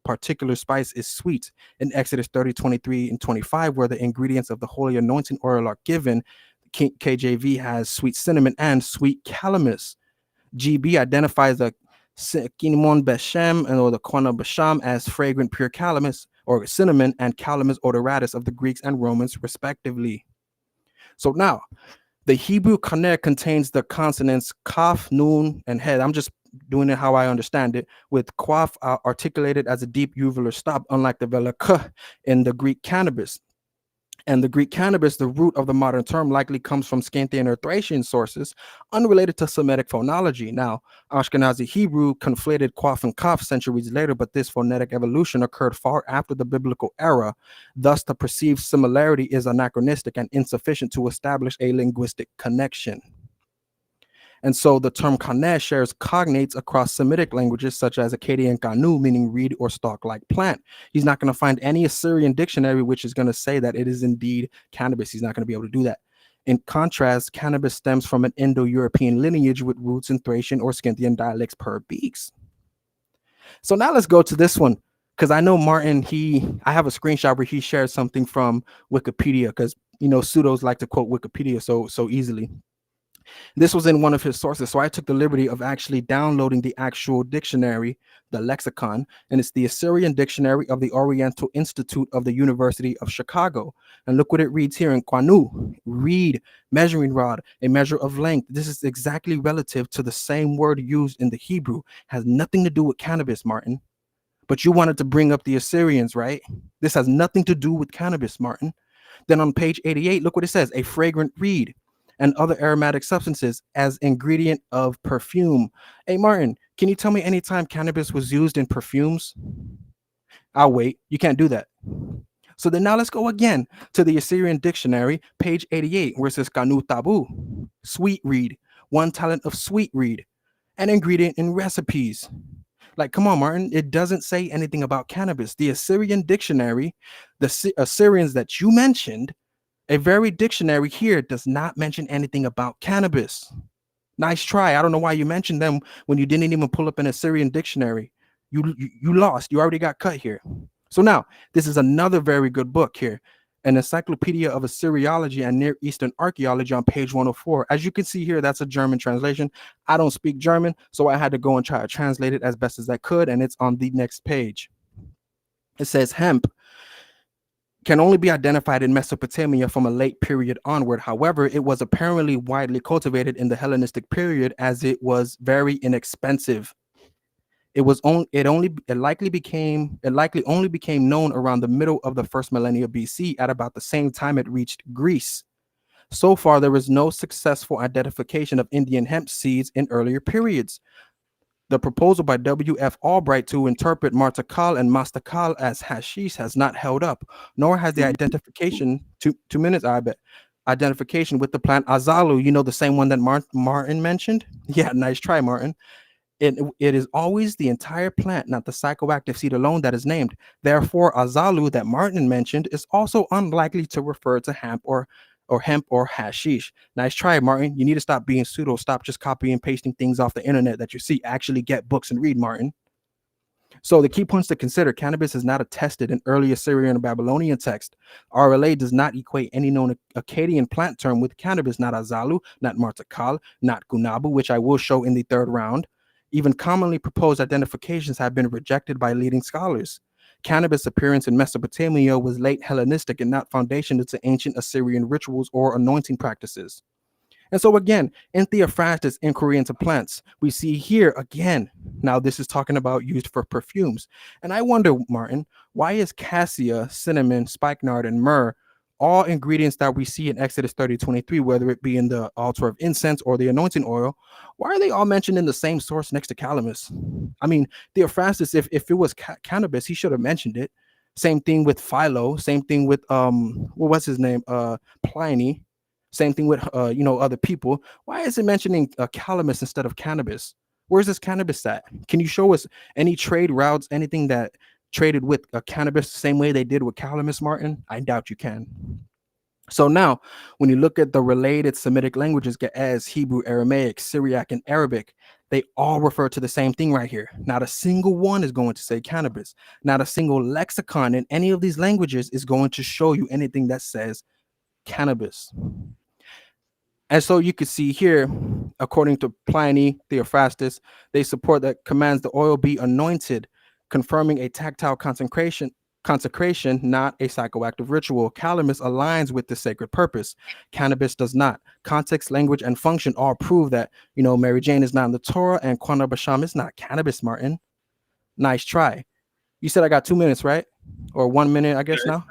particular spice is sweet. In Exodus 30:23 and 25, where the ingredients of the holy anointing oil are given, KJV has sweet cinnamon and sweet calamus. GB identifies the Cinnamon Basham or the Qanah Basham as fragrant pure calamus or cinnamon and calamus odoratus of the Greeks and Romans, respectively. So now, the Hebrew Qanah contains the consonants kaf, nun, and head. I'm just doing it how I understand it, with quaf articulated as a deep uvular stop, unlike the vela k in the Greek cannabis. And the Greek cannabis, the root of the modern term, likely comes from Scythian or Thracian sources, unrelated to Semitic phonology. Now, Ashkenazi Hebrew conflated quaf and kaf centuries later, but this phonetic evolution occurred far after the biblical era. Thus, the perceived similarity is anachronistic and insufficient to establish a linguistic connection. And so the term Qanah shares cognates across Semitic languages such as Akkadian Qanu, meaning reed or stalk-like plant. He's not going to find any Assyrian dictionary which is going to say that it is indeed cannabis. He's not going to be able to do that. In contrast, cannabis stems from an Indo-European lineage with roots in Thracian or Scythian dialects per Beeks. So now let's go to this one. because I know Martin, I have a screenshot where he shared something from Wikipedia, because pseudos like to quote Wikipedia so easily. This was in one of his sources, so I took the liberty of actually downloading the actual dictionary, the lexicon, and it's the Assyrian Dictionary of the Oriental Institute of the University of Chicago. And look what it reads here in Qanah: reed, measuring rod, a measure of length. This is exactly relative to the same word used in the Hebrew. Has nothing to do with cannabis, Martin. But you wanted to bring up the Assyrians, right? This has nothing to do with cannabis, Martin. Then on page 88, look what it says: a fragrant reed and other aromatic substances as ingredient of perfume. Hey, Martin, can you tell me any time cannabis was used in perfumes? I'll wait. You can't do that. So then now let's go again to the Assyrian Dictionary, page 88, where it says Kanu tabu, sweet reed, 1 talent of sweet reed, an ingredient in recipes. Like, come on, Martin, it doesn't say anything about cannabis. The Assyrian Dictionary, the Assyrians that you mentioned, a very dictionary here does not mention anything about cannabis. Nice try. I don't know why you mentioned them when you didn't even pull up an Assyrian dictionary. You lost. You already got cut here. So now, this is another very good book here, an Encyclopedia of Assyriology and Near Eastern Archaeology on page 104. As you can see here, that's a German translation. I don't speak German, so I had to go and try to translate it as best as I could, and it's on the next page. It says hemp can only be identified in Mesopotamia from a late period onward. However, it was apparently widely cultivated in the Hellenistic period as it was very inexpensive. It likely only became known around the middle of the first millennia BC, at about the same time it reached Greece. So far, there is no successful identification of Indian hemp seeds in earlier periods. The proposal by W.F. Albright to interpret martakal and mastakal as hashish has not held up, nor has the identification, 2 minutes, I bet, identification with the plant azalu, the same one that Martin mentioned? Yeah, nice try, Martin. It is always the entire plant, not the psychoactive seed alone, that is named. Therefore, azalu that Martin mentioned is also unlikely to refer to hemp or hashish. Nice try, Martin. You need to stop being pseudo. Stop just copying and pasting things off the internet that you see. Actually get books and read, Martin. So the key points to consider: cannabis is not attested in early Assyrian or Babylonian text. RLA does not equate any known Akkadian plant term with cannabis, not azalu, not martakal, not gunabu, which I will show in the third round. Even commonly proposed identifications have been rejected by leading scholars. Cannabis' appearance in Mesopotamia was late Hellenistic and not foundational to ancient Assyrian rituals or anointing practices. And so again, in Theophrastus' Inquiry into Plants, we see here again, now this is talking about used for perfumes. And I wonder, Martin, why is cassia, cinnamon, spikenard, and myrrh all ingredients that we see in Exodus 30:23, whether it be in the altar of incense or the anointing oil, why are they all mentioned in the same source next to calamus? I mean, Theophrastus, if it was cannabis, he should have mentioned it. Same thing with Philo, same thing with what was his name? Pliny. Same thing with other people. Why is it mentioning calamus instead of cannabis? Where's this cannabis at? Can you show us any trade routes, anything that traded with cannabis the same way they did with calamus, Martin? I doubt you can. So now, when you look at the related Semitic languages, Ge'ez, Hebrew, Aramaic, Syriac, and Arabic, they all refer to the same thing right here. Not a single one is going to say cannabis. Not a single lexicon in any of these languages is going to show you anything that says cannabis. And so you could see here, according to Pliny, Theophrastus, they support that commands the oil be anointed, confirming a tactile consecration, not a psychoactive ritual. Calamus aligns with the sacred purpose. Cannabis does not. Context, language, and function all prove that, Mary Jane is not in the Torah and Qanah Basham is not cannabis, Martin. Nice try. You said I got 2 minutes, right? Or 1 minute, I guess now?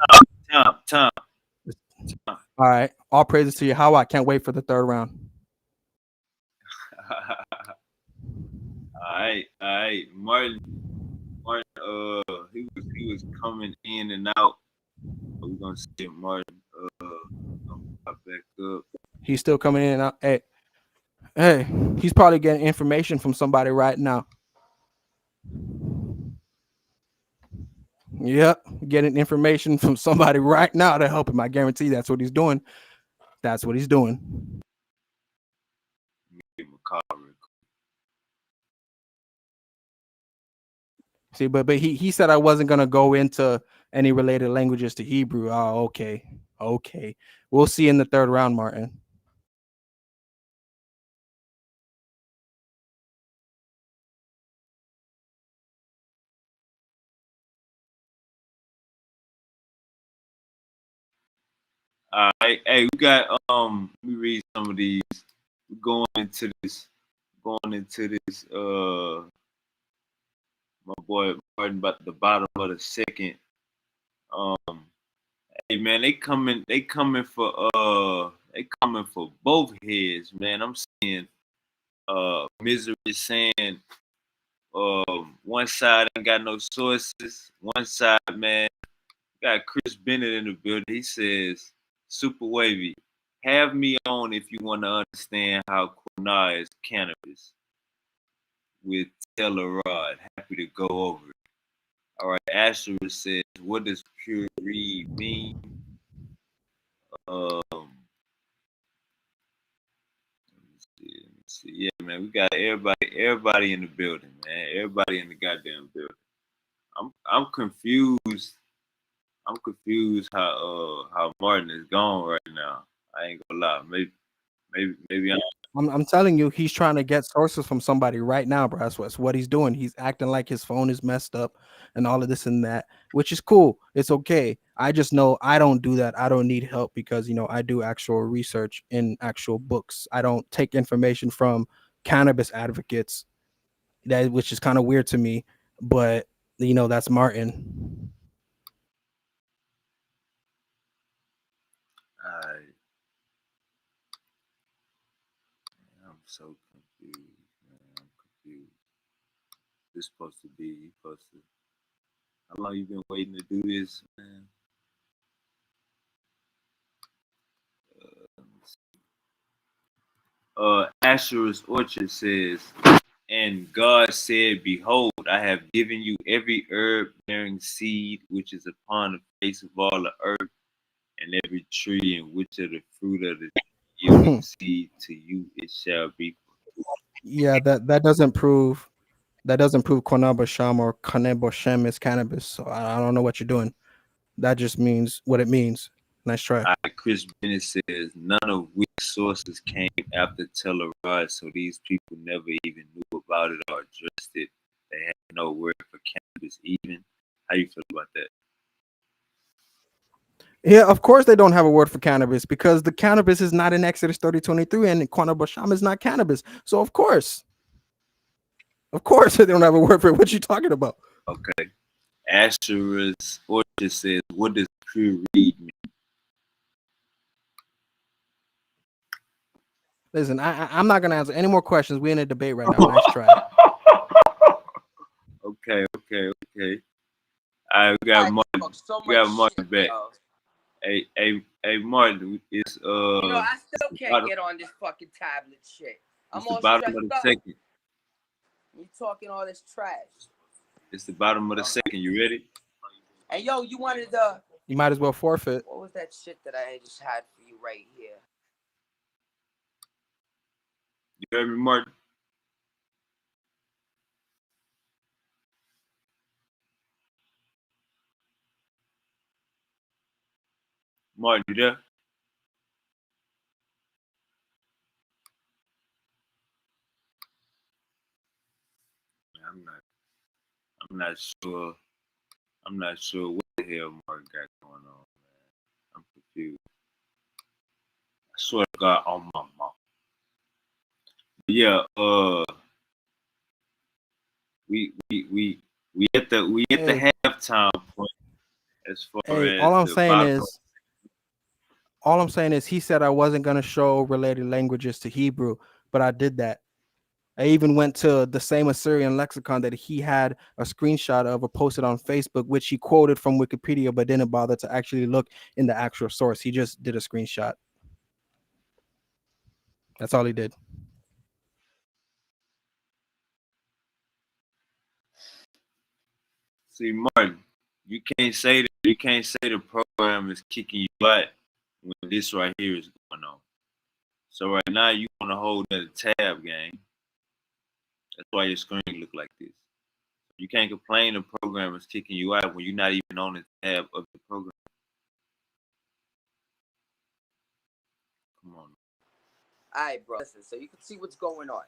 Time. All right. All praises to Yahweh. I can't wait for the third round. All right. Martin, he was coming in and out. We're gonna see Martin gonna pop back up. He's still coming in and out. Hey, he's probably getting information from somebody right now. Yep, getting information from somebody right now to help him. I guarantee that's what he's doing. That's what he's doing. See, but he said I wasn't gonna go into any related languages to Hebrew. Oh, okay, okay. We'll see in the third round, Martin. Hey, we got let me read some of these. We're going into this my boy Martin about the bottom of the second. Um hey man, they coming for both heads, man. I'm seeing Misery saying one side ain't got no sources. One side, man, got Chris Bennett in the building. He says, Super Wavy, have me on if you want to understand how Qanah is cannabis with Taylor Rod. Happy to go over it. All right, Asher says, what does pure read mean? Let me see. Yeah, man, we got everybody in the building, man. Everybody in the goddamn building. I'm confused. I'm confused how Martin is gone right now. I ain't gonna lie. Maybe I'm telling you, he's trying to get sources from somebody right now, bro. That's what he's doing. He's acting like his phone is messed up and all of this and that, which is cool. It's okay. I just know I don't do that. I don't need help because I do actual research in actual books. I don't take information from cannabis advocates, which is kind of weird to me, but that's Martin. I'm so confused, man. I'm confused. This supposed to be you supposed to. How long you been waiting to do this, man? Asher's Orchard says, and God said, behold, I have given you every herb bearing seed which is upon the face of all the earth, and every tree in which of the fruit of the yielding seed to you it shall be. Yeah, that doesn't prove Qanah Basham or Qanah Basham is cannabis. So I don't know what you're doing. That just means what it means. Nice try. Chris Bennett says none of Wick's sources came after Telluride, so these people never even knew about it or addressed it. They had no word for cannabis even. How you feel about that? Yeah, of course they don't have a word for cannabis because the cannabis is not in Exodus 30:23 and Qanah Basham is not cannabis. So of course they don't have a word for it. What you talking about? Okay. Asher's Orchard says, what does pure read mean? Listen, I'm not gonna answer any more questions. We're in a debate right now. Nice try. Okay. All right, we got Martin back. Hey, Martin, it's I still can't get on this fucking tablet shit. I'm it's the all bottom of the stressed up. second. You talking all this trash. It's the bottom of the second. You ready? And yo, you wanted You might as well forfeit. what was that shit that I just had for you right here? You heard me, Martin? Martin, you there? I'm not sure. I'm not sure what the hell Martin got going on, man. I'm confused. I swear to God on my mom. Yeah, we at the halftime point as far Hey, as the bottom. all I'm saying is he said I wasn't gonna show related languages to Hebrew, but I did that. I even went to the same Assyrian lexicon that he had a screenshot of or posted on Facebook, which he quoted from Wikipedia, but didn't bother to actually look in the actual source. He just did a screenshot. That's all he did. See, Martin, you can't say the program is kicking you out when this right here is going on. So right now you want to hold that tab game. That's why your screen look like this. You can't complain the programmer's kicking you out when you're not even on the tab of the program. Come on. All right, bro. Listen, so you can see what's going on.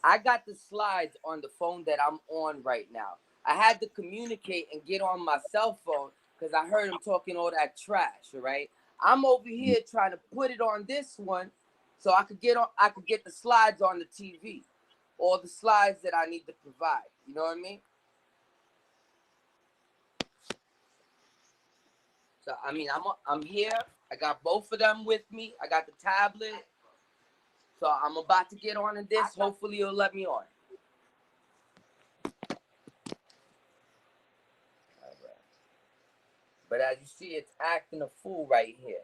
I got the slides on the phone that I'm on right now. I had to communicate and get on my cell phone because I heard him talking all that trash, all right? I'm over here trying to put it on this one so I could get the slides on the TV, all the slides that I need to provide. You know what I mean? So I mean, I'm here. I got both of them with me. I got the tablet. So I'm about to get on to this. Hopefully it'll let me on. All right. But as you see, it's acting a fool right here.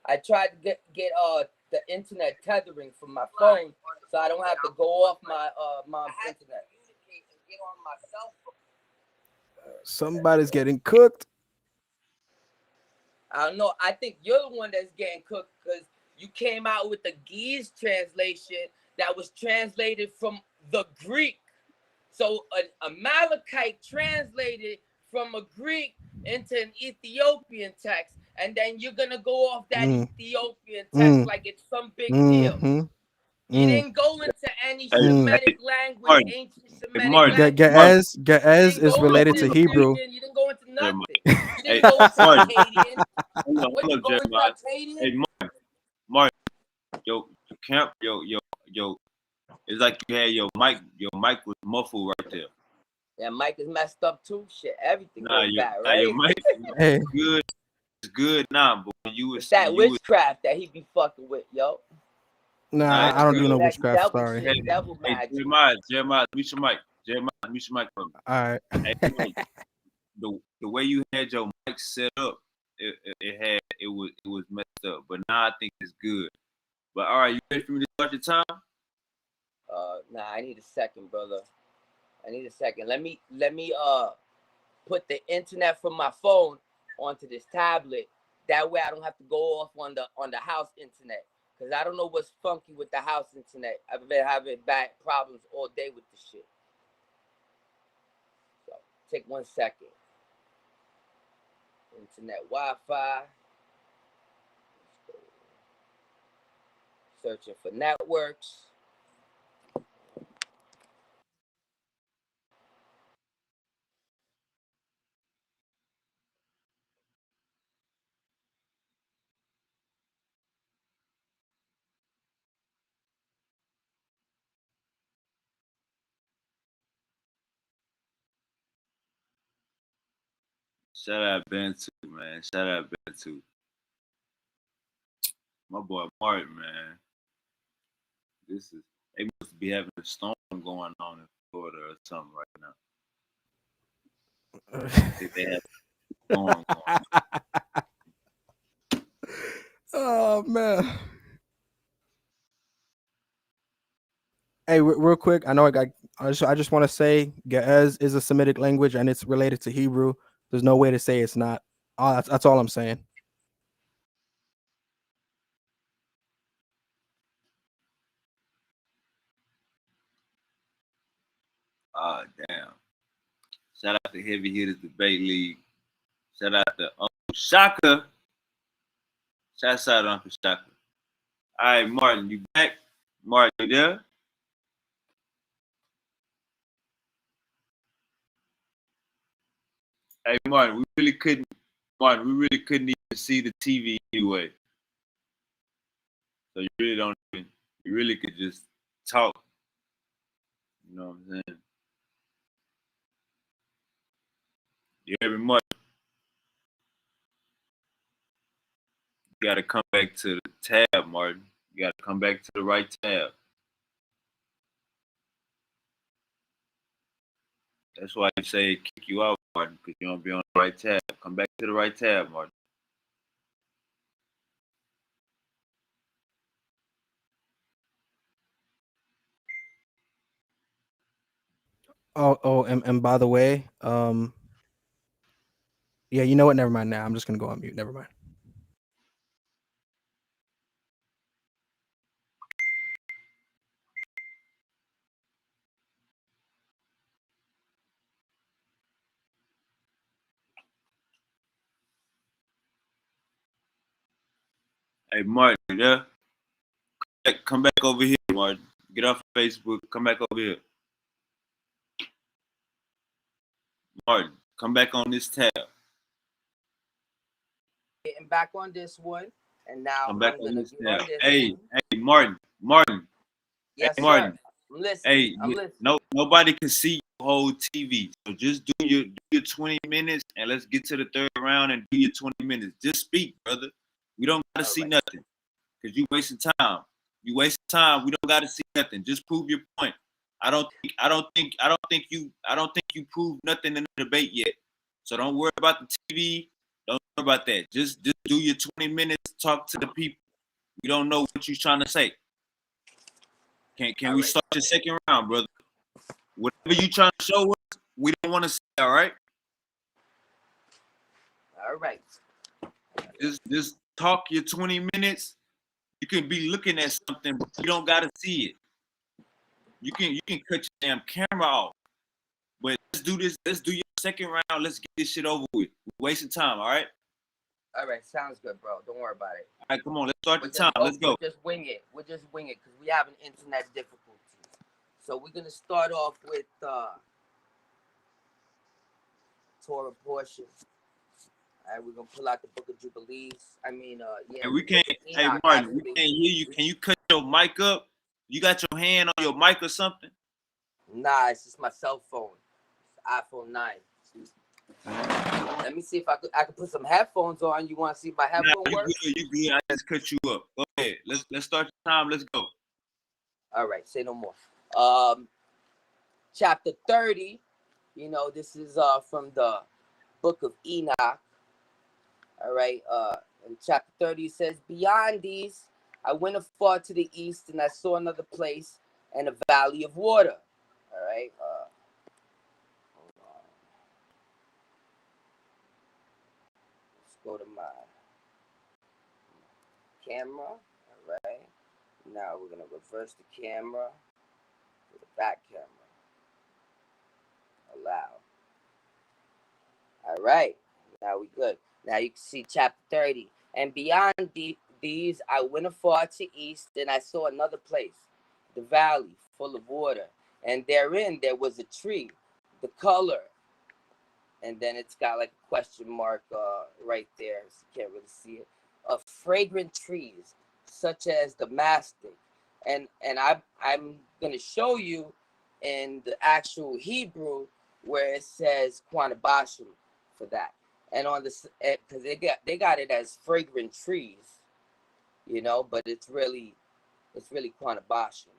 I tried to get the internet tethering from my phone, so I don't have to go off my mom's internet. Somebody's getting cooked. I don't know. I think you're the one that's getting cooked because you came out with the Geese translation that was translated from the Greek. So a Amalekite translated from a Greek into an Ethiopian text, and then you're gonna go off that Ethiopian text like it's some big deal. You didn't go into any Semitic language, Martin. ancient Semitic Martin. language. Ge'ez is related to Hebrew. You didn't go into nothing. You didn't go into Akkadian. Hold up, Jeremiah. Hey, Martin. Yo, camp, yo. It's like you had your mic was muffled right there. Yeah, mic is messed up too. Shit, everything goes bad, Nah, right? your mic is good. It's good now, but when you was it's that witchcraft that he be fucking with, yo. Nah, I don't do no witchcraft. Sorry. Shit, devil magic. Jeremiah, mute your mic. Jeremiah, mute your mic for me. All right. Hey, the way you had your mic set up, it was messed up. But now I think it's good. But all right, you ready for me to start your time? Nah, I need a second, brother. I need a second. Let me put the internet from my phone onto this tablet. That way I don't have to go off on the house internet. Cause I don't know what's funky with the house internet. I've been having bad problems all day with this shit. So take 1 second. Internet Wi-Fi. Searching for networks. Shout out Bantu, man. Shout out Bantu. My boy Martin, man. They must be having a storm going on in Florida or something right now. I think they have a storm going on. Oh man. Hey, real quick, I know I just want to say Ge'ez is a Semitic language and it's related to Hebrew. There's no way to say it's not. That's all I'm saying. Oh, damn. Shout out to Heavy Hitters Debate League. Shout out to Uncle Shaka. Shout out to Uncle Shaka. All right, Martin, you back? Martin, you there? Hey, Martin, we really couldn't even see the TV anyway. So you really could just talk. You know what I'm saying? You hear me, Martin? You gotta come back to the tab, Martin. You gotta come back to the right tab. That's why you say kick you out, Martin, because you don't be on the right tab. Come back to the right tab, Martin. And by the way, yeah, you know what? Never mind now. I'm just gonna go on mute. Never mind. Hey, Martin, yeah? Come back over here, Martin. Get off Facebook. Come back over here. Martin, come back on this tab. Getting back on this one, and now Come back I'm on gonna this get tab. on this Hey, one. hey, Martin. Yes, Hey, sir. Martin. I'm listening. Hey, I'm listening. nobody can see your whole TV. So just do your 20 minutes and let's get to the third round and do your 20 minutes. Just speak, brother. We don't gotta All see right. nothing. Because you wasting time. You wasting time. We don't gotta see nothing. Just prove your point. I don't think you proved nothing in the debate yet. So don't worry about the TV. Don't worry about that. Just do your 20 minutes, talk to the people. We don't know what you're trying to say. Can All we right. start your second round, brother? Whatever you trying to show us, we don't want to see, all right? All right. Just talk your 20 minutes. You can be looking at something, but you don't gotta see it. You can cut your damn camera off. But let's do this. Let's do your second round. Let's get this shit over with. We're wasting time, all right? All right. Sounds good, bro. Don't worry about it. All right, come on. Let's start the time. Let's go. We'll just wing it. We'll just wing it because we have an internet difficulty. So we're gonna start off with Torah portion. All right, we're gonna pull out the Book of Jubilees. Yeah. And we can't. Hey, Enoch, Martin, we actually. can't hear you. Can you cut your mic up? You got your hand on your mic or something? Nah, it's just my cell phone. It's iPhone 9. Let me see if I could put some headphones on. You want to see if my headphone Nah, works? you good. I just cut you up. Go ahead. Let's start the time. Let's go. All right, say no more. Chapter 30. This is from the Book of Enoch. All right. In chapter 30 it says, "Beyond these, I went afar to the east, and I saw another place and a valley of water." All right. Hold on. Let's go to my camera. All right. Now we're gonna reverse the camera to the back camera. Allow. All right. Now we good. Now you can see chapter 30. "And beyond these, I went afar to east, and I saw another place, the valley full of water, and therein there was a tree, the color," and then it's got like a question mark right there, so you can't really see it, "of fragrant trees, such as the mastic." And I'm gonna show you in the actual Hebrew where it says Qanah Basham for that. And on this, because they got it as fragrant trees, but it's really Qanah Basham.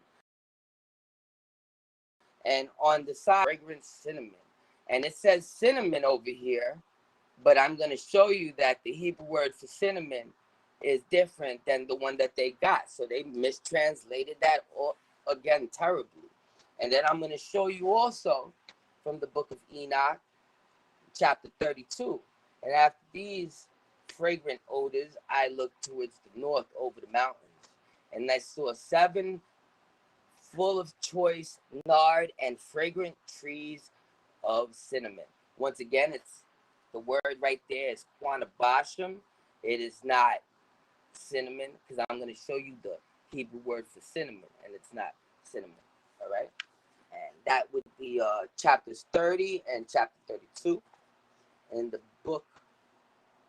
And on the side, fragrant cinnamon, and it says cinnamon over here, but I'm gonna show you that the Hebrew word for cinnamon is different than the one that they got. So they mistranslated that again terribly. And then I'm going to show you also from the Book of Enoch, chapter 32. "And after these fragrant odors, I looked towards the north over the mountains, and I saw 7 full of choice nard and fragrant trees of cinnamon." Once again, it's the word right there is Qanah Basham. It is not cinnamon, because I'm going to show you the Hebrew word for cinnamon, and it's not cinnamon. All right. And that would be chapters 30 and chapter 32 in the Book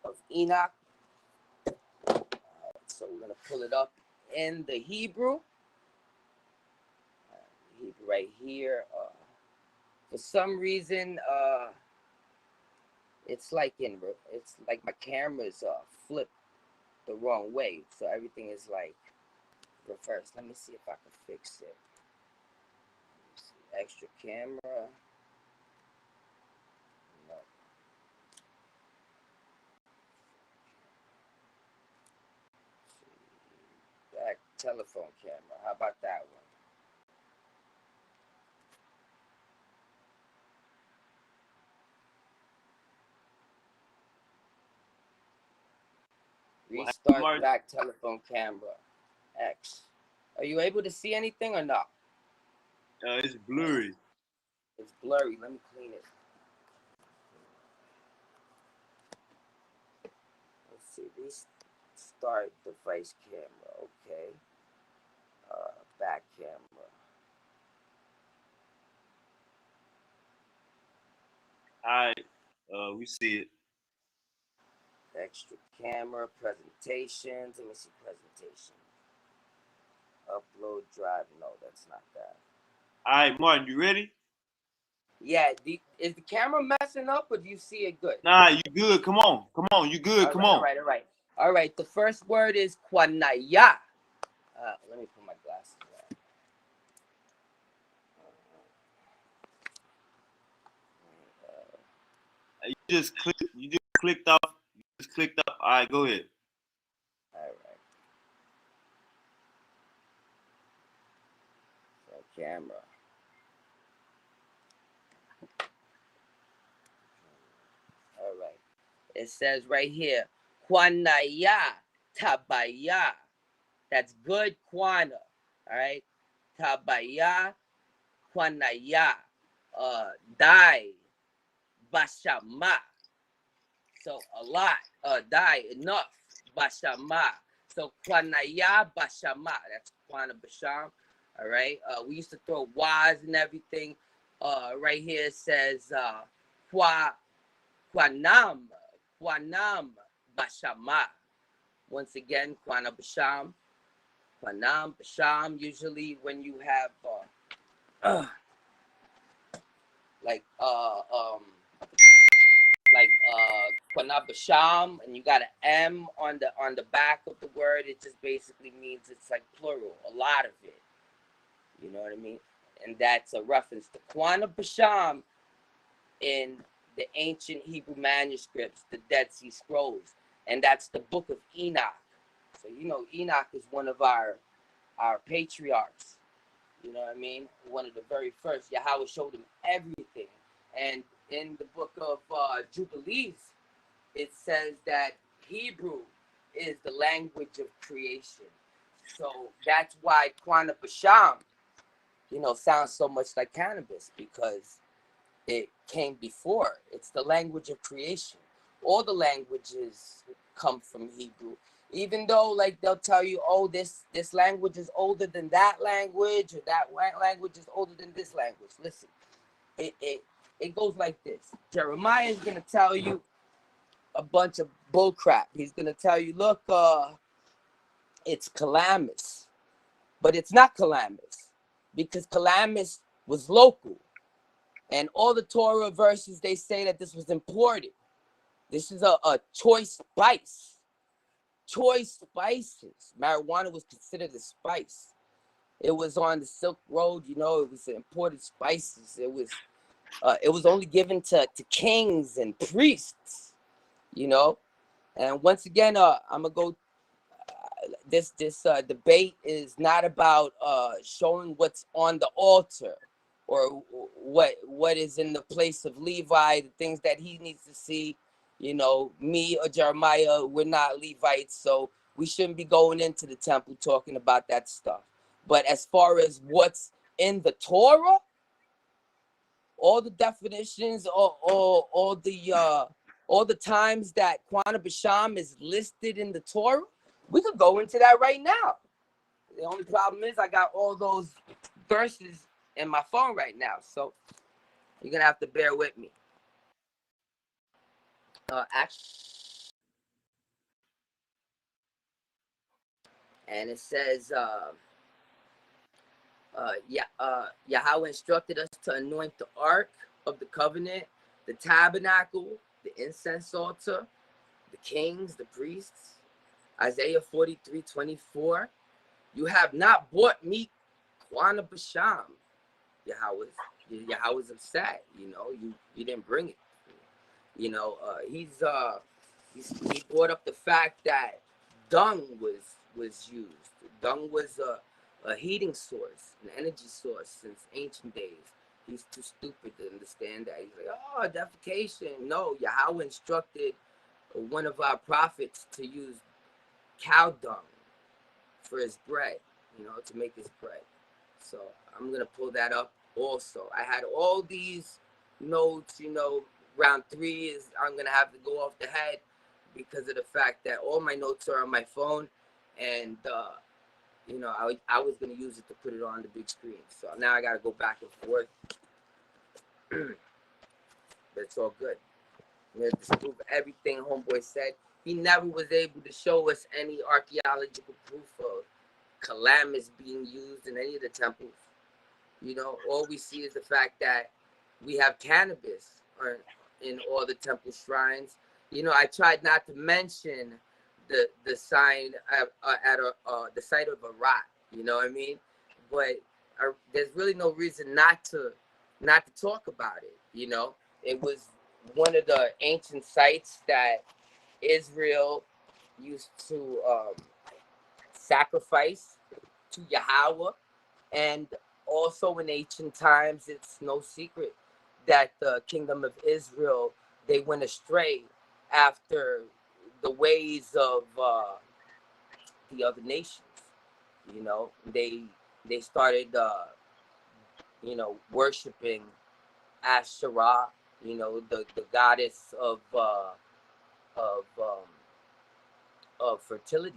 of Enoch. So we're going to pull it up in the Hebrew. Hebrew right here. For some reason, it's like my camera's flipped the wrong way. So everything is like reversed. Let me see if I can fix it. Extra camera. No. Back telephone camera. How about that one? Restart back telephone camera. X. Are you able to see anything or not? It's blurry. It's blurry. Let me clean it. Let's see. start device camera. Okay. Back camera. All right. We see it. Extra camera, presentations. Let me see presentation. Upload drive. No, that's not that. All right, Martin, you ready? Yeah, is the camera messing up or do you see it good? Nah, you good. Come on. You good. Come on. All right. The first word is Qanah. Let me put my glasses on. You just clicked off. All right, go ahead. All right. So camera. All right. It says right here, Qanah Tabaya. That's good Qanah. All right. Tabaya Qanah. Die. Bashama. So a lot. Die. Enough. Bashama. So Qanah Bashama. That's Qanah Basham. All right. We used to throw Y's and everything. Right here it says Qanam Bashama. Once again, Qanah Basham. Qanam Basham. Usually when you have Qanah Basham and you got an M on the back of the word, it just basically means it's like plural, a lot of it. You know what I mean? And that's a reference to Qanah Basham in the ancient Hebrew manuscripts, the Dead Sea Scrolls, and that's the book of Enoch. So you know Enoch is one of our patriarchs. You know what I mean? One of the very first. Yahweh showed him everything. And in the book of Jubilees, it says that Hebrew is the language of creation. So that's why Qanah Basham, sounds so much like cannabis, because it came before. It's the language of creation. All the languages come from Hebrew. Even though, like, they'll tell you, oh, this language is older than that language, or that language is older than this language. Listen, it goes like this. Jeremiah is going to tell you a bunch of bull crap. He's going to tell you, look, it's Calamus. But it's not Calamus, because Calamus was local. And all the Torah verses, they say that this was imported. This is a choice spice. Choice spices. Marijuana was considered a spice. It was on the Silk Road, it was imported spices. It was only given to kings and priests, And once again, I'm gonna go. This debate is not about showing what's on the altar or what is in the place of Levi, the things that he needs to see. Me or Jeremiah, we're not Levites, so we shouldn't be going into the temple talking about that stuff. But as far as what's in the Torah, all the definitions, all the times that Qanah Basham is listed in the Torah, we could go into that right now. The only problem is I got all those verses in my phone right now, so you're gonna have to bear with me. And it says, Yahweh instructed us to anoint the ark of the covenant, the tabernacle, the incense altar, the kings, the priests. Isaiah 43:24. You have not bought me, Qanah Basham. Yahweh's upset. You didn't bring it. He brought up the fact that dung was used. Dung was a heating source, an energy source since ancient days. He's too stupid to understand that. He's like, oh, defecation. No, Yahweh instructed one of our prophets to use cow dung for his bread, to make his bread. So I'm going to pull that up also. I had all these notes, round 3 is I'm going to have to go off the head. because of the fact that all my notes are on my phone, and you know, I was gonna use it to put it on the big screen. So now I gotta go back and forth. But it's all good. We're gonna disprove everything homeboy said. He never was able to show us any archaeological proof of calamus being used in any of the temples. You know, all we see is the fact that we have cannabis in all the temple shrines. You know, I tried not to mention the sign at the site of a rock. You know what I mean? But there's really no reason not to talk about it. You know, it was one of the ancient sites that Israel used to sacrifice to Yahweh, and also in ancient times, it's no secret that the kingdom of Israel, they went astray after the ways of the other nations. You know, they started you know, worshiping Asherah, you know, the goddess of fertility,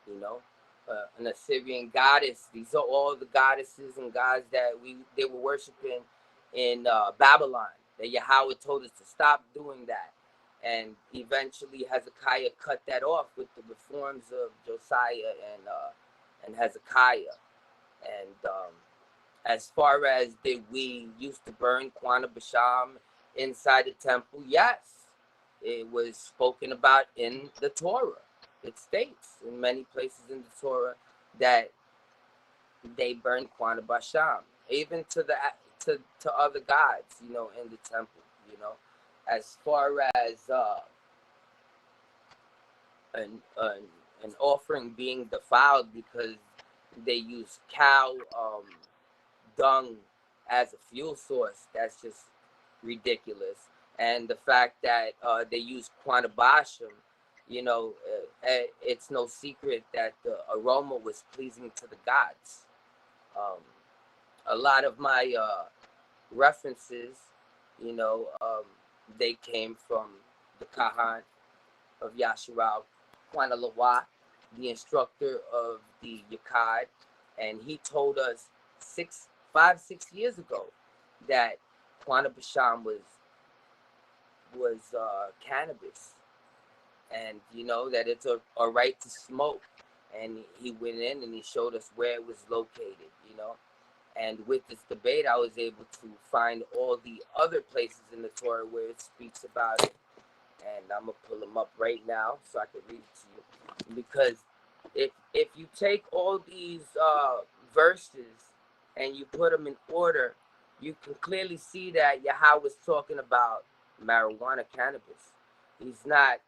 you know, an Assyrian goddess. These are all the goddesses and gods that they were worshiping in Babylon. That Yahweh told us to stop doing that, and eventually Hezekiah cut that off with the reforms of Josiah and Hezekiah. And as far as did we used to burn Qanah Basham inside the temple, yes, it was spoken about in the Torah. It states in many places in the Torah that they burned Qanah Basham, even to other gods, you know, in the temple. You know, as far as an offering being defiled because they use cow dung as a fuel source, that's just ridiculous. And the fact that they use Qanah Basham, you know, it's no secret that the aroma was pleasing to the gods. A lot of my references, you know, they came from the Kahan of Yasharal, Qanah Lawa, the instructor of the Yachad, and he told us 6 years ago that Qanah Basham was cannabis, and you know that it's a right to smoke. And he went in and he showed us where it was located, you know. And with this debate, I was able to find all the other places in the Torah where it speaks about it. And I'm gonna pull them up right now so I can read it to you. Because if you take all these verses and you put them in order, you can clearly see that Yahweh was talking about marijuana, cannabis. He's not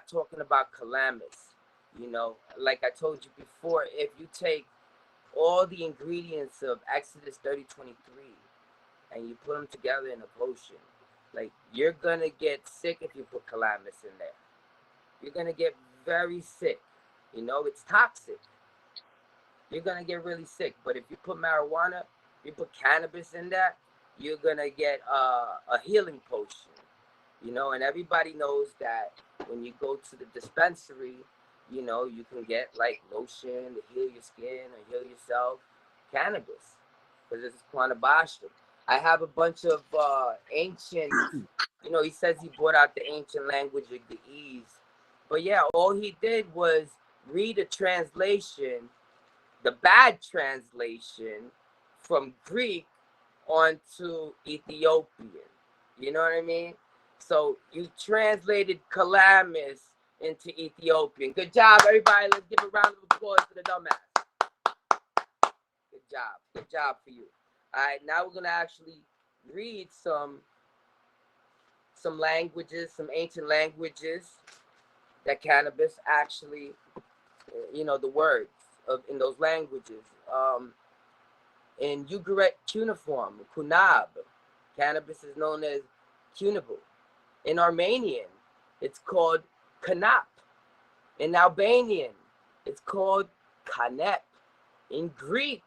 talking about calamus. You know, like I told you before, if you take all the ingredients of Exodus 30:23 and you put them together in a potion, like, you're gonna get sick if you put calamus in there. You're gonna get very sick. You know, it's toxic. You're gonna get really sick. But if you put marijuana, you put cannabis in that, you're gonna get a healing potion. You know, and everybody knows that when you go to the dispensary, you know, you can get like lotion to heal your skin or heal yourself, cannabis, because this is Qanah Basham. I have a bunch of ancient, you know, he says he brought out the ancient language of the Ease. But yeah, all he did was read a translation, the bad translation from Greek onto Ethiopian. You know what I mean? So you translated calamus into Ethiopian. Good job, everybody. Let's give a round of applause for the dumbass. Good job. Good job for you. All right, now we're gonna actually read some languages, some ancient languages that cannabis actually, you know, the words in those languages. In Ugarit cuneiform, kunab, cannabis is known as cunable. In Armenian, it's called kanap. In Albanian, it's called kanep. In Greek,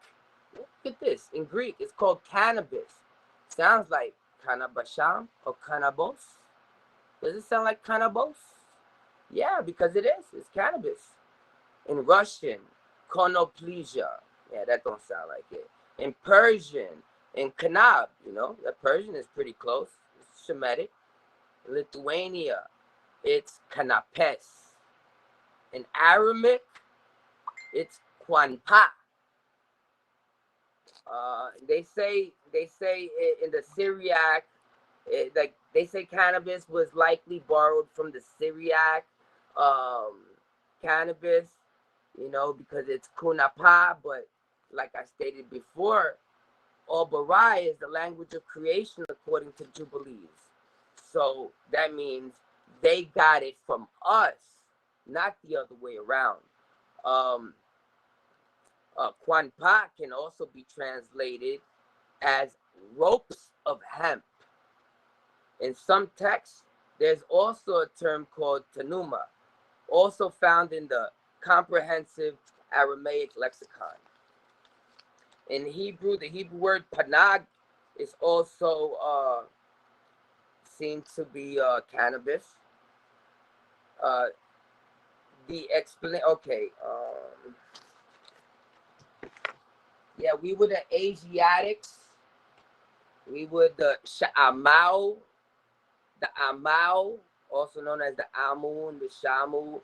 look at this. In Greek, it's called cannabis. Sounds like Qanah Basham or cannabis. Does it sound like cannabis? Yeah, because it is. It's cannabis. In Russian, konoplesia. Yeah, that don't sound like it. In Persian, in Qanah, you know, that Persian is pretty close. It's Shemitic. Lithuania, it's Cannabis. In Aramaic, it's Qanah. They say in the Syriac, like they say cannabis was likely borrowed from the Syriac cannabis, you know, because it's kunapa, but like I stated before, Al-Barai is the language of creation according to Jubilees. So that means they got it from us, not the other way around. Qanpa can also be translated as ropes of hemp. In some texts, there's also a term called tanuma, also found in the Comprehensive Aramaic Lexicon. In Hebrew, the Hebrew word panag is also seen to be cannabis. Yeah, we were the Asiatics. We were the Sha'amau, the Amau, also known as the Amu and the Shamu,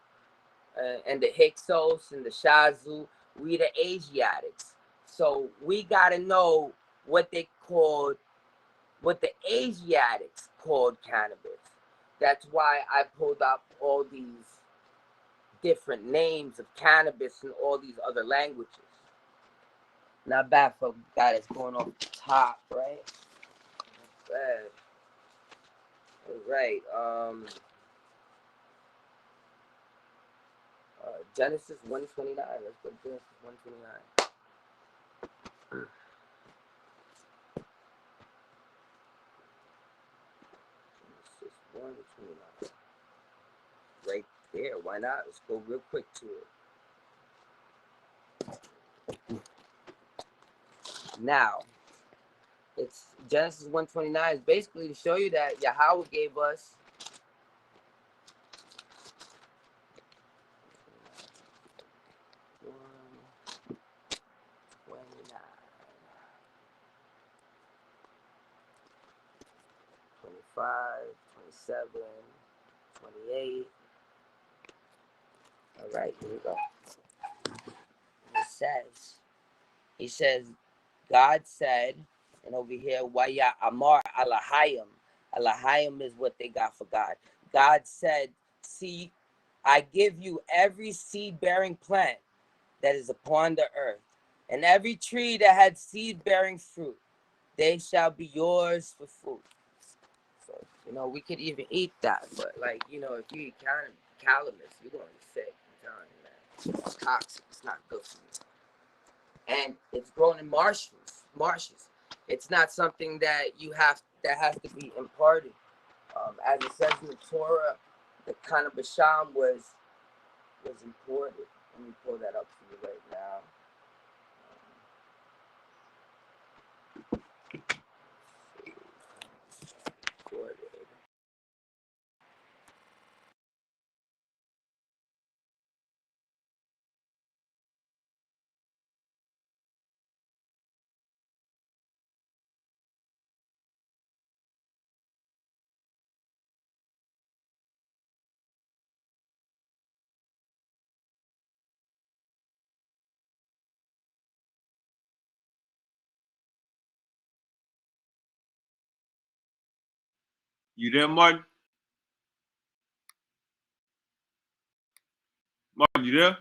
and the Hyksos and the Shazu. We the Asiatics. So we gotta know what the Asiatics called cannabis. That's why I pulled up all these different names of cannabis in all these other languages. Not bad for a guy that's going off the top, right? Not bad. All right. Genesis 1:29. Let's go to Genesis 1:29. Genesis 1:29. Right there. Why not? Let's go real quick to it. Now, it's Genesis 1:29 is basically to show you that Yahweh gave us 1:29. 25, 27, 28. All right, here we go. He says, God said, and over here, Waya Amar Alahayim. Alahayim is what they got for God. God said, see, I give you every seed-bearing plant that is upon the earth, and every tree that had seed-bearing fruit, they shall be yours for food. So, you know, we could even eat that, but like, you know, if you eat cannabis, you're going to be sick. I'm telling you, man. It's toxic. It's not good for you. And it's grown in marshes. It's not something that has to be imparted. As it says in the Torah, the Qanah Basham was imported. Let me pull that up for you right now. Imported. You there, Martin? Martin, you there?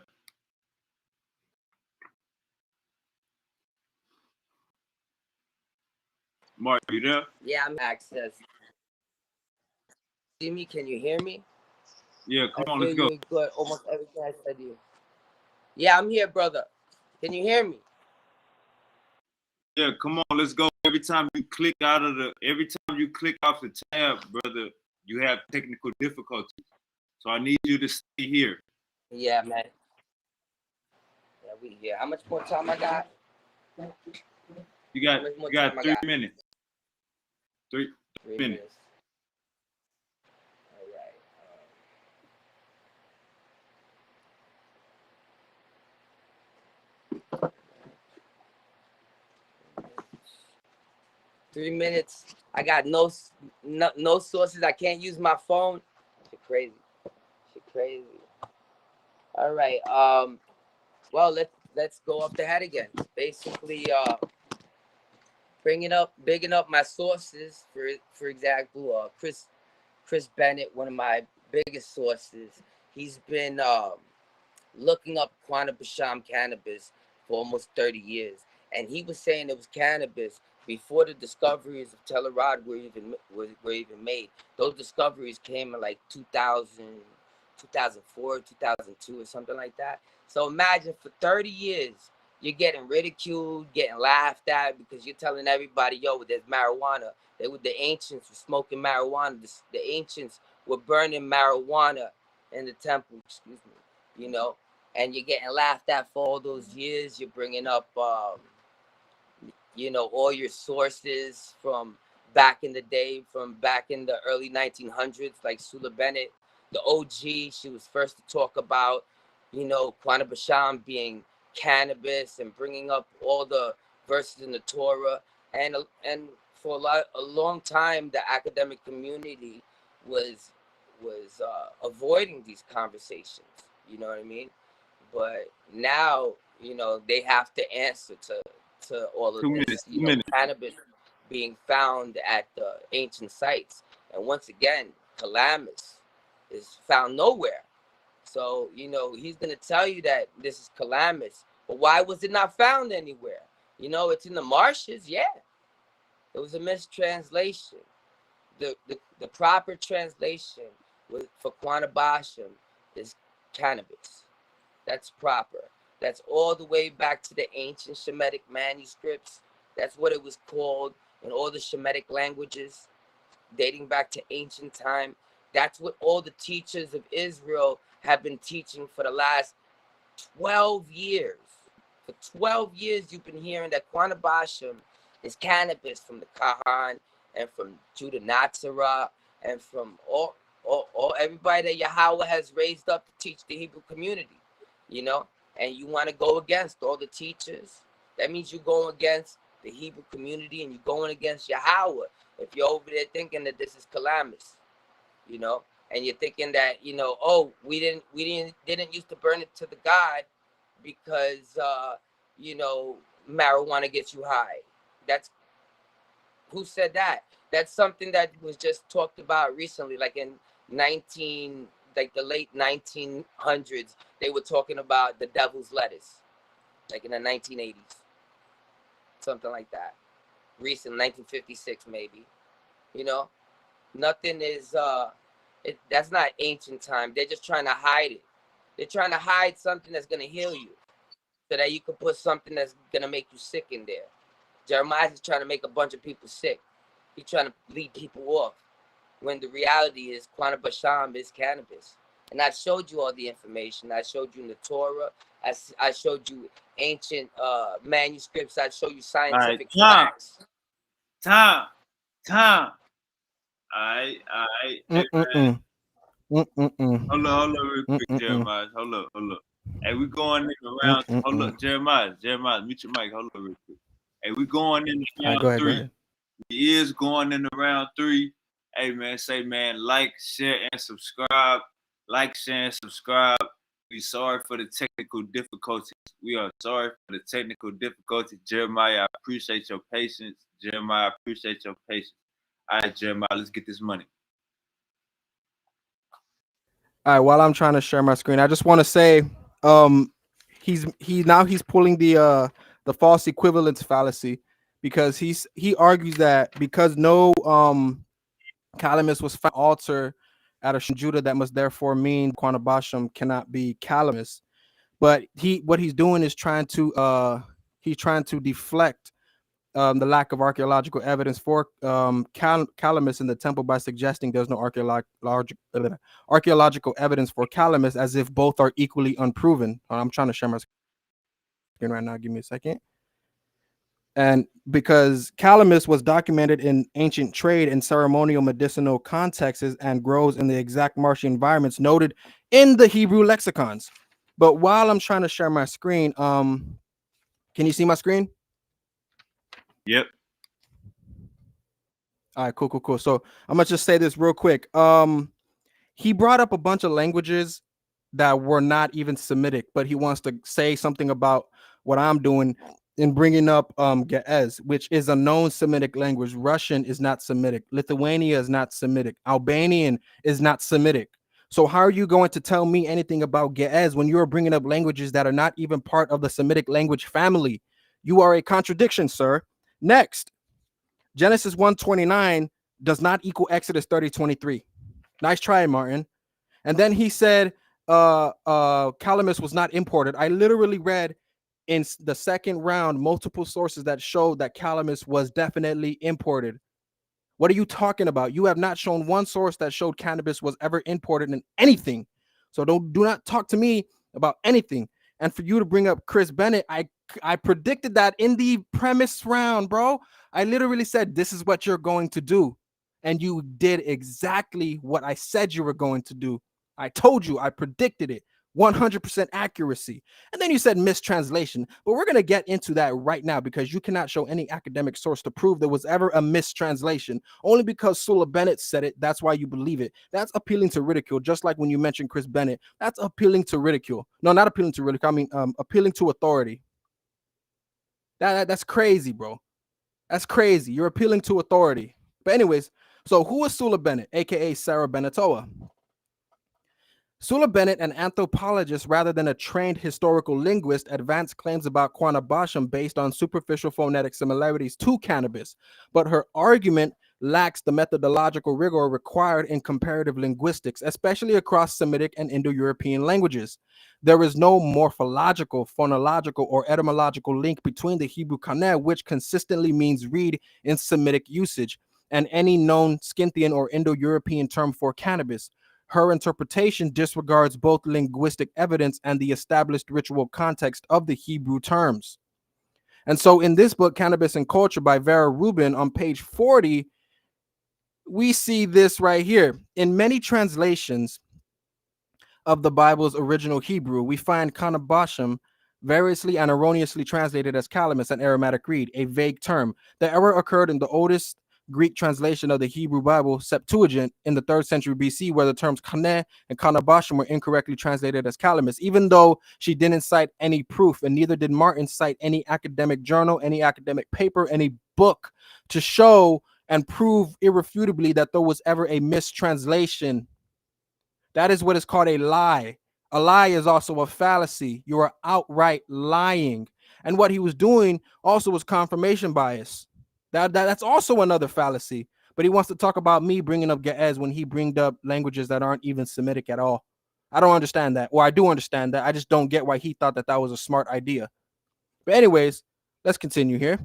Martin, you there? Yeah, I'm access. See me? Can you hear me? Yeah, come on, I let's feel go. you good. Almost everything I said to you. Yeah, I'm here, brother. Can you hear me? Yeah, come on, let's go. Every time you click off the tab, brother, you have technical difficulties. So I need you to stay here. Yeah, man. Yeah, we here. How much more time I got? You got 3 minutes. Three minutes. All right. 3 minutes. I got no sources. I can't use my phone. Shit crazy. Shit crazy. All right. Well, let's go up the head again. Basically, bigging up my sources. For example, Chris Bennett, one of my biggest sources. He's been looking up Qanah Basham cannabis for almost 30 years, and he was saying it was cannabis before the discoveries of Telerod were even made. Those discoveries came in like 2000, 2004, 2002, or something like that. So imagine for 30 years, you're getting ridiculed, getting laughed at because you're telling everybody, yo, there's marijuana. The ancients were smoking marijuana. The ancients were burning marijuana in the temple, excuse me, you know, and you're getting laughed at for all those years. You're bringing up, you know, all your sources from back in the day, from back in the early 1900s, like Sula Bennett, the OG. She was first to talk about, you know, Qanah Basham being cannabis and bringing up all the verses in the Torah. And for a long time, the academic community was avoiding these conversations. You know what I mean? But now, you know, they have to answer to all of this, you know, cannabis being found at the ancient sites. And once again, calamus is found nowhere. So, you know, he's going to tell you that this is calamus. But why was it not found anywhere? You know, it's in the marshes. Yeah. It was a mistranslation. The proper translation for Qanah Basham is cannabis. That's proper. That's all the way back to the ancient Shemitic manuscripts. That's what it was called in all the Shemitic languages, dating back to ancient time. That's what all the teachers of Israel have been teaching for the last 12 years. For 12 years, you've been hearing that Qanah Basham is cannabis from the Kahan and from Judah Natzarah and from all everybody that Yahweh has raised up to teach the Hebrew community, you know? And you want to go against all the teachers. That means you're going against the Hebrew community and you're going against Yahweh. If you're over there thinking that this is calamus, you know, and you're thinking that, you know, oh, we didn't used to burn it to the God because you know, marijuana gets you high. That's who said that? That's something that was just talked about recently, like in the late 1900s. They were talking about the devil's lettuce, like in the 1980s, something like that. Recent 1956 maybe. You know, nothing is that's not ancient time. They're just trying to hide it. They're trying to hide something that's gonna heal you, so that you can put something that's gonna make you sick in there. Jeremiah is trying to make a bunch of people sick. He's trying to lead people off, when the reality is Qanah Basham is cannabis. And I showed you all the information. I showed you in the Torah. I showed you ancient manuscripts. I showed you scientific facts. Time. All right. Hey, man. Hold up real quick, Jeremiah. Hold up. Hey, we going in around. Hold up, Jeremiah, mute your mic. Hold up real quick. Hey, we going in around go ahead, 3. go ahead. He is going in around 3. Hey, man, say, man, like, share, and subscribe. Like, share, and subscribe. We sorry for the technical difficulties. We are sorry for the technical difficulties. Jeremiah, I appreciate your patience. All right, Jeremiah, let's get this money. All right, while I'm trying to share my screen, I just want to say he's pulling the false equivalence fallacy, because he argues that because no calamus was found altar at a Judah, that must therefore mean Qanah Basham cannot be calamus. But what he's doing is trying to deflect the lack of archaeological evidence for calamus in the temple by suggesting there's no archaeological evidence for calamus, as if both are equally unproven. I'm trying to share my screen right now. Give me a second. And because calamus was documented in ancient trade and ceremonial medicinal contexts and grows in the exact marshy environments noted in the Hebrew lexicons. But while I'm trying to share my screen, can you see my screen? Yep. All right, cool. So I'm gonna just say this real quick. He brought up a bunch of languages that were not even Semitic, but he wants to say something about what I'm doing in bringing up Ge'ez, which is a known Semitic language. Russian is not Semitic. Lithuania is not Semitic. Albanian is not Semitic. So how are you going to tell me anything about Ge'ez when you're bringing up languages that are not even part of the Semitic language family? You are a contradiction, sir. Next, Genesis 1:29 does not equal Exodus 30:23. Nice try, Martin. And then he said Calamus was not imported. I literally read in the second round multiple sources that showed that Calamus was definitely imported. What are you talking about? You have not shown one source that showed cannabis was ever imported in anything. So do not talk to me about anything. And for you to bring up Chris Bennett, I predicted that in the premise round, bro. I literally said this is what you're going to do. And you did exactly what I said you were going to do. I told you, I predicted it. 100% accuracy. And then you said mistranslation, but we're going to get into that right now because you cannot show any academic source to prove there was ever a mistranslation. Only because Sula Bennett said it, that's why you believe it. That's appealing to ridicule, just like when you mentioned Chris Bennett. That's appealing to ridicule. No, not appealing to ridicule. I mean, appealing to authority. That's crazy, bro. That's crazy. You're appealing to authority. But anyways, so who is Sula Bennett, aka Sarah Benetoa? Sula Bennett, an anthropologist rather than a trained historical linguist, advanced claims about Qanah Basham based on superficial phonetic similarities to cannabis, but her argument lacks the methodological rigor required in comparative linguistics, especially across Semitic and Indo-European languages. There is no morphological, phonological, or etymological link between the Hebrew Qanah, which consistently means reed in Semitic usage, and any known Scythian or Indo-European term for cannabis. Her interpretation disregards both linguistic evidence and the established ritual context of the Hebrew terms. And so in this book, Cannabis and Culture by Vera Rubin, on page 40, we see this right here. In many translations of the Bible's original Hebrew, we find Qanah Basham variously and erroneously translated as calamus, an aromatic reed, a vague term. The error occurred in the oldest Greek translation of the Hebrew Bible, Septuagint, in the 3rd century BC, where the terms Qanah and Qanah Basham were incorrectly translated as calamus, even though she didn't cite any proof, and neither did Martin cite any academic journal, any academic paper, any book to show and prove irrefutably that there was ever a mistranslation. That is what is called a lie. A lie is also a fallacy. You are outright lying. And what he was doing also was confirmation bias. That's also another fallacy. But he wants to talk about me bringing up Ge'ez when he brings up languages that aren't even Semitic at all. I don't understand that. Or I do understand that. I just don't get why he thought that that was a smart idea. But anyways, let's continue here.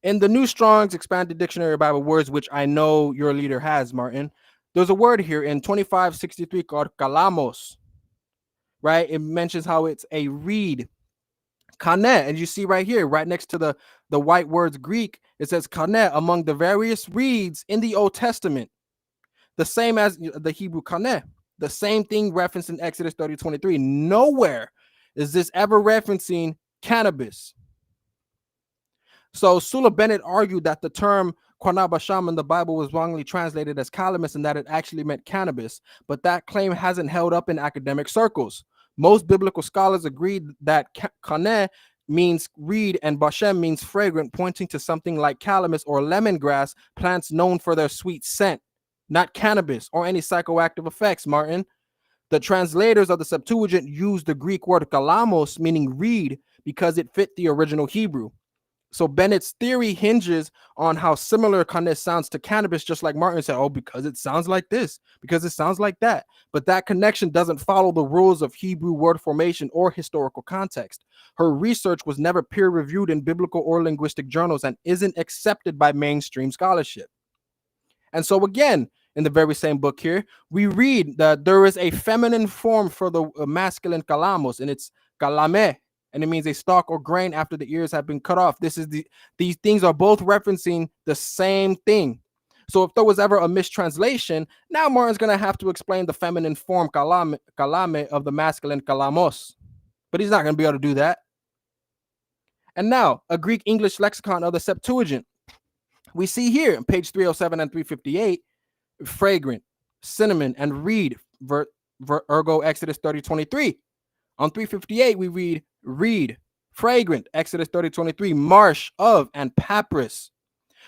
In the New Strong's Expanded Dictionary of Bible Words, which I know your leader has, Martin, there's a word here in 2563 called kalamos, right? It mentions how it's a reed. Qanah, and you see right here, right next to the white words Greek, it says Qanah among the various reeds in the Old Testament. The same as the Hebrew Qanah. The same thing referenced in Exodus 30:23. Nowhere is this ever referencing cannabis. So Sula Bennett argued that the term Qanah Basham in the Bible was wrongly translated as calamus and that it actually meant cannabis, but that claim hasn't held up in academic circles. Most biblical scholars agreed that Qanah means reed and Basham means fragrant, pointing to something like calamus or lemongrass, plants known for their sweet scent, not cannabis or any psychoactive effects, Martin. The translators of the Septuagint used the Greek word kalamos, meaning reed, because it fit the original Hebrew. So Bennett's theory hinges on how similar Qanah sounds to cannabis, just like Martin said, oh, because it sounds like this, because it sounds like that. But that connection doesn't follow the rules of Hebrew word formation or historical context. Her research was never peer-reviewed in biblical or linguistic journals and isn't accepted by mainstream scholarship. And so again, in the very same book here, we read that there is a feminine form for the masculine kalamos, and it's kalame. And it means a stalk or grain after the ears have been cut off. These things are both referencing the same thing. So if there was ever a mistranslation, now Martin's going to have to explain the feminine form kalame of the masculine kalamos. But he's not going to be able to do that. And now, a Greek English lexicon of the Septuagint. We see here on page 307 and 358, fragrant, cinnamon, and reed, ergo Exodus 30:23. On 358, we read reed, fragrant, Exodus 30:23, marsh of, and papyrus.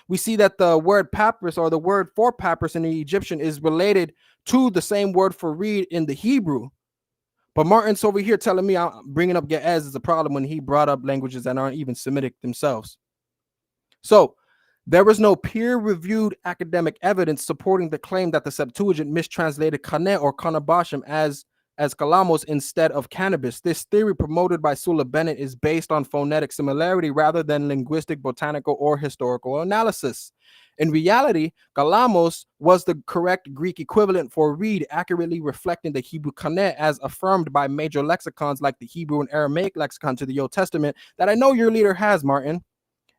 We see that the word papyrus, or the word for papyrus in the Egyptian, is related to the same word for reed in the Hebrew. But Martin's over here telling me I'm bringing up Ge'ez is a problem when he brought up languages that aren't even Semitic themselves. So there was no peer-reviewed academic evidence supporting the claim that the Septuagint mistranslated Qanah or Qanah Basham as kalamos instead of cannabis. This theory promoted by Sula Bennett is based on phonetic similarity rather than linguistic, botanical, or historical analysis. In reality, kalamos was the correct Greek equivalent for reed, accurately reflecting the Hebrew Qanah as affirmed by major lexicons like the Hebrew and Aramaic lexicon to the Old Testament that I know your leader has, Martin.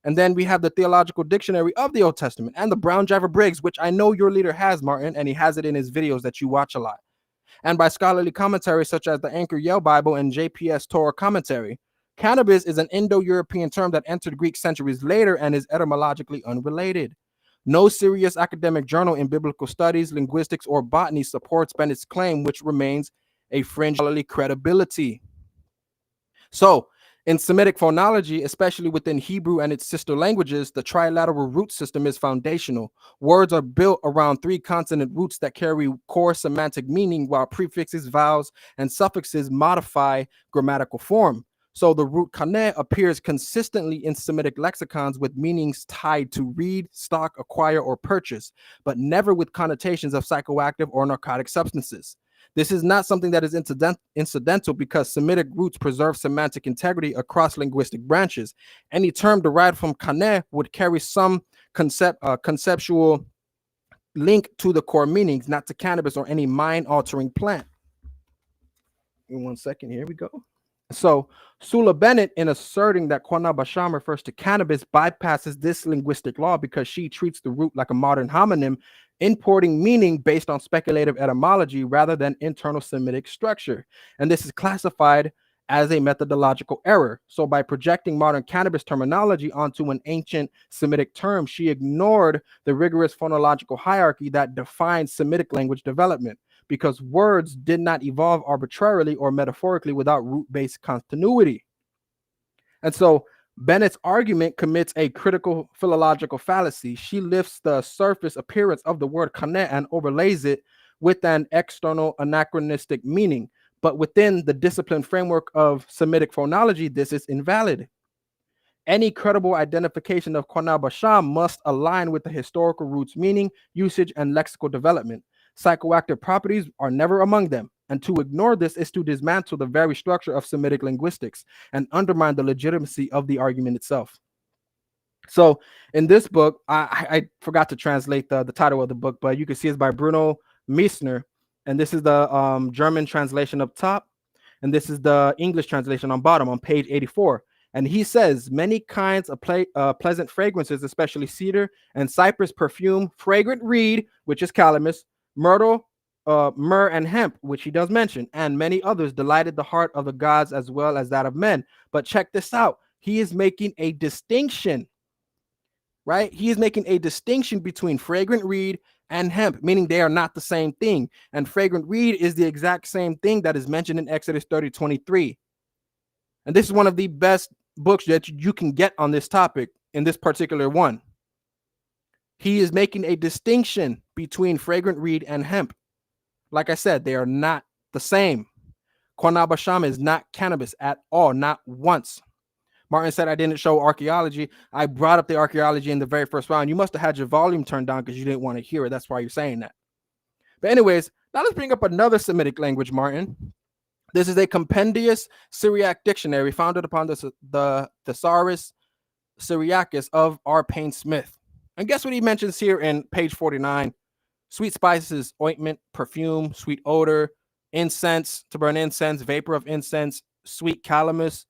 And then we have the Theological Dictionary of the Old Testament and the Brown Driver Briggs, which I know your leader has, Martin, and he has it in his videos that you watch a lot. And by scholarly commentaries such as the Anchor Yale Bible and JPS Torah commentary. Cannabis is an Indo-European term that entered Greek centuries later and is etymologically unrelated. No serious academic journal in biblical studies, linguistics, or botany supports Bennett's claim, which remains a fringe scholarly credibility. So, in Semitic phonology, especially within Hebrew and its sister languages, the trilateral root system is foundational. Words are built around 3 consonant roots that carry core semantic meaning, while prefixes, vowels, and suffixes modify grammatical form. So the root Qanah appears consistently in Semitic lexicons with meanings tied to read, stock, acquire, or purchase, but never with connotations of psychoactive or narcotic substances. This is not something that is incidental because Semitic roots preserve semantic integrity across linguistic branches. Any term derived from Qanah would carry some conceptual link to the core meanings, not to cannabis or any mind-altering plant. In 1 second, here we go. So Sula Bennett, in asserting that Qanah Basham refers to cannabis, bypasses this linguistic law because she treats the root like a modern homonym, importing meaning based on speculative etymology rather than internal Semitic structure. And this is classified as a methodological error. So by projecting modern cannabis terminology onto an ancient Semitic term, she ignored the rigorous phonological hierarchy that defines Semitic language development, because words did not evolve arbitrarily or metaphorically without root-based continuity. And so Bennett's argument commits a critical philological fallacy. She lifts the surface appearance of the word Qanah and overlays it with an external anachronistic meaning. But within the discipline framework of Semitic phonology, this is invalid. Any credible identification of Qanah Basham must align with the historical roots, meaning, usage, and lexical development. Psychoactive properties are never among them, and to ignore this is to dismantle the very structure of Semitic linguistics and undermine the legitimacy of the argument itself. So in this book, I forgot to translate the title of the book, but you can see it's by Bruno Meissner, and this is the German translation up top, and this is the English translation on bottom on page 84. And he says, many kinds of pleasant fragrances, especially cedar and cypress perfume, fragrant reed, which is calamus, myrtle, myrrh, and hemp, which he does mention, and many others delighted the heart of the gods as well as that of men. But check this out. He is making a distinction, right? He is making a distinction between fragrant reed and hemp, meaning they are not the same thing. And fragrant reed is the exact same thing that is mentioned in Exodus 30:23. And this is one of the best books that you can get on this topic in this particular one. He is making a distinction between fragrant reed and hemp. Like I said, they are not the same. Qanah Basham is not cannabis at all, not once. Martin said I didn't show archaeology. I brought up the archaeology in the very first round. You must have had your volume turned down because you didn't want to hear it. That's why you're saying that. But anyways, now let's bring up another Semitic language, Martin. This is a compendious Syriac dictionary founded upon the Thesaurus Syriacus of R. Payne Smith. And guess what he mentions here in page 49? Sweet spices, ointment, perfume, sweet odor, incense, to burn incense, vapor of incense, sweet calamus.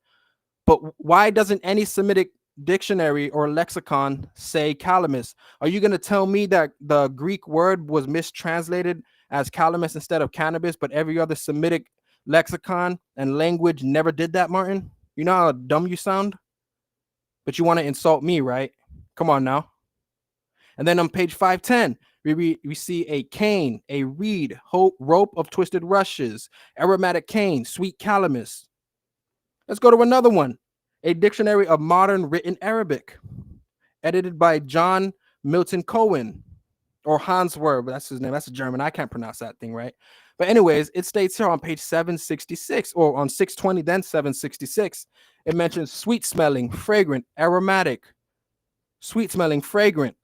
But why doesn't any Semitic dictionary or lexicon say calamus? Are you going to tell me that the Greek word was mistranslated as calamus instead of cannabis, but every other Semitic lexicon and language never did that, Martin? You know how dumb you sound? But you want to insult me, right? Come on now. And then on page 510, we see a cane, a reed, rope of twisted rushes, aromatic cane, sweet calamus. Let's go to another one, a dictionary of modern written Arabic, edited by John Milton Cohen, or Hans Werb, that's his name. That's a German. I can't pronounce that thing right. But anyways, it states here on page 766, or on 620, then 766, it mentions sweet smelling, fragrant, aromatic, sweet smelling, fragrant.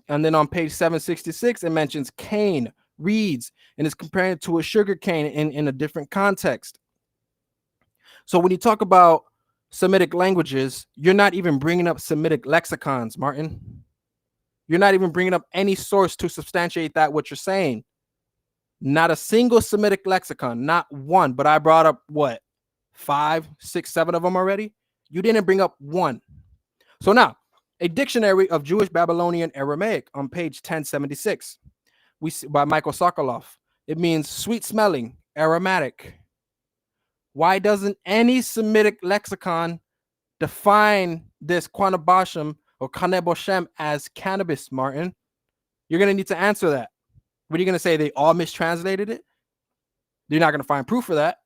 And then on page 766, it mentions cane, reeds, and it's comparing it to a sugar cane in a different context. So when you talk about Semitic languages, you're not even bringing up Semitic lexicons, Martin. You're not even bringing up any source to substantiate that what you're saying. Not a single Semitic lexicon, not one. But I brought up what, 5, 6, 7 of them already? You didn't bring up one. So now, a dictionary of Jewish Babylonian Aramaic on page 1076, we see by Michael Sokoloff. It means sweet smelling, aromatic. Why doesn't any Semitic lexicon define this Qanah Basham or Qanah Basham as cannabis, Martin? You're going to need to answer that. What are you going to say? They all mistranslated it? You're not going to find proof for that.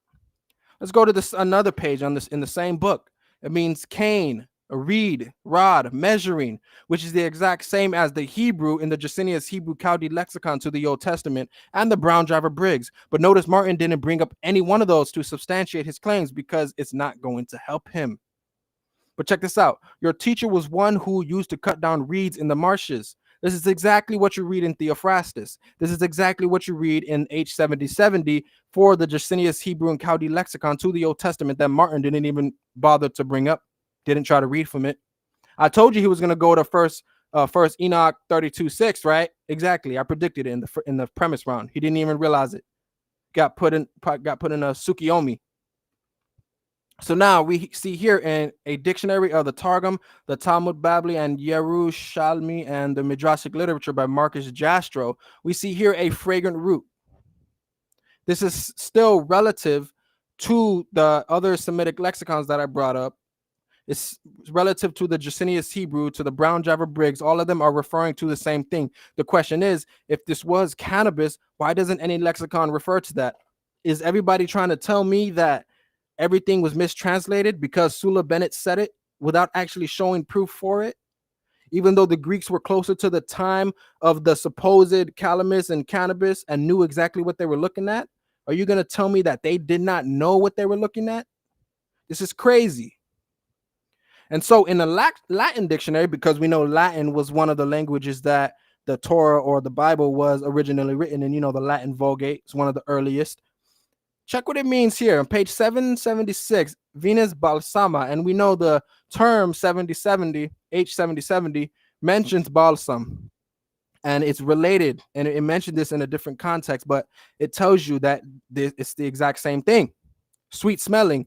Let's go to this another page on this in the same book. It means cane, a reed, rod, measuring, which is the exact same as the Hebrew in the Jacinius Hebrew Chaldee lexicon to the Old Testament and the Brown Driver Briggs. But notice Martin didn't bring up any one of those to substantiate his claims because it's not going to help him. But check this out. Your teacher was one who used to cut down reeds in the marshes. This is exactly what you read in Theophrastus. This is exactly what you read in H7070 for the Jacinius Hebrew and Chaldee lexicon to the Old Testament that Martin didn't even bother to bring up. Didn't try to read from it. I told you he was going to go to first Enoch 32:6, right? Exactly. I predicted it in the premise round. He didn't even realize it. Got put in a Tsukiyomi. So now we see here in a dictionary of the Targum, the Talmud Babli, and Yerushalmi, and the Midrashic literature by Marcus Jastrow, we see here a fragrant root. This is still relative to the other Semitic lexicons that I brought up. It's relative to the Jacinius Hebrew, to the Brown Driver Briggs. All of them are referring to the same thing. The question is, if this was cannabis, why doesn't any lexicon refer to that? Is everybody trying to tell me that everything was mistranslated because Sula Bennett said it without actually showing proof for it? Even though the Greeks were closer to the time of the supposed calamus and cannabis and knew exactly what they were looking at, are you going to tell me that they did not know what they were looking at? This is crazy. And so in the Latin dictionary, because we know Latin was one of the languages that the Torah or the Bible was originally written in, the Latin Vulgate is one of the earliest. Check what it means here on page 776, Venus balsama. And we know the term 7070, H7070, mentions balsam. And it's related. And it mentioned this in a different context, but it tells you that it's the exact same thing. Sweet smelling.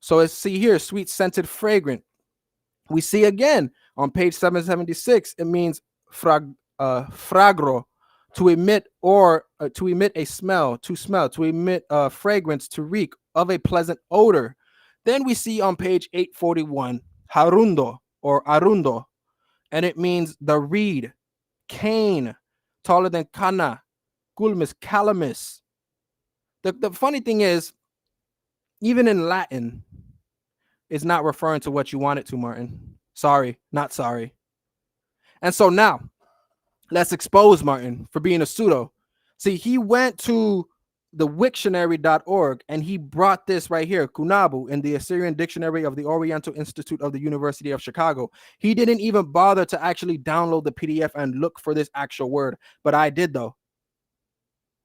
So let's see here, sweet scented fragrant. We see again on page 776, it means fragro, to emit a smell, to emit fragrance, to reek of a pleasant odor. Then we see on page 841, harundo or arundo, and it means the reed, cane, taller than Qanah, gulmis, calamus. The funny thing is, even in Latin, it's not referring to what you want it to, Martin. Sorry, not sorry. And so now, let's expose Martin for being a pseudo. See, he went to the Wiktionary.org and he brought this right here, Kunabu, in the Assyrian Dictionary of the Oriental Institute of the University of Chicago. He didn't even bother to actually download the PDF and look for this actual word, but I did though.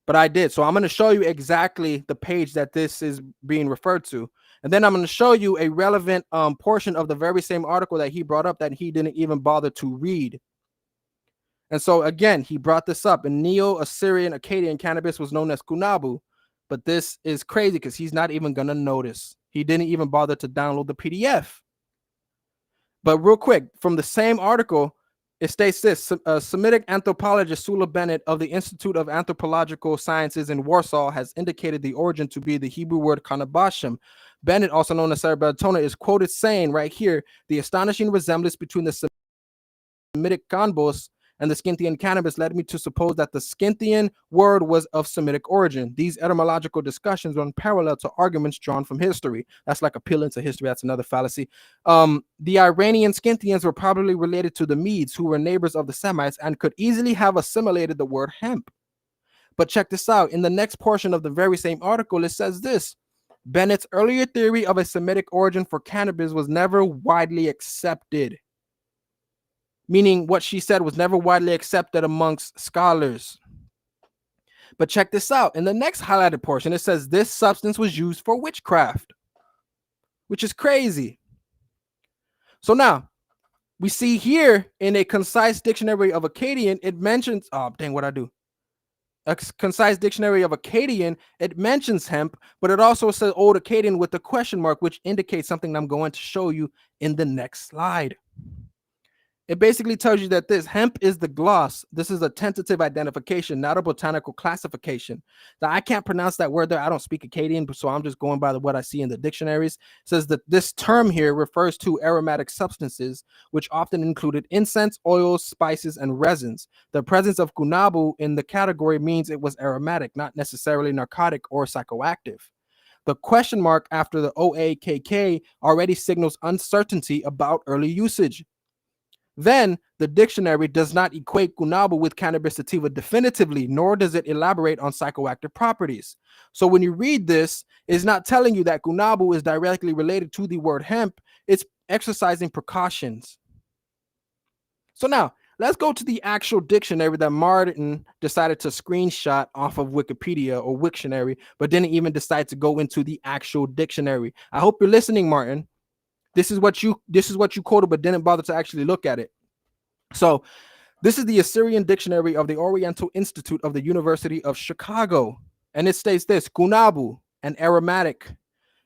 So I'm going to show you exactly the page that this is being referred to. And then I'm going to show you a relevant portion of the very same article that he brought up that he didn't even bother to read. And so again, he brought this up. In Neo-Assyrian Akkadian, cannabis was known as Kunabu. But this is crazy because he's not even going to notice. He didn't even bother to download the PDF. But real quick, from the same article, it states this: Semitic anthropologist Sula Bennett of the Institute of Anthropological Sciences in Warsaw has indicated the origin to be the Hebrew word Qanah Basham. Bennett, also known as Cerebratona, is quoted saying right here, the astonishing resemblance between the Semitic Kanbos and the Scythian cannabis led me to suppose that the Scythian word was of Semitic origin. These etymological discussions run parallel to arguments drawn from history. That's like appealing to history. That's another fallacy. The Iranian Scythians were probably related to the Medes, who were neighbors of the Semites and could easily have assimilated the word hemp. But check this out. In the next portion of the very same article, it says this: Bennett's earlier theory of a Semitic origin for cannabis was never widely accepted. Meaning what she said was never widely accepted amongst scholars. But check this out. In the next highlighted portion, it says this substance was used for witchcraft, which is crazy. So now we see here in a concise dictionary of Akkadian, it mentions, oh, dang, what'd I do? A concise dictionary of Akkadian, it mentions hemp, but it also says Old Akkadian with a question mark, which indicates something I'm going to show you in the next slide. It basically tells you that this hemp is the gloss. This is a tentative identification, not a botanical classification. Now, I can't pronounce that word there. I don't speak Akkadian, so I'm just going by what I see in the dictionaries. It says that this term here refers to aromatic substances, which often included incense, oils, spices, and resins. The presence of kunabu in the category means it was aromatic, not necessarily narcotic or psychoactive. The question mark after the OAKK already signals uncertainty about early usage. Then, the dictionary does not equate kunabu with cannabis sativa definitively, nor does it elaborate on psychoactive properties. So when you read this, it's not telling you that kunabu is directly related to the word hemp. It's exercising precautions. So now, let's go to the actual dictionary that Martin decided to screenshot off of Wikipedia or Wiktionary, but didn't even decide to go into the actual dictionary. I hope you're listening, Martin. This is what you quoted, but didn't bother to actually look at it. So this is the Assyrian Dictionary of the Oriental Institute of the University of Chicago. And it states this: kunabu, an aromatic,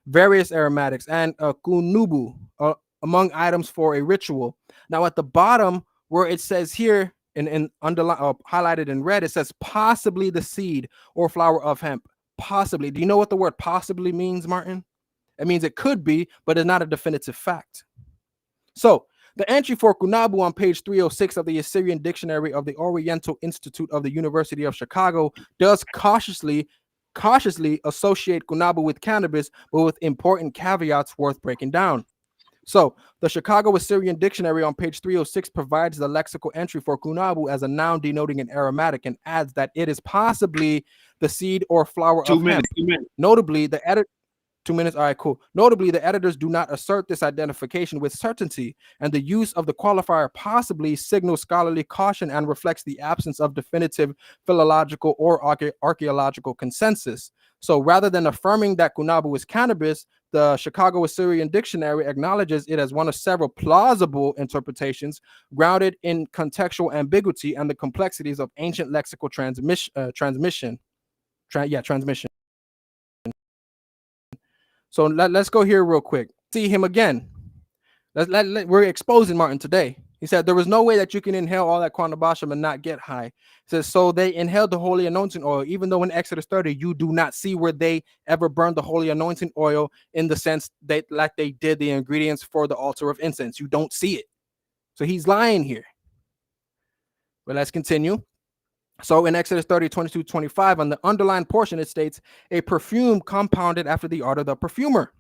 various aromatics, and kunubu, among items for a ritual. Now at the bottom where it says here, in underlined, highlighted in red, it says possibly the seed or flower of hemp. Possibly. Do you know what the word possibly means, Martin? It means it could be, but it's not a definitive fact. So the entry for kunabu on page 306 of the Assyrian Dictionary of the Oriental Institute of the University of Chicago does cautiously associate kunabu with cannabis, but with important caveats worth breaking down. So the Chicago Assyrian Dictionary on page 306 provides the lexical entry for kunabu as a noun denoting an aromatic and adds that it is possibly the seed or flower of hemp. 2 minutes. Notably, the edit 2 minutes. All right, cool. Notably, the editors do not assert this identification with certainty, and the use of the qualifier possibly signals scholarly caution and reflects the absence of definitive philological or archaeological consensus. So rather than affirming that kunabu is cannabis, the Chicago Assyrian Dictionary acknowledges it as one of several plausible interpretations grounded in contextual ambiguity and the complexities of ancient lexical transmission. So let's go here real quick. See him again. We're exposing Martin today. He said there was no way that you can inhale all that Qanah Basham and not get high. He says, so they inhaled the holy anointing oil, even though in Exodus 30, you do not see where they ever burned the holy anointing oil in the sense that like they did the ingredients for the altar of incense. You don't see it. So he's lying here. But let's continue. So in Exodus 30, 22, 25, on the underlined portion, it states, a perfume compounded after the art of the perfumer.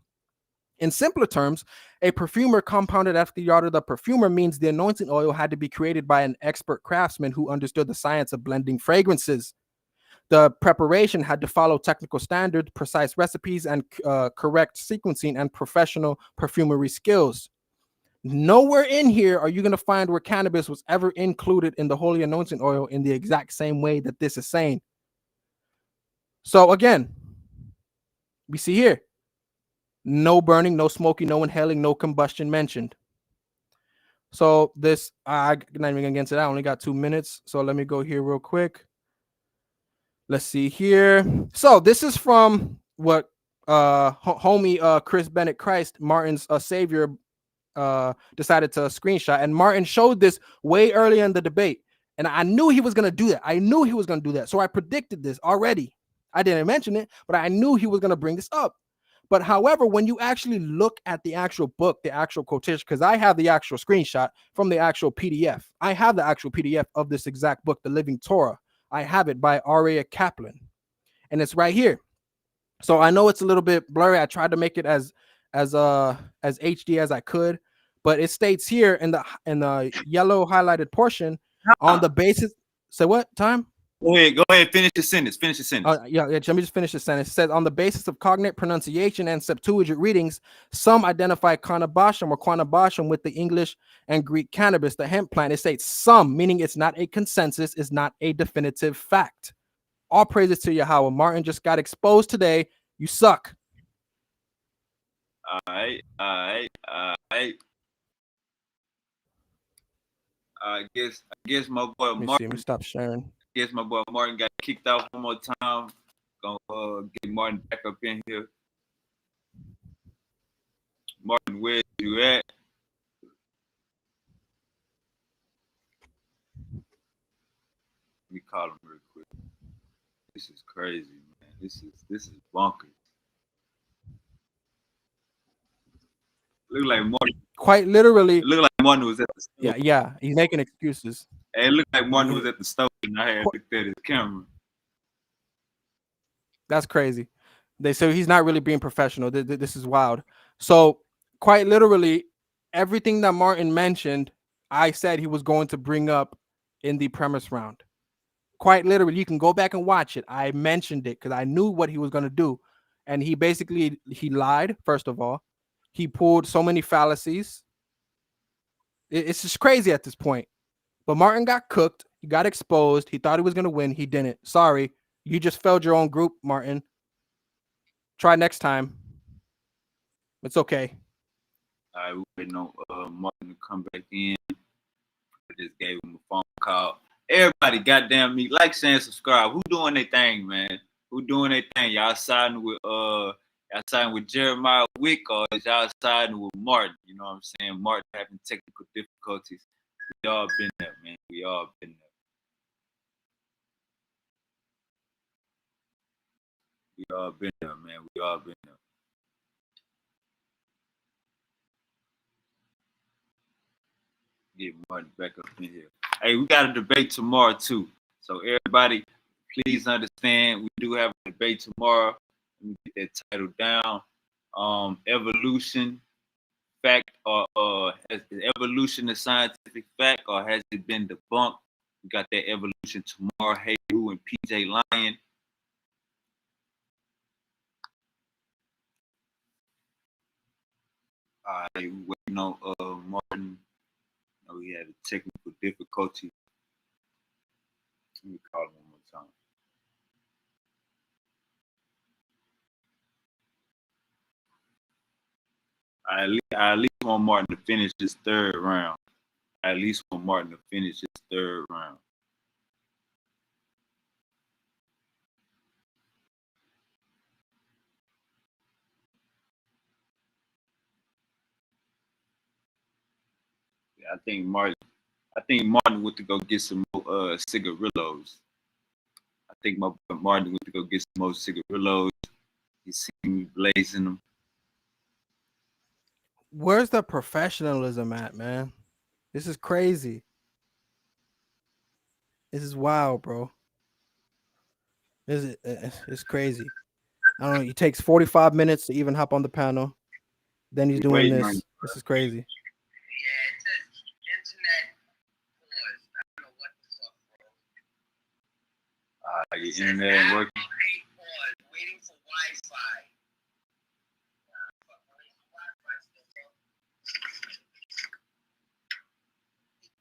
In simpler terms, a perfumer compounded after the art of the perfumer means the anointing oil had to be created by an expert craftsman who understood the science of blending fragrances. The preparation had to follow technical standards, precise recipes, and correct sequencing and professional perfumery skills. Nowhere in here are you going to find where cannabis was ever included in the holy anointing oil in the exact same way that this is saying. So again, we see here, no burning, no smoking, no inhaling, no combustion mentioned. So this, I'm not even going to get into that. I only got 2 minutes. So let me go here real quick. Let's see here. So this is from what homie Chris Bennett Christ, Martin's savior, decided to screenshot, and Martin showed this way earlier in the debate, and I knew he was going to do that. So I predicted this already. I didn't mention it, but I knew he was going to bring this up. But however, when you actually look at the actual book, the actual quotation, because I have the actual screenshot from the actual PDF. I have the actual PDF of this exact book, The Living Torah. I have it by Aria Kaplan, and it's right here. So I know it's a little bit blurry. I tried to make it as HD as I could, but it states here in the yellow highlighted portion on the basis. Say what time? Go ahead, finish the sentence. Finish the sentence. Yeah, let me just finish the sentence. It says, on the basis of cognate pronunciation and Septuagint readings, some identify Basham or Basham with the English and Greek cannabis, the hemp plant. It states some, meaning it's not a consensus, it's not a definitive fact. All praises to Yahweh. Martin just got exposed today. You suck. All right. I guess my boy Let me Martin. see. Let me stop sharing. Guess my boy Martin got kicked out one more time. Gonna get Martin back up in here. Martin, where you at? Let me call him real quick. This is crazy, man. This is bonkers. Look like Martin. Quite literally. It looked like Martin was at the stove. Yeah. He's making excuses. Hey, it looked like Martin was at the stove and I had looked at his camera. That's crazy. They say he's not really being professional. This is wild. So quite literally, everything that Martin mentioned, I said he was going to bring up in the premise round. Quite literally, you can go back and watch it. I mentioned it because I knew what he was going to do. And he lied, first of all. He pulled so many fallacies. It's just crazy at this point. But Martin got cooked. He got exposed. He thought he was going to win. He didn't. Sorry. You just failed your own group, Martin. Try next time. It's okay. All right, we waiting on Martin to come back in. I just gave him a phone call. Everybody, goddamn me, like, share, and subscribe. Who doing their thing, man? Who doing their thing? Y'all siding with Jeremiah Wick, or is y'all siding with Martin? You know what I'm saying? Martin having technical difficulties. We all been there, man. We all been there. We all been there, man. We all been there. Get Martin back up in here. Hey, we got a debate tomorrow too. So everybody, please understand we do have a debate tomorrow. Let me get that title down. Evolution, fact, or is evolution a scientific fact, or has it been debunked? We got that evolution tomorrow. Hey Roo and PJ Lion. All right, we waiting on Martin. Oh, he had a technical difficulty. Let me call him one more time. I at least want Martin to finish this third round. I at least want Martin to finish this third round. Yeah, I think Martin went to go get some more cigarillos. I think my boy Martin went to go get some more cigarillos. He seen me blazing them. Where's the professionalism at, man? This is crazy. This is wild, bro. It's crazy. I don't know. He takes 45 minutes to even hop on the panel. Then he's doing this. This is crazy. Yeah, it says internet pause. I don't know what the fuck, bro. Your internet ain't working. Pause. Waiting for Wi-Fi.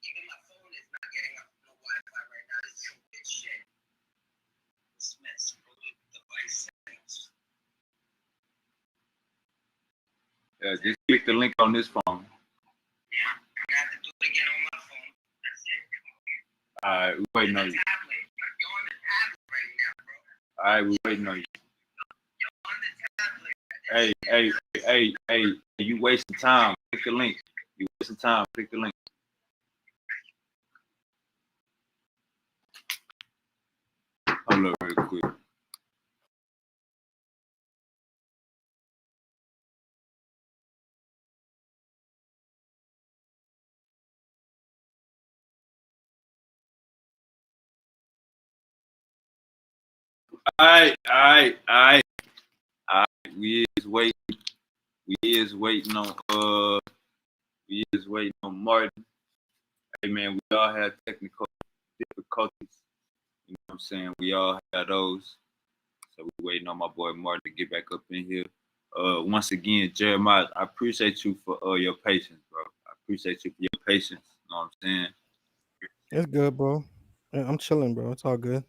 Even my phone is not getting up no Wi-Fi right now. This is some good shit. Dismiss. Device settings. Just click the link on this phone. Yeah, I'm gonna have to do it again on my phone. That's it. All right, we waiting on you. You're on the tablet right now, bro. All right, we waiting on you. You're on the tablet. Hey, you wasting time. Click the link. You wasting time. Click the link. Hold up real quick. All right. We is waiting. We is waiting on Martin. Hey man, we all have technical difficulties. You know what I'm saying? We all have those. So we're waiting on my boy Martin to get back up in here. Once again, Jeremiah, I appreciate you for your patience, bro. I appreciate you for your patience. You know what I'm saying? It's good, bro. Yeah, I'm chilling, bro. It's all good.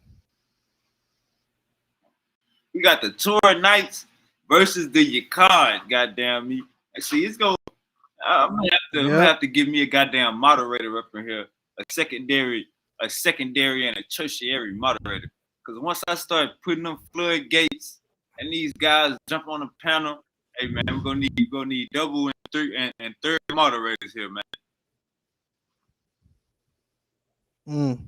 We got the tour nights versus the Yachad. Goddamn me! See, it's going. I'm gonna have to give me a goddamn moderator up in here, a secondary, and a tertiary moderator. Because once I start putting them floodgates and these guys jump on the panel, hey man, we're gonna need double and three and third moderators here, man.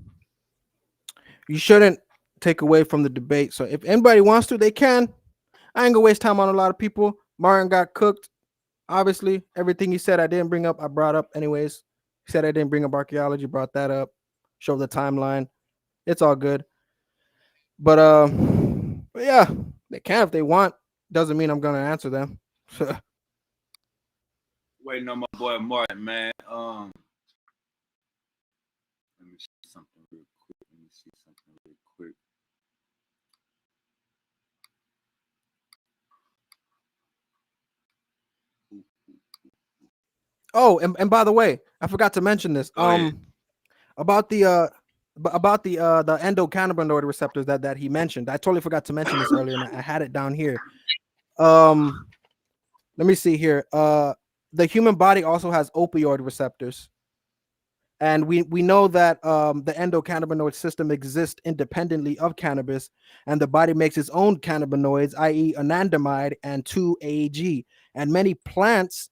You shouldn't take away from the debate. So if anybody wants to, they can. I ain't gonna waste time on a lot of people. Martin got cooked. Obviously, everything he said I didn't bring up, I brought up anyways. He said I didn't bring up archaeology, brought that up. Show the timeline. It's all good. But yeah, they can if they want. Doesn't mean I'm gonna answer them. Waiting on my boy Martin, man. Let me see something real quick. Oh, and by the way, I forgot to mention this. About the endocannabinoid receptors that he mentioned. I totally forgot to mention this earlier, and I had it down here. Let me see here. The human body also has opioid receptors, and we know that the endocannabinoid system exists independently of cannabis, and the body makes its own cannabinoids, i.e., anandamide and 2-AG, and many plants,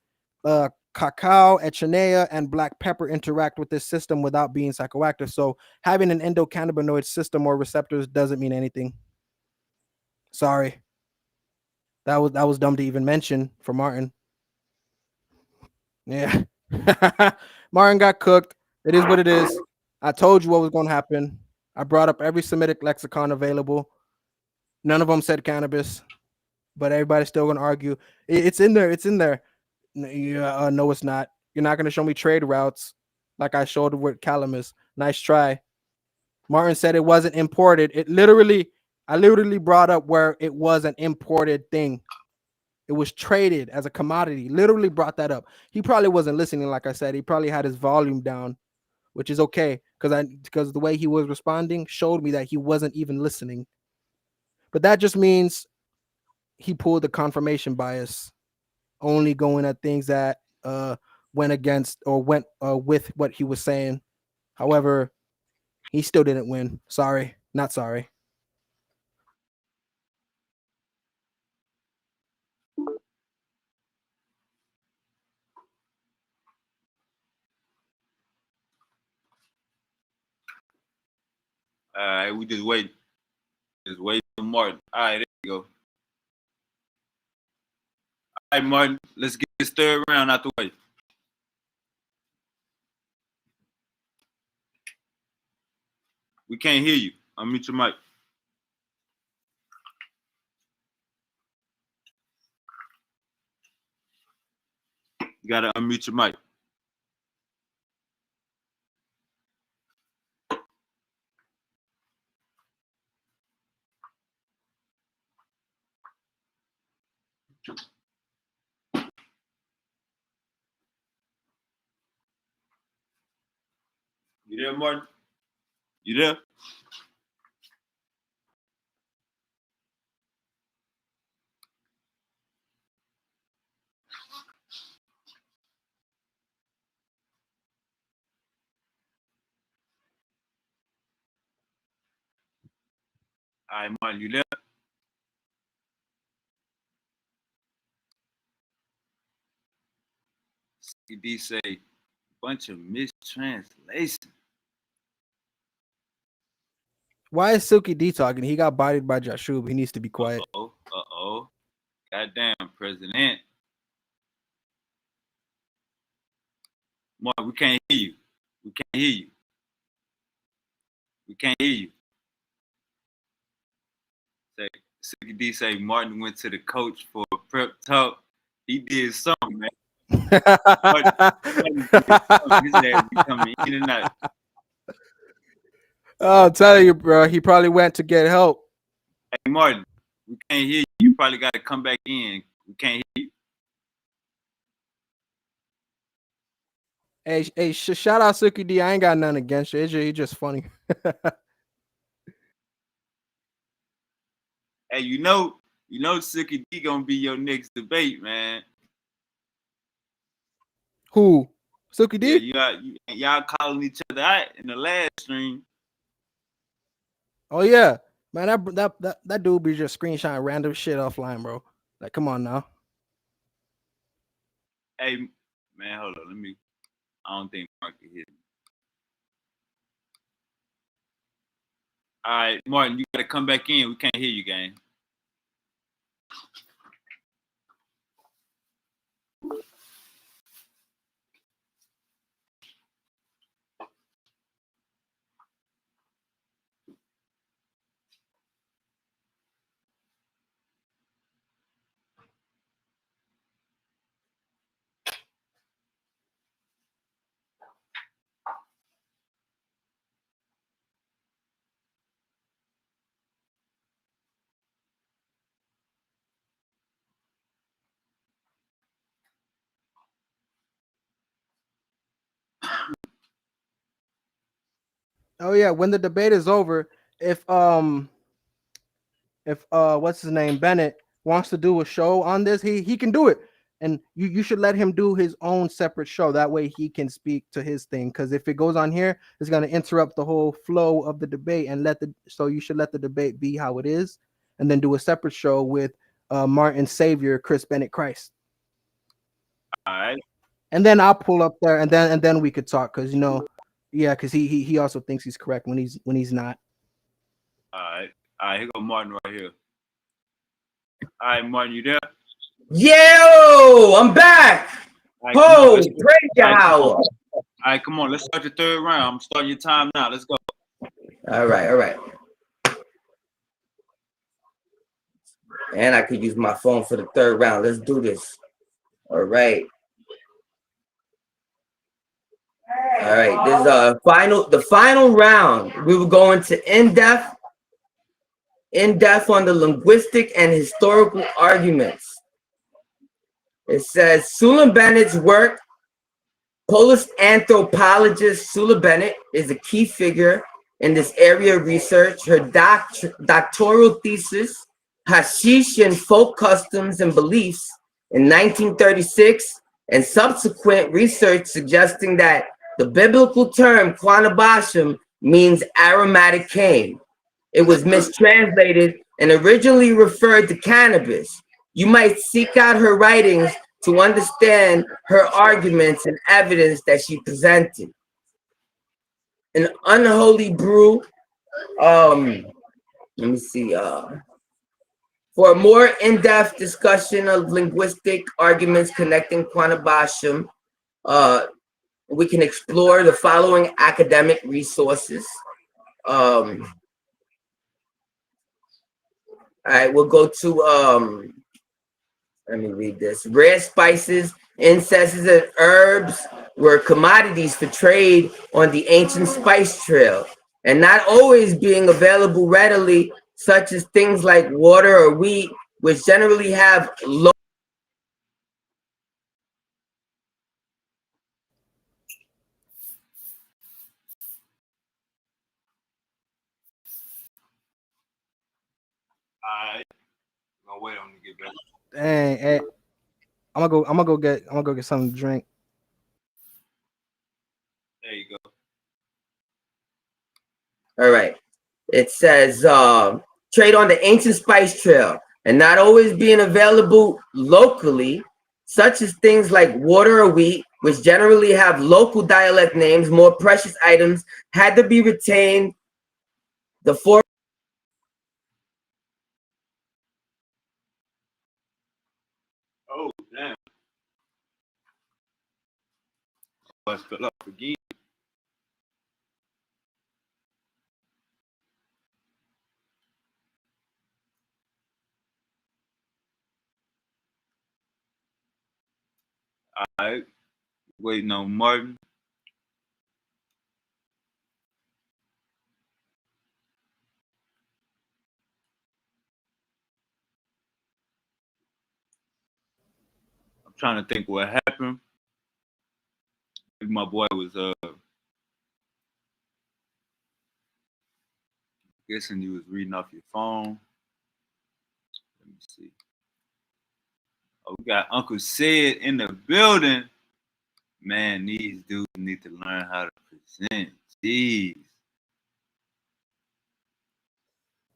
cacao, echinacea, and black pepper interact with this system without being psychoactive. So having an endocannabinoid system or receptors doesn't mean anything. Sorry. That was dumb to even mention for Martin. Yeah. Martin got cooked. It is what it is. I told you what was going to happen. I brought up every Semitic lexicon available. None of them said cannabis, but everybody's still going to argue. It's in there. It's in there. Yeah, no, it's not. You're not going to show me trade routes like I showed with Calamus. Nice try. Martin said it wasn't imported. I literally brought up where it was an imported thing. It was traded as a commodity. Literally brought that up. He probably wasn't listening. Like I said, he probably had his volume down, which is okay because the way he was responding showed me that he wasn't even listening. But that just means he pulled the confirmation bias, only going at things that went against or went with what he was saying. However, he still didn't win. Sorry, not sorry. All right, we just waiting. Just waiting for Martin. All right, there you go. All right, Martin, let's get this third round out the way. We can't hear you. Unmute your mic. You gotta unmute your mic. You there, Martin? You there? All right, Martin, you there? CD say bunch of mistranslation. Why is Silky D talking? He got bodied by Jashub. He needs to be quiet. Uh-oh. Goddamn, President. Mark, we can't hear you. We can't hear you. We can't hear you. Say, Suki D say Martin went to the coach for a prep talk. He did something, man. Martin did something. His ass be coming in and out. I'll tell you, bro. He probably went to get help. Hey, Martin, we can't hear you. You probably got to come back in. We can't hear you. Hey, shout out Suki D. I ain't got nothing against you. It's just funny. Hey, you know, Suki D gonna be your next debate, man. Who? Suki D? Yeah, y'all calling each other out in the last stream. Oh yeah, man. That dude be just screenshotting random shit offline, bro. Like, come on now. Hey, man, hold on. I don't think Mark can hear me. All right, Martin, you gotta come back in. We can't hear you, gang. Oh yeah, when the debate is over, if what's his name, Bennett, wants to do a show on this, he can do it. And you should let him do his own separate show. That way he can speak to his thing. Because if it goes on here, it's gonna interrupt the whole flow of the debate. So you should let the debate be how it is, and then do a separate show with Martin Savior, Chris Bennett Christ. All right. And then I'll pull up there, and then we could talk. Because because he also thinks he's correct when he's not. All right, here go Martin right here. All right, Martin, you there? Yo, I'm back. Right, Oh, praise Yahweh. All right, come on. Let's start the third round. I'm starting your time now. Let's go. All right. And I could use my phone for the third round. Let's do this. All right. This is the final round. We will go into in-depth on the linguistic and historical arguments. It says Sula Bennett's work, Polish anthropologist Sula Bennett is a key figure in this area of research. Her doctoral thesis, Hashish and Folk Customs and Beliefs, in 1936, and subsequent research suggesting that the biblical term Qanah Basham means aromatic cane. It was mistranslated and originally referred to cannabis. You might seek out her writings to understand her arguments and evidence that she presented. An unholy brew. Let me see. For a more in-depth discussion of linguistic arguments connecting Qanah Basham, we can explore the following academic resources. All right, we'll go to let me read this. Rare spices, incenses, and herbs were commodities for trade on the ancient spice trail, and not always being available readily, such as things like water or wheat, which generally have low. All right. I'm gonna wait on him to get back. Hey, I'm gonna go get something to drink. There you go. All right. It says trade on the ancient spice trail and not always being available locally, such as things like water or wheat, which generally have local dialect names. More precious items had to be retained. The four. Oh, damn. Let's fill up again. All right, waiting on Martin. I'm trying to think what happened. Maybe my boy was guessing you was reading off your phone. Let me see. Oh, we got Uncle Sid in the building. Man, these dudes need to learn how to present. Jeez.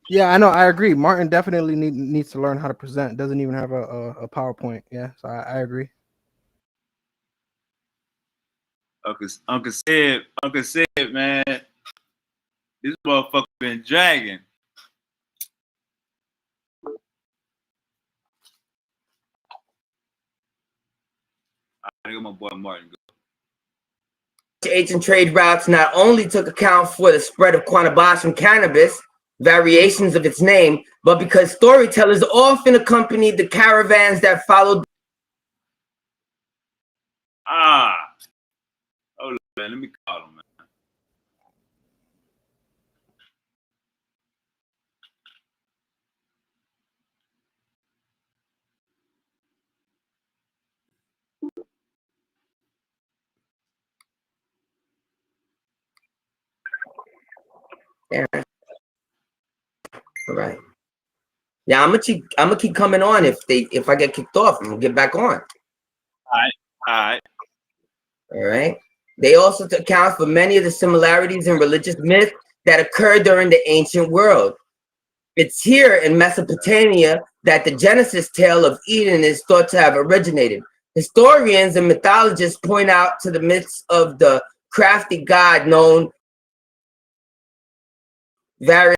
Yeah, I know. I agree. Martin definitely needs to learn how to present. Doesn't even have a PowerPoint. Yeah, so I agree. Uncle Sid, man, this motherfucker been dragging. I think my boy Martin go. Ancient trade routes not only took account for the spread of Qanah Basham cannabis, variations of its name, but because storytellers often accompanied the caravans that followed. Oh, man, let me call him, man. Yeah. All right. Yeah, I'm gonna keep coming on if I get kicked off. I'm gonna get back on. All right. All right. They also account for many of the similarities in religious myth that occurred during the ancient world. It's here in Mesopotamia that the Genesis tale of Eden is thought to have originated. Historians and mythologists point out to the myths of the crafty god known various.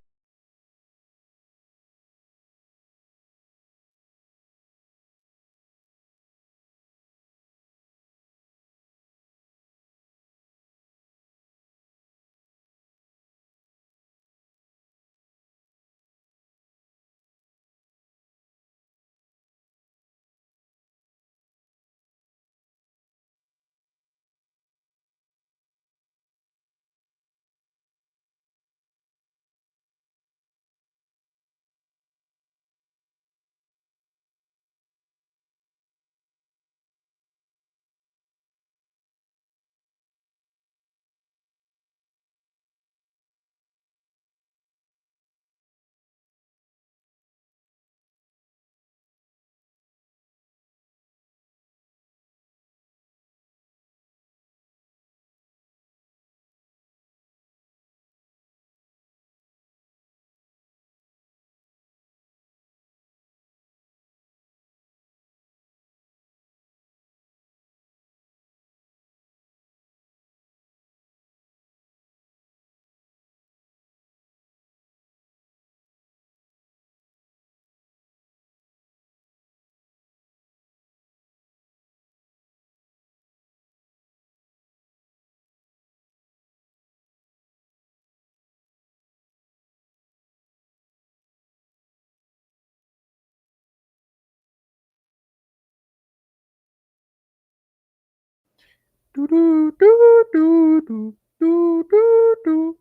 Do do do do do do do do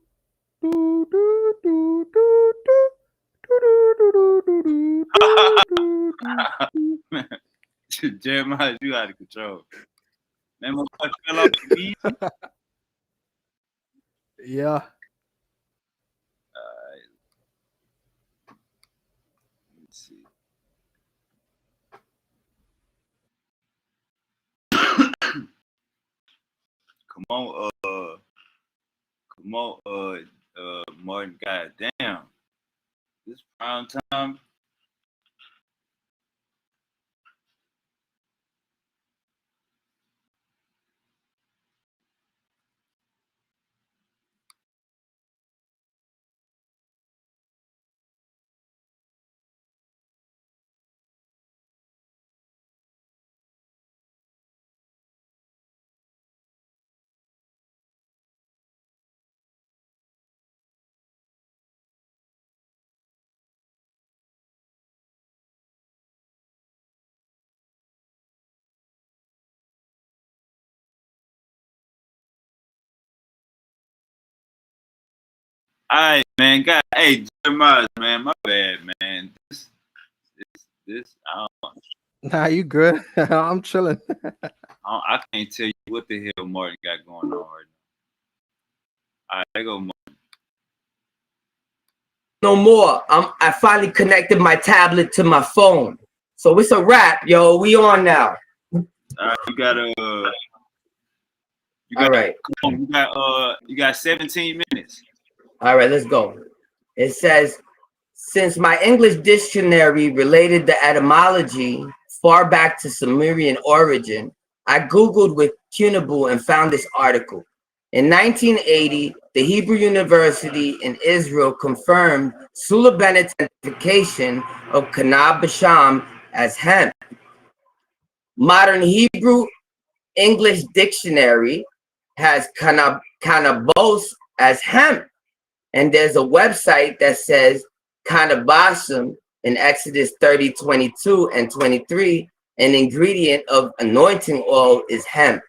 do do do do do. Jeremiah, you out of control. Man, my boy fell off the knee. Yeah. Let's see. Come on, Martin. Goddamn, this prime time. All right, man. Hey, Jeremiah, man, my bad, man. I Nah, you good? I'm chilling. I can't tell you what the hell Martin got going on right now. All right, there go Martin. No more. I finally connected my tablet to my phone. So it's a wrap, yo. We on now. All right, All right. You got 17 minutes. All right, let's go. It says, since my English dictionary related the etymology far back to Sumerian origin, I Googled with Qanah and found this article. In 1980, the Hebrew University in Israel confirmed Sula Bennett's identification of Qanah Basham as hemp. Modern Hebrew English dictionary has cannabis as hemp. And there's a website that says Cannabis in Exodus 30, 22 and 23, an ingredient of anointing oil is hemp.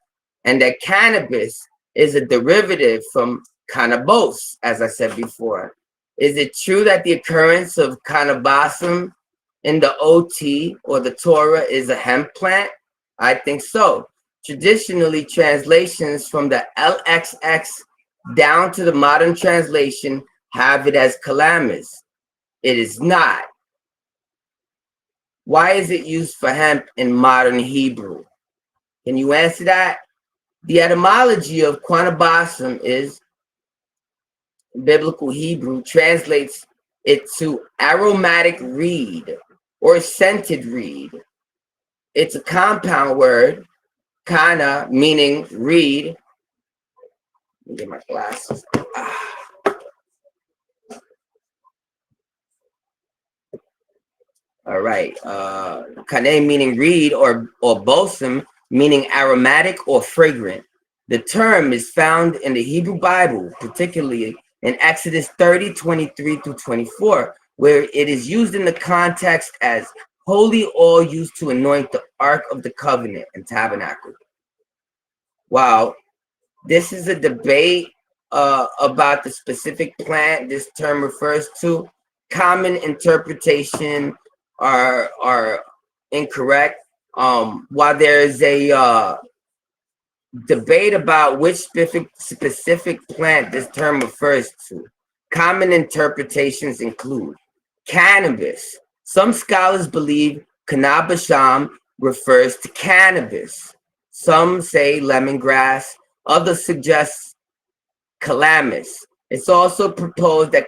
And that cannabis is a derivative from cannabis, as I said before. Is it true that the occurrence of cannabis in the OT or the Torah is a hemp plant? I think so. Traditionally, translations from the LXX down to the modern translation have it as calamus. It is not. Why is it used for hemp in modern Hebrew? Can you answer that? The etymology of Qanah is biblical Hebrew, translates it to aromatic reed or scented reed. It's a compound word, Qanah, meaning reed. Let me get my glasses. All right. Qanah meaning reed or balsam, meaning aromatic or fragrant. The term is found in the Hebrew Bible, particularly in Exodus 30, 23 through 24, where it is used in the context as holy oil used to anoint the Ark of the Covenant and Tabernacle. Wow. This is a debate about the specific plant this term refers to. Common interpretation are incorrect. While there's a debate about which specific plant this term refers to, common interpretations include cannabis. Some scholars believe Qanah Basham refers to cannabis. Some say lemongrass. Others suggest calamus. It's also proposed that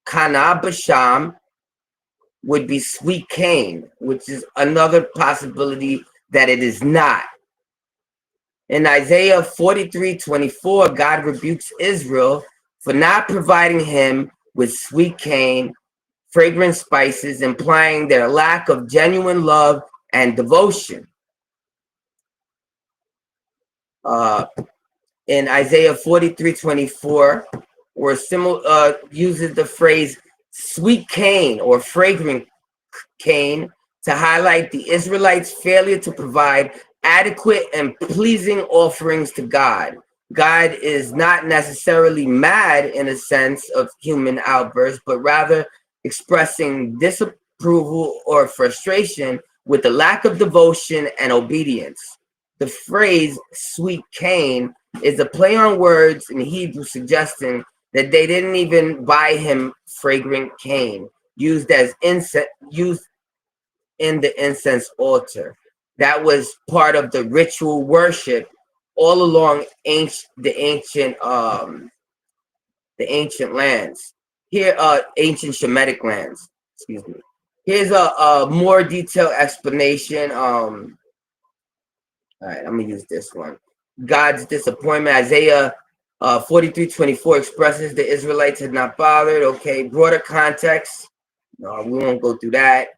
Qanah Basham would be sweet cane, which is another possibility that it is not. In Isaiah 43:24, God rebukes Israel for not providing him with sweet cane, fragrant spices, implying their lack of genuine love and devotion. In Isaiah 43:24, where uses the phrase sweet cane or fragrant cane to highlight the Israelites' failure to provide adequate and pleasing offerings to God. God is not necessarily mad in a sense of human outbursts, but rather expressing disapproval or frustration with the lack of devotion and obedience. The phrase sweet cane is a play on words in Hebrew suggesting that they didn't even buy him fragrant cane, used as incense, used in the incense altar. That was part of the ritual worship all along the ancient lands. Here, ancient Shemitic lands. Excuse me. Here's a more detailed explanation. All right, I'm gonna use this one. God's disappointment. Isaiah 43:24 expresses the Israelites had not bothered. Okay, broader context. No, we won't go through that.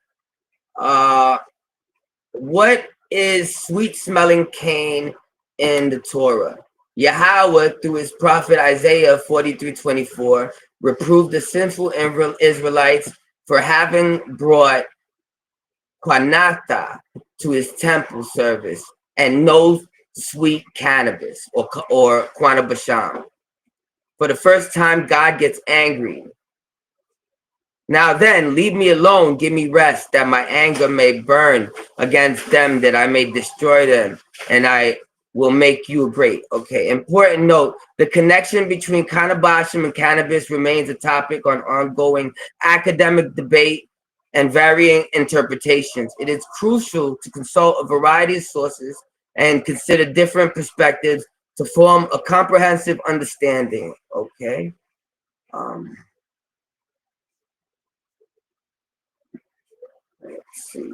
What is sweet smelling cane in the Torah? Yahweh, through his prophet Isaiah 43:24, reproved the sinful Israelites for having brought Qanah to his temple service and no sweet cannabis or Qanah Basham. For the first time, God gets angry. Now then, leave me alone, give me rest, that my anger may burn against them, that I may destroy them, and I will make you great. Okay, important note, the connection between Qanah and cannabis remains a topic on ongoing academic debate and varying interpretations. It is crucial to consult a variety of sources and consider different perspectives to form a comprehensive understanding. Okay. Let's see.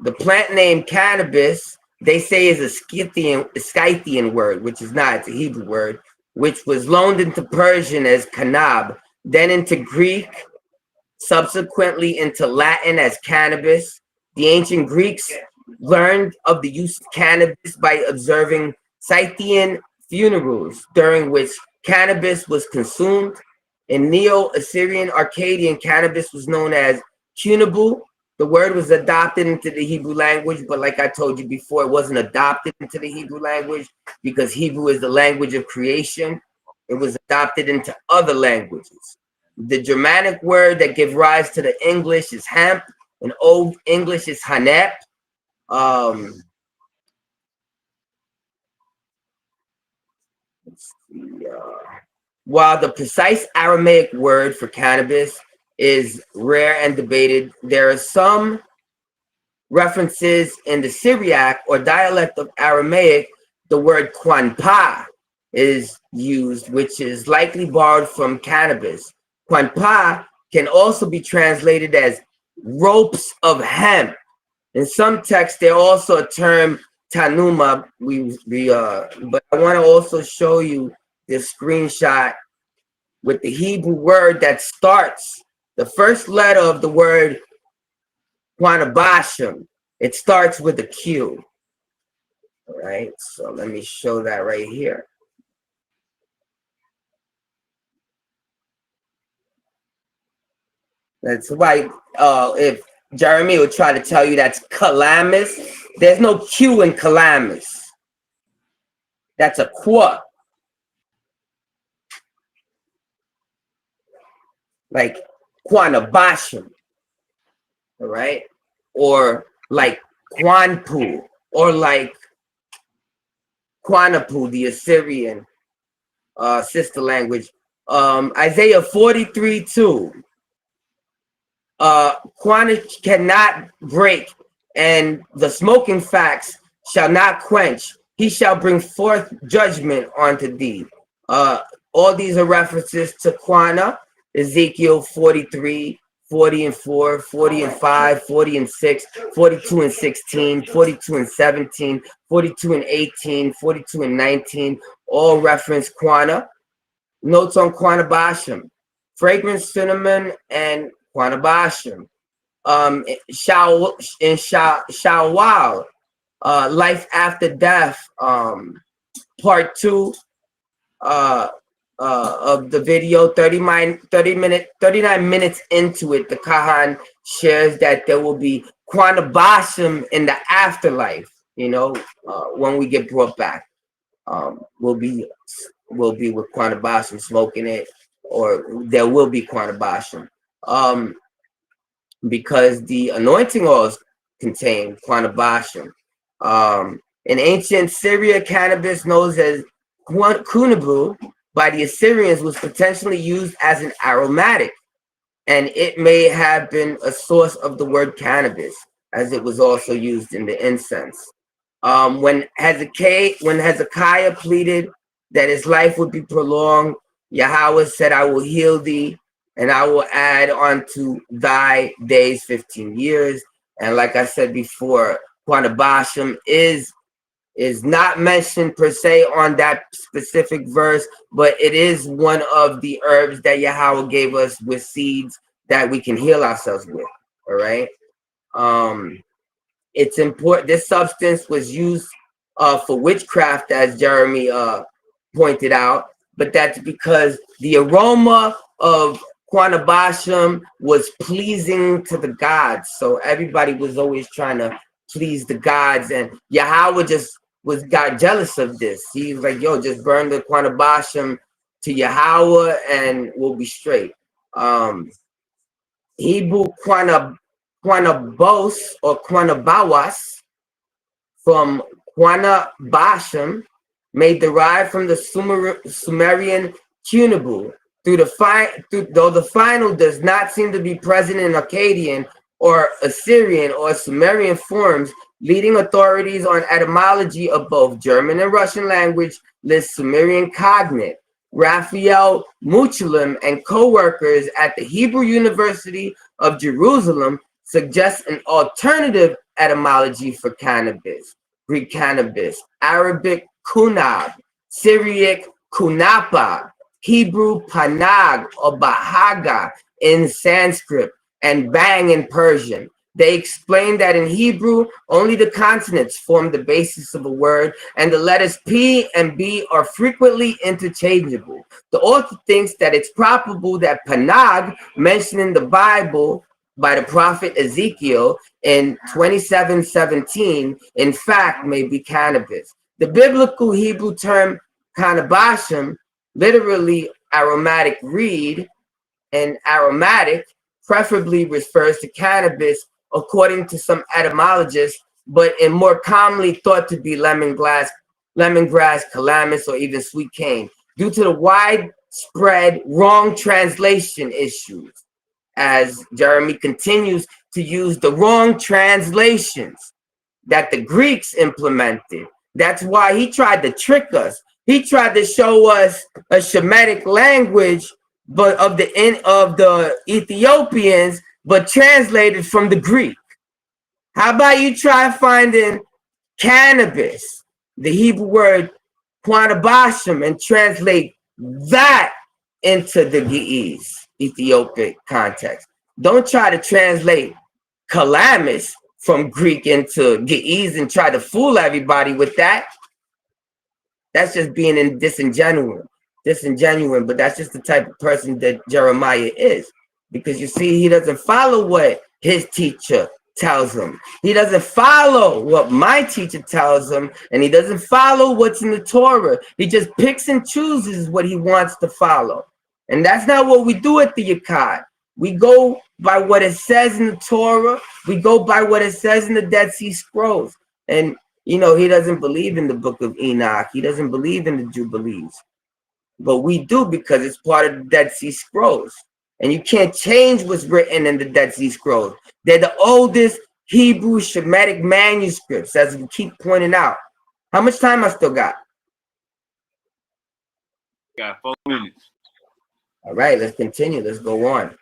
The plant name cannabis, they say, is a Scythian word, which is not, it's a Hebrew word, which was loaned into Persian as kanab, then into Greek, subsequently into Latin as cannabis. The ancient Greeks learned of the use of cannabis by observing Scythian funerals, during which cannabis was consumed. In Neo-Assyrian Akkadian, cannabis was known as Qanah. The word was adopted into the Hebrew language, but like I told you before, it wasn't adopted into the Hebrew language because Hebrew is the language of creation. It was adopted into other languages. The Germanic word that gives rise to the English is hemp, and Old English is hanep. While the precise Aramaic word for cannabis is rare and debated, there are some references in the Syriac or dialect of Aramaic. The word Qanah is used, which is likely borrowed from cannabis. Qanah can also be translated as ropes of hemp. In some texts, there's also a term tanuma. But I want to also show you this screenshot with the Hebrew word that starts the first letter of the word Qanah Basham. It starts with a Q. All right, so let me show that right here. That's why if Jeremy will try to tell you that's calamus, there's no Q in calamus. That's a qua. Like Qanah Basham, all right? Or like Quanpu, or like Qanahpu, the Assyrian sister language. Isaiah 43:2. Qanah cannot break, and the smoking facts shall not quench. He shall bring forth judgment unto thee. All these are references to Qanah. Ezekiel 43, 40 and 4, 40 and 5, 40 and 6, 42 and 16, 42 and 17, 42 and 18, 42 and 19, all reference Qanah. Notes on Qanah Basham. Fragrance, cinnamon, and Qanah Basham. Shawwal, life after death, part 2 of the video, 39 minutes into it, the Kahan shares that there will be Qanah Basham in the afterlife, you know, when we get brought back. We'll be with Qanah Basham smoking it, or there will be Qanah Basham. Because the anointing oils contain Qanah Basham. In ancient Syria, cannabis, known as Qanah, by the Assyrians, was potentially used as an aromatic, and it may have been a source of the word cannabis, as it was also used in the incense. When Hezekiah pleaded that his life would be prolonged, Yahweh said, I will heal thee, and I will add unto thy days 15 years. And like I said before, Qanah Basham is not mentioned per se on that specific verse, but it is one of the herbs that Yahweh gave us with seeds that we can heal ourselves with. All right. It's important. This substance was used for witchcraft, as Jeremy pointed out, but that's because the aroma of Qanah Basham was pleasing to the gods. So everybody was always trying to please the gods, and Yahweh just got jealous of this. He was like, yo, just burn the Qanah Basham to Yahweh and we'll be straight. Hebrew Qanah or Qanah from Qanah Basham may derive from the Sumerian Qunah, though the final does not seem to be present in Akkadian or Assyrian or Sumerian forms. Leading authorities on etymology of both German and Russian language list Sumerian cognate. Raphael Mechoulam and co-workers at the Hebrew University of Jerusalem suggest an alternative etymology for cannabis. Greek cannabis, Arabic kunab, Syriac kunapa, Hebrew panag or bahaga in Sanskrit, and bang in Persian. They explain that in Hebrew, only the consonants form the basis of a word, and the letters P and B are frequently interchangeable. The author thinks that it's probable that panag, mentioned in the Bible by the prophet Ezekiel in 27:17, in fact, may be cannabis. The biblical Hebrew term Basham, literally aromatic reed, and aromatic preferably refers to cannabis according to some etymologists, but in more commonly thought to be lemongrass, calamus, or even sweet cane, due to the widespread wrong translation issues. As Jeremy continues to use the wrong translations that the Greeks implemented. That's why he tried to trick us. He tried to show us a Shemitic language, but of the Ethiopians, but translated from the Greek. How about you try finding cannabis, the Hebrew word Qanah Basham, and translate that into the Ge'ez, Ethiopic context. Don't try to translate calamus from Greek into Ge'ez and try to fool everybody with that. That's just being disingenuous, but that's just the type of person that Jeremiah is. Because you see, he doesn't follow what his teacher tells him. He doesn't follow what my teacher tells him, and he doesn't follow what's in the Torah. He just picks and chooses what he wants to follow. And that's not what we do at the Yachad. We go by what it says in the Torah. We go by what it says in the Dead Sea Scrolls. And, you know, he doesn't believe in the book of Enoch. He doesn't believe in the Jubilees. But we do, because it's part of the Dead Sea Scrolls. And you can't change what's written in the Dead Sea Scrolls. They're the oldest Hebrew Shemitic manuscripts, as we keep pointing out. How much time I still got? Got 4 minutes. All right, let's continue. Let's go on.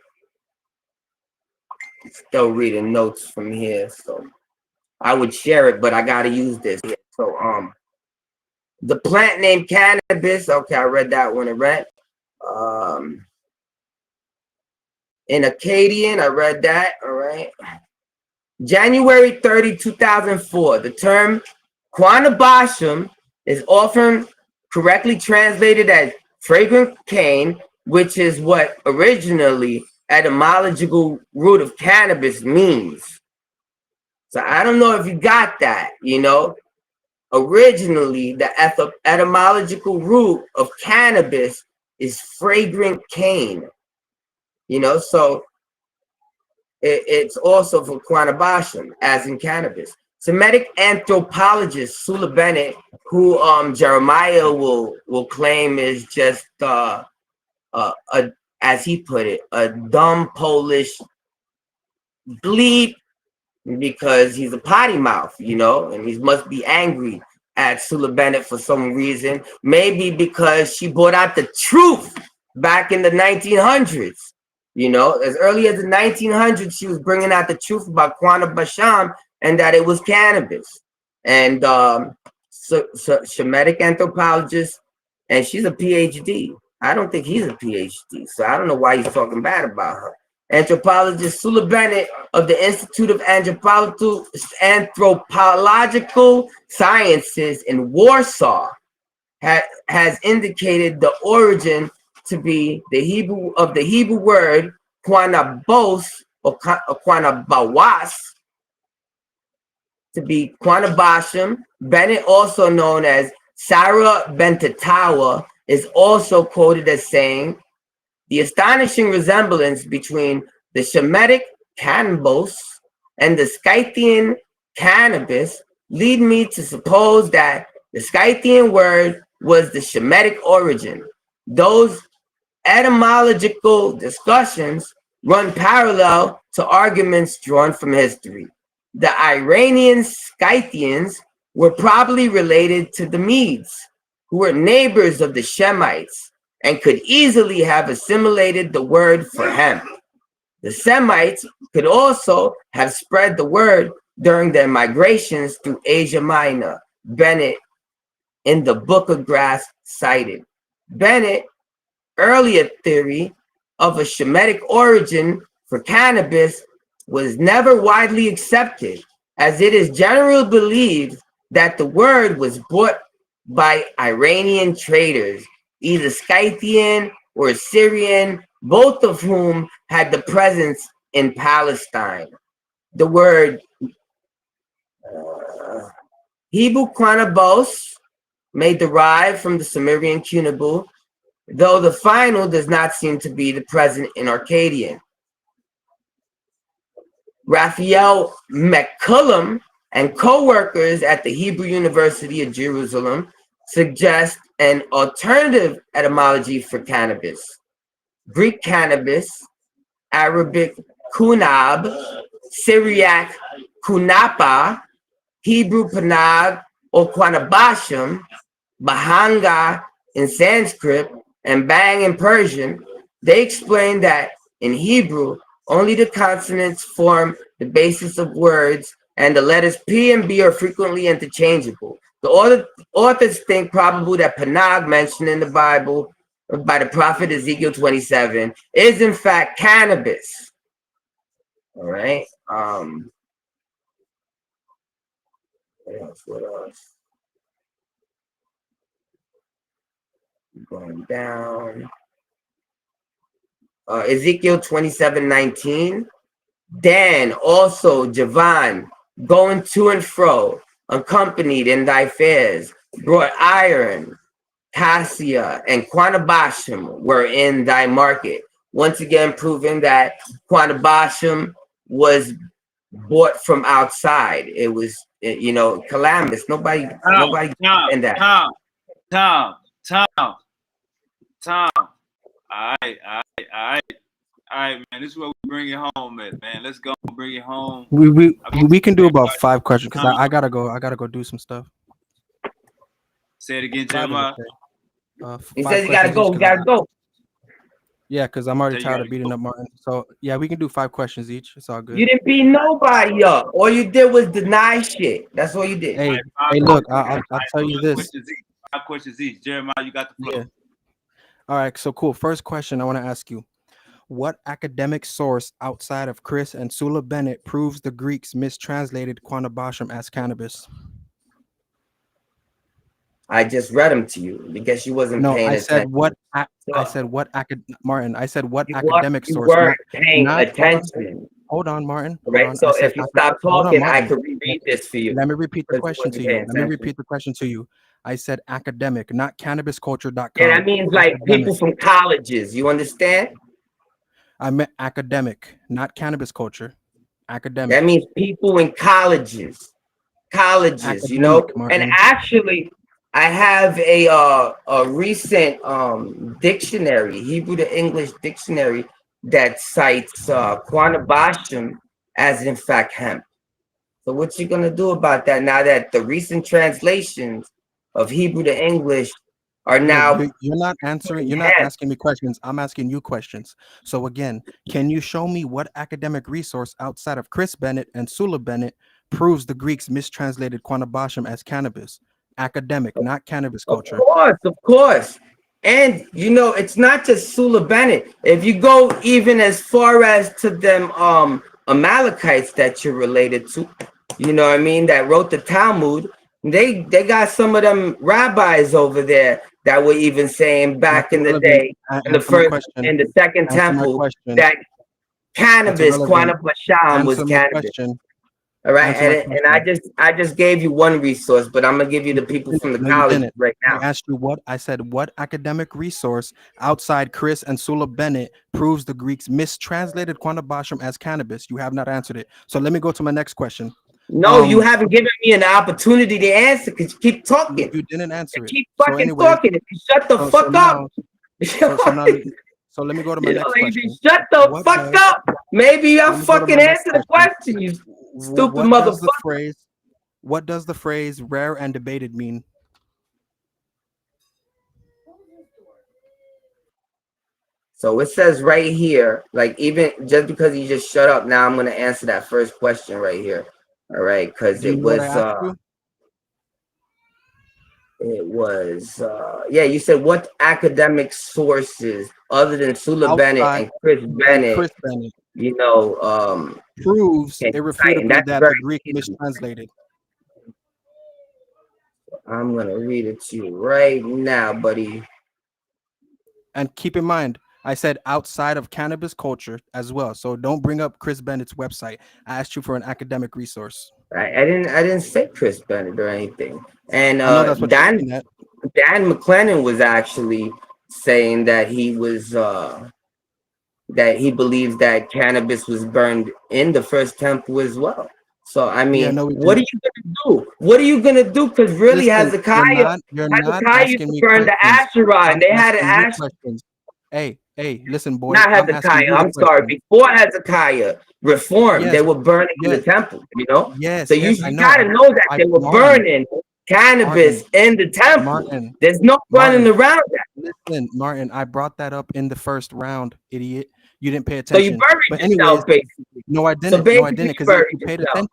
Still reading notes from here, so I would share it, but I gotta use this. So the plant named cannabis. Okay, I read that one. In Akkadian, I read that. All right. January 30, 2004. The term Qanah Basham is often correctly translated as fragrant cane, which is what originally etymological root of cannabis means. So I don't know if you got that, you know. Originally, the etymological root of cannabis is fragrant cane. You know, so it's also from Qanah Basham, as in cannabis. Semitic anthropologist Sula Bennett, who Jeremiah will claim is just as he put it, a dumb Polish bleep, because he's a potty mouth, you know, and he must be angry at Sula Bennett for some reason. Maybe because she brought out the truth back in the 1900s. You know, as early as the 1900s, she was bringing out the truth about Qanah Basham and that it was cannabis. And so Shemitic anthropologist, and she's a PhD. I don't think he's a PhD, so I don't know why he's talking bad about her. Anthropologist Sula Bennett of the Institute of Anthropological Sciences in Warsaw has indicated the origin to be the Hebrew word Qanah Bos or Qanah Bawas, to be Qanah Basham. Bennett, also known as Sarah Bentatawa, is also quoted as saying, the astonishing resemblance between the Shemitic cannabis and the Scythian cannabis lead me to suppose that the Scythian word was the Shemitic origin. Those etymological discussions run parallel to arguments drawn from history. The Iranian Scythians were probably related to the Medes, who were neighbors of the Shemites and could easily have assimilated the word for hemp. The Semites could also have spread the word during their migrations through Asia Minor. Bennett in the Book of Grass cited. Bennett earlier theory of a Shemitic origin for cannabis was never widely accepted, as it is generally believed that the word was brought by Iranian traders, either Scythian or Syrian, both of whom had the presence in Palestine. The word Hebrew Qanah may derive from the Sumerian Qanah, though the final does not seem to be the present in Akkadian. Raphael McCullum and co-workers at the Hebrew University of Jerusalem suggest an alternative etymology for cannabis. Greek cannabis, Arabic kunab, Syriac kunapa, Hebrew panag or Basham, bahanga in Sanskrit, and bang in Persian. They explain that in Hebrew, only the consonants form the basis of words, and the letters P and B are frequently interchangeable. The authors think probably that panag mentioned in the Bible by the prophet Ezekiel 27 is in fact cannabis. All right. What else? Going down. Ezekiel 27:19. Dan, also Javan, going to and fro, accompanied in thy fairs, brought iron, cassia, and Basham were in thy market. Once again, proving that Basham was bought from outside. It was, calamitous. Nobody in that. Tom. All right, man. This is what we bring it home at, man. Let's go bring it home. We can do about 5 questions because I gotta go do some stuff. Say it again, Jeremiah. He says you gotta go. We gotta go. Yeah, because I'm already tired of beating up Martin. So yeah, we can do 5 questions each. It's all good. You didn't beat nobody up. All you did was deny shit. That's all you did. Hey, look, I'll tell you this. 5 questions each. Jeremiah, you got the floor. Yeah. All right, so cool. First question I want to ask you. What academic source outside of Chris and Sula Bennett proves the Greeks mistranslated Qanah Basham as cannabis? I just read them to you because you wasn't paying attention. I said what Martin. I said what academic source? You weren't paying attention. Hold on, Martin. Right. So if you stop talking, I could reread this for you. Let me repeat the question to you. I said academic, not cannabisculture.com. Yeah, that means like people from colleges. You understand? I meant academic, not cannabis culture. Academic. That means people in colleges. Academic, you know. Martin. And actually, I have a recent dictionary, Hebrew to English dictionary, that cites Qanah Basham as in fact hemp. So what you gonna do about that now that the recent translations of Hebrew to English are now? You're not answering. You're not asking me questions. I'm asking you questions. So again, can you show me what academic resource outside of Chris Bennett and Sula Bennett proves the Greeks mistranslated Qanah Basham as cannabis? Academic, not cannabis culture. Of course. And you know, it's not just Sula Bennett. If you go even as far as to them Amalekites that you're related to, you know what I mean, that wrote the Talmud, they got some of them rabbis over there that were even saying back in the day, in the first, in the second temple, that cannabis, Qanah Basham was cannabis. All right, Answer my and I question. just gave you one resource, but I'm gonna give you the people from the No, you college didn't. right I now. asked you what I said. What academic resource outside Chris and Sula Bennett proves the Greeks mistranslated Qanah Basham as cannabis? You have not answered it. So let me go to my next question. No, you haven't given me an opportunity to answer because you keep talking. You didn't answer You it. keep So fucking anyways, talking. If you shut the so fuck up, now, so now, so let me go to my you know, next like, question. shut the What fuck does? up. Maybe I'll Let me go to my fucking next answer the question. question, you stupid What does the motherfucker. phrase? What does the phrase "rare and debated" mean? So it says right here, like even just because you just shut up, now I'm gonna answer that first question right here. All right, because Do you know what I asked you? Yeah, you said what academic sources other than Sula Bennett Outside and Chris and Bennett, Chris Bennett you know, proves can cite, and irrefutably that's that very the Greek easy. mistranslated. I'm gonna read it to you right now, buddy. And keep in mind, I said outside of cannabis culture as well. So don't bring up Chris Bennett's website. I asked you for an academic resource. I didn't say Chris Bennett or anything. And I know that's what you're looking at. Dan McLennan was actually saying that that he believes that cannabis was burned in the first temple as well. So I Yeah, mean, no, we what are didn't. you gonna do? What are you gonna do? Because really, Listen, Hezekiah you're not used asking to me burn the questions. Asherah, and I'm they had an asking you Asherah. questions. Hey, listen, boy. Not I'm asking Hezekiah. you the I'm sorry. question. Before Hezekiah reformed, Yes, they were burning in the yes, temple. You know, so yes. I you know. gotta know that I they were burning cannabis Martin, in the temple. Martin, There's no running Martin. around that. Listen, Martin. I brought that up in the first round, idiot. You didn't pay So you attention. buried But anyways, yourself, basically. no, I So didn't. No, I basically, didn't. you Because buried yourself.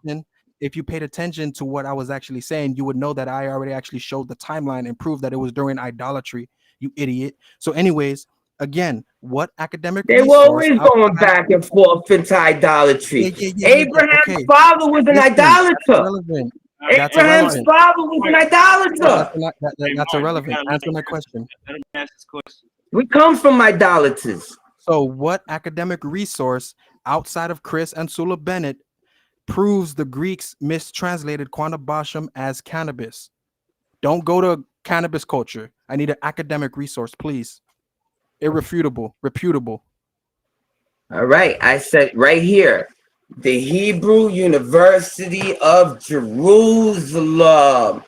if you paid attention to what I was actually saying, you would know that I already actually showed the timeline and proved that it was during idolatry. You idiot. So, anyways, again, what academic They were resource always going outside? back and forth into idolatry. Yeah. Abraham's Okay, father was an listen, that's idolater. irrelevant. That's Abraham's irrelevant. father was an idolater. That's irrelevant. Answer my question. Let him ask his question. We come from idolaters. So, what academic resource outside of Chris and Sula Bennett proves the Greeks mistranslated Qanah Basham as cannabis? Don't go to cannabis culture. I need an academic resource, please. Irrefutable, reputable. All right, I said right here, the Hebrew University of Jerusalem.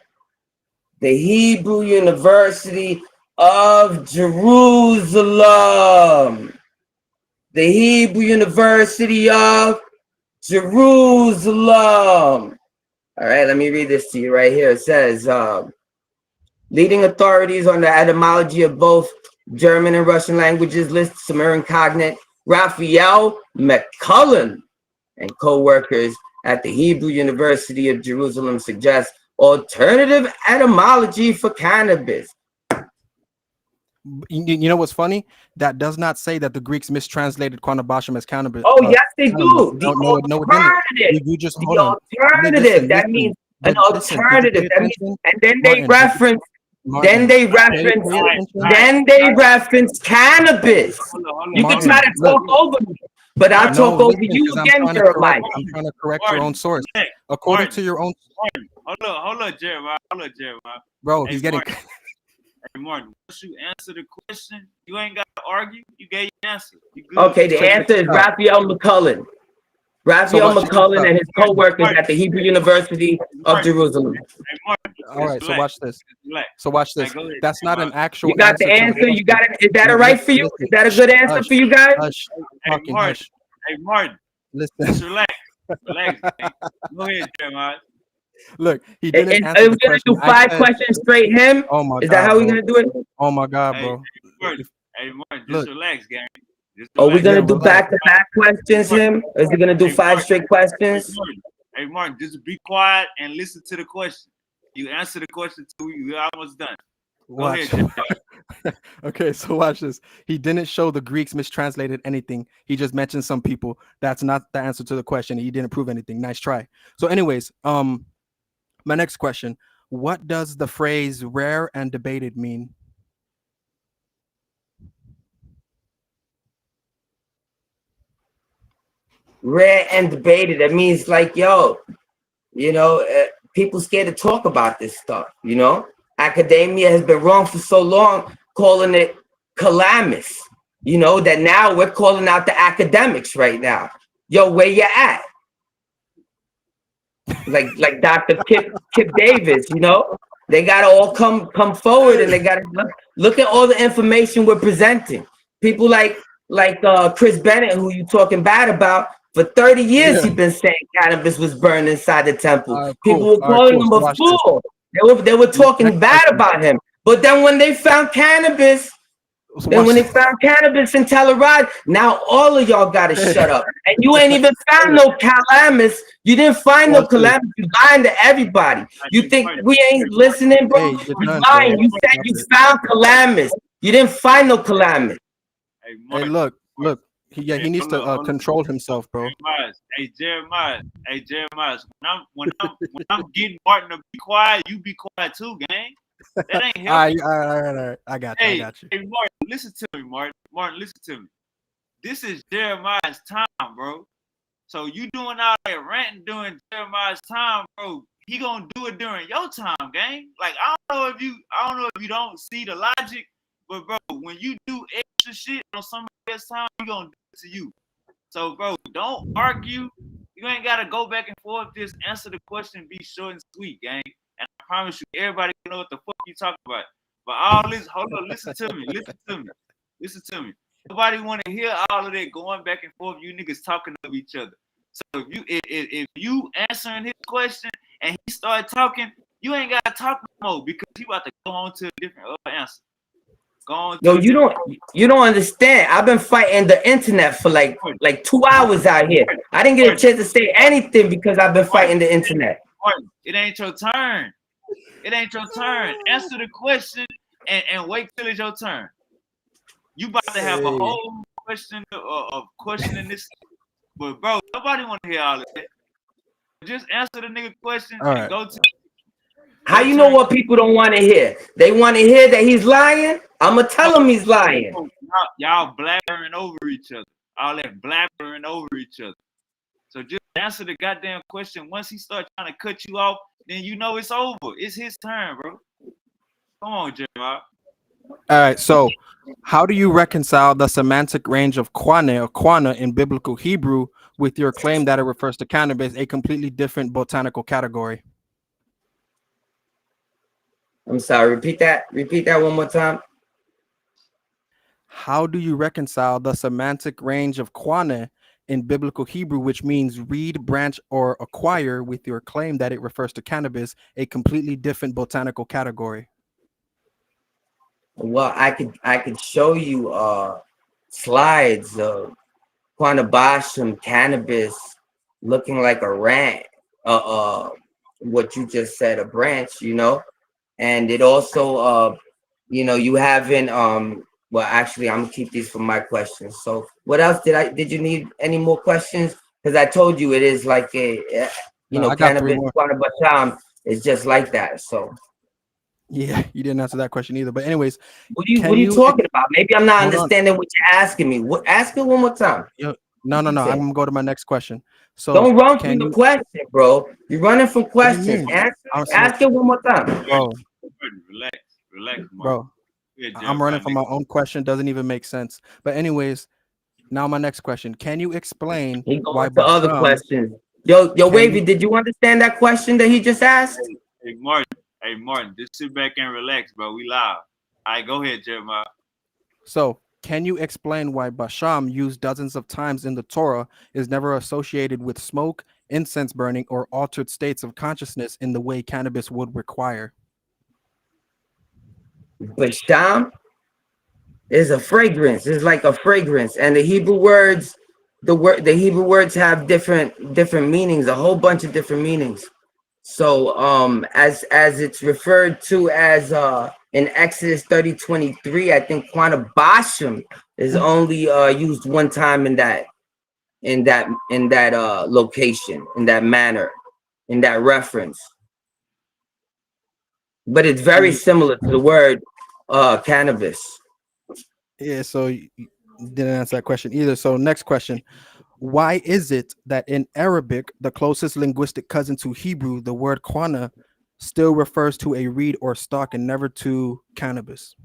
The Hebrew University of Jerusalem. The Hebrew University of Jerusalem. All right, let me read this to you right here. It says, leading authorities on the etymology of both German and Russian languages list Sumerian cognate Raphael McCullen and co-workers at the Hebrew University of Jerusalem suggest alternative etymology for cannabis. You know what's funny? That does not say that the Greeks mistranslated Qanah Basham as cannabis. Oh, yes, they do. The No, it alternative. You just The hold on. alternative. That means an alternative. That means, and then they reference. Then they reference cannabis. You can try to talk over me, but I'll talk over you again, Jeremiah. I'm trying to correct your own source. According to your own. Hold on, Jeremiah. Bro, he's getting. Hey, Martin, once you answer the question, you ain't got to argue. You gave your answer. You good. Okay, the answer is Raphael McCullen. Raphael McCullen and his co-workers at the Hebrew University of Jerusalem. Hey, Martin, all right, so watch this. Relax. So watch this. That's not an actual. You got the answer. You got it. Is that all right for you? Is that a good answer for you guys? Hush. Hey, Martin. Listen. Just relax. Relax. Go ahead, Jeremiah. Look, he didn't answer Are the we gonna question. do 5 questions straight him? Oh my God. Is that how we're gonna do it? Oh my God, bro. Hey, Martin, just relax, gang. Are we gonna do back-to-back questions him? Or is he gonna do 5 straight questions? Hey, Martin, just be quiet and listen to the question. You answer the question too. You're almost done. Go ahead. Okay, so watch this. He didn't show the Greeks mistranslated anything. He just mentioned some people. That's not the answer to the question. He didn't prove anything. Nice try. So, anyways, my next question: what does the phrase "rare and debated" mean? Rare and debated. That means like, yo, You know, people scared to talk about this stuff. You know, academia has been wrong for so long, calling it calamus. You know, that now we're calling out the academics right now. Yo, where you at? Like Dr. Kip Davis, you know, they gotta all come forward, and they gotta look at all the information we're presenting. People like Chris Bennett, who you talking bad about, for 30 years he's been saying cannabis was burned inside the temple. People were calling him a fool. They were talking bad about him. But then when they found cannabis, when they found cannabis in Colorado, now all of y'all gotta shut up. And you ain't even found no calamus. You didn't find no calamus. You lying to everybody. You think we ain't listening, bro? You lying. You said you found calamus. You didn't find no calamus. Hey, look. He needs to control himself, bro. Hey, Jeremiah. When I'm getting Martin to be quiet, you be quiet too, gang. That ain't him. All right. I got you. Hey, Martin, listen to me, Martin. Martin, listen to me. This is Jeremiah's time, bro. So you doing all that ranting during Jeremiah's time, bro. He gonna do it during your time, gang. Like I don't know if you don't see the logic, but bro, when you do extra shit on somebody else's time, he gonna do it to you. So, bro, don't argue. You ain't gotta go back and forth. Just answer the question. Be short and sweet, gang. And I promise you, everybody know what the fuck you talking about. But all this, hold on, listen to me. Nobody want to hear all of that going back and forth. You niggas talking of each other. So if you answering his question and he start talking, you ain't gotta talk no more because he about to go on to a different answer. No, you don't understand. I've been fighting the internet for like 2 hours out here. I didn't get a chance to say anything because I've been fighting the internet. It ain't your turn. Answer the question and wait till it's your turn. You about to have a whole question of questioning this, but bro, nobody want to hear all of that. Just answer the nigga question and go to. How you know what people don't want to hear? They want to hear that he's lying. I'ma tell him he's lying. Y'all blabbering over each other. All that blabbering over each other. So just answer the goddamn question. Once he starts trying to cut you off, then you know it's over. It's his turn, bro. Come on, Jeremiah. All right. So, how do you reconcile the semantic range of Qanah in biblical Hebrew with your claim that it refers to cannabis, a completely different botanical category? I'm sorry. Repeat that one more time. How do you reconcile the semantic range of Qanah in biblical Hebrew, which means reed, branch, or acquire, with your claim that it refers to cannabis, a completely different botanical category? Well, I could show you slides of Qanah Basham cannabis looking like a rant. What you just said, a branch, you know, and it also you haven't well, actually, I'm gonna keep these for my questions. So what else did you need any more questions? Because I told you it is like a cannabis Qanah Basham is just like that. So yeah, you didn't answer that question either. But anyways, what are you talking about? Maybe I'm not understanding what you're asking me. Ask it one more time. No. I'm gonna go to my next question. So don't run from the question, bro. You're running from questions. Ask it one more time. Bro. Relax, bro. I'm running from my own question. Doesn't even make sense. But anyways, now my next question. Can you explain why the other questions? Yo, Wavy, did you understand that question that he just asked? Hey, Martin, just sit back and relax, bro. We live. All right, go ahead, Jeremiah. So, can you explain why Basham, used dozens of times in the Torah, is never associated with smoke, incense burning, or altered states of consciousness in the way cannabis would require? Basham is a fragrance. It's like a fragrance, and the Hebrew words have different meanings. A whole bunch of different meanings. So, as it's referred to as in Exodus 30:23, I think Qanah Basham is only used one time in that location, in that manner, in that reference. But it's very similar to the word cannabis. Yeah, so you didn't answer that question either. So next question. Why is it that in Arabic, the closest linguistic cousin to Hebrew, the word Qanah, still refers to a reed or stalk and never to cannabis?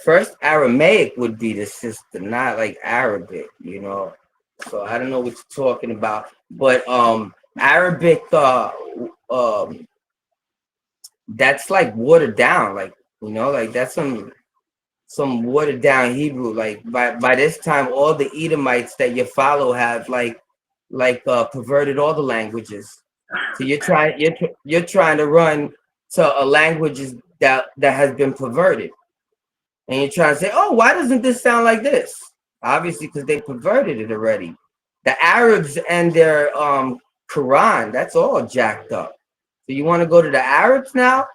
First Aramaic would be the system, not like Arabic, So I don't know what you're talking about, but Arabic, that's like watered down, like that's some watered down Hebrew. Like by this time, all the Edomites that you follow have perverted all the languages. So you're trying to run to a languages that has been perverted. And you're trying to say, oh, why doesn't this sound like this? Obviously, because they perverted it already. The Arabs and their Quran, that's all jacked up. So you want to go to the Arabs now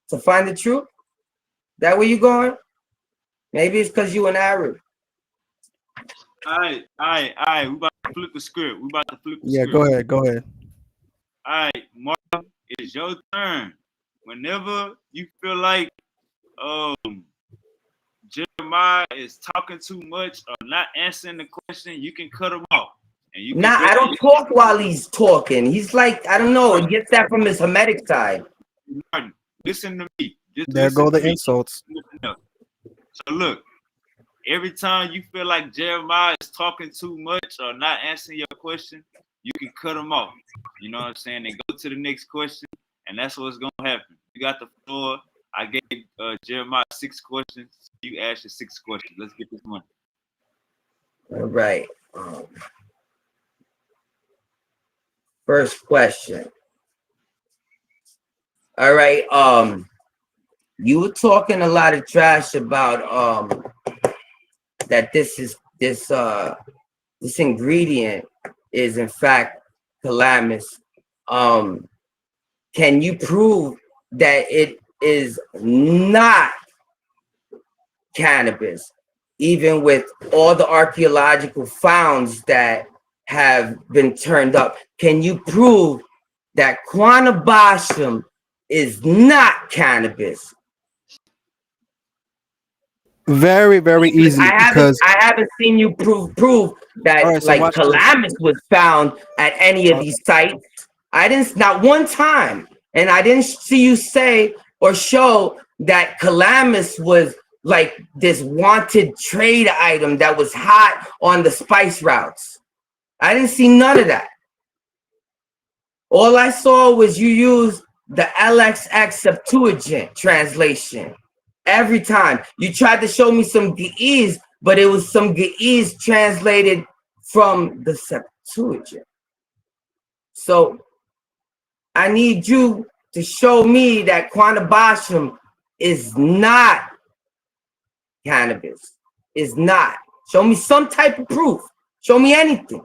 to find the truth? That where you going? Maybe it's because you an Arab. All right. We about to flip the script. Yeah, go ahead. All right, Mark, it's your turn. Whenever you feel like Jeremiah is talking too much or not answering the question, you can cut him off. And you Nah, I don't talk while he's talking. He's like, I don't know, he gets that from his Hamitic side. Martin, listen to me. There go the insults. So look, every time you feel like Jeremiah is talking too much or not answering your question, you can cut him off. You know what I'm saying? And go to the next question, and that's what's gonna happen. You got the floor. I gave Jeremiah 6 questions. You ask your 6 questions. Let's get this money. All right. First question. All right. You were talking a lot of trash about that this ingredient is in fact calamus. Can you prove that it is not cannabis, even with all the archaeological founds that have been turned up? Can you prove that Qanah Basham is not cannabis? Very, very easy. I haven't seen you prove that right, so calamus was found at any of these sites. I didn't, not one time, and I didn't see you say or show that calamus was like this wanted trade item that was hot on the spice routes. I didn't see none of that. All I saw was you use the LXX Septuagint translation. Every time you tried to show me some Ge'ez, but it was some Ge'ez translated from the Septuagint. So I need you to show me that Qanah Basham is not cannabis. Is not. Show me some type of proof. Show me anything.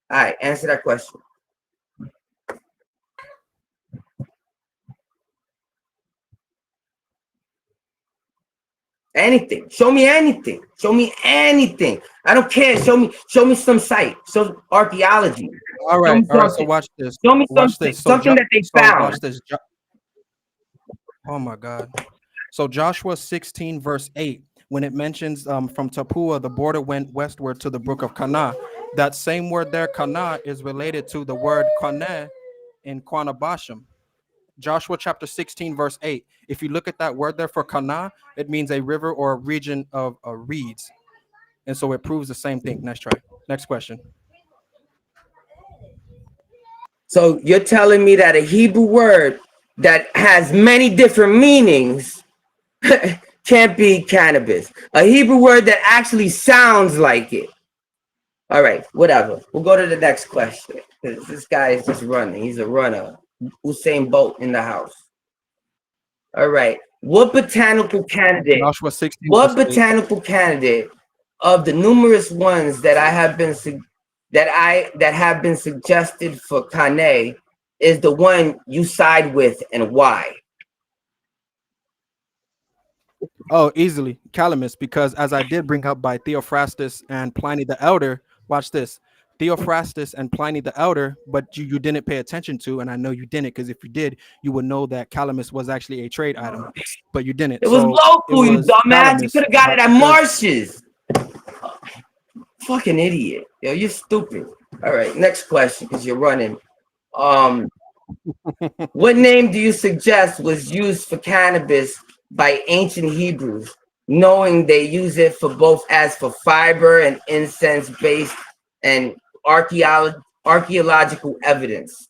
All right, answer that question. Anything. Show me anything. Show me anything. I don't care. Show me some site. Show archaeology. All right. So watch this. Show me something. Something that they found. Watch this. Oh my God. So Joshua 16 verse 8, when it mentions from Tapua, the border went westward to the brook of Qanah. That same word there, Qanah, is related to the word Qanah in Qanah Basham. Joshua chapter 16 verse 8. If you look at that word there for Qanah, it means a river or a region of reeds. And so it proves the same thing. Next try. Next question. So you're telling me that a Hebrew word that has many different meanings can't be cannabis. A Hebrew word that actually sounds like it. All right, whatever. We'll go to the next question. This guy is just running. He's a runner. Usain Bolt in the house. All right. What botanical candidate? Joshua 16. What botanical candidate of the numerous ones that have been suggested for Qanah is the one you side with, and why? Oh, easily Calamus, because as I did bring up by Theophrastus and Pliny the Elder, watch this. Theophrastus and Pliny the Elder, but you didn't pay attention to, and I know you didn't, because if you did, you would know that calamus was actually a trade item, but you didn't. It was So it local, you was dumbass. You calamus, could have got but it at because Marsh's. Fucking idiot. Yo, you're stupid. All right, next question, because you're running. What name do you suggest was used for cannabis by ancient Hebrews, knowing they use it for both as for fiber and incense based and archaeological evidence?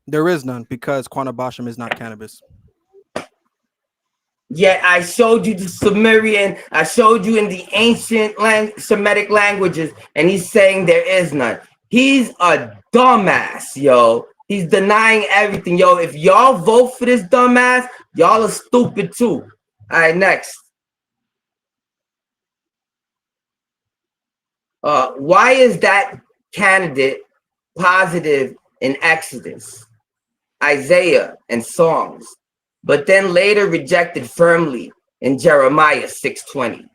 there is none, because Qanah Basham is not cannabis. Yet I showed you the Sumerian, I showed you in the ancient Semitic languages, and he's saying there is none. He's a dumbass, yo. He's denying everything, yo. If y'all vote for this dumbass, y'all are stupid too. All right, next. Why is that candidate positive in Exodus, Isaiah, and Psalms, but then later rejected firmly in Jeremiah 6:20?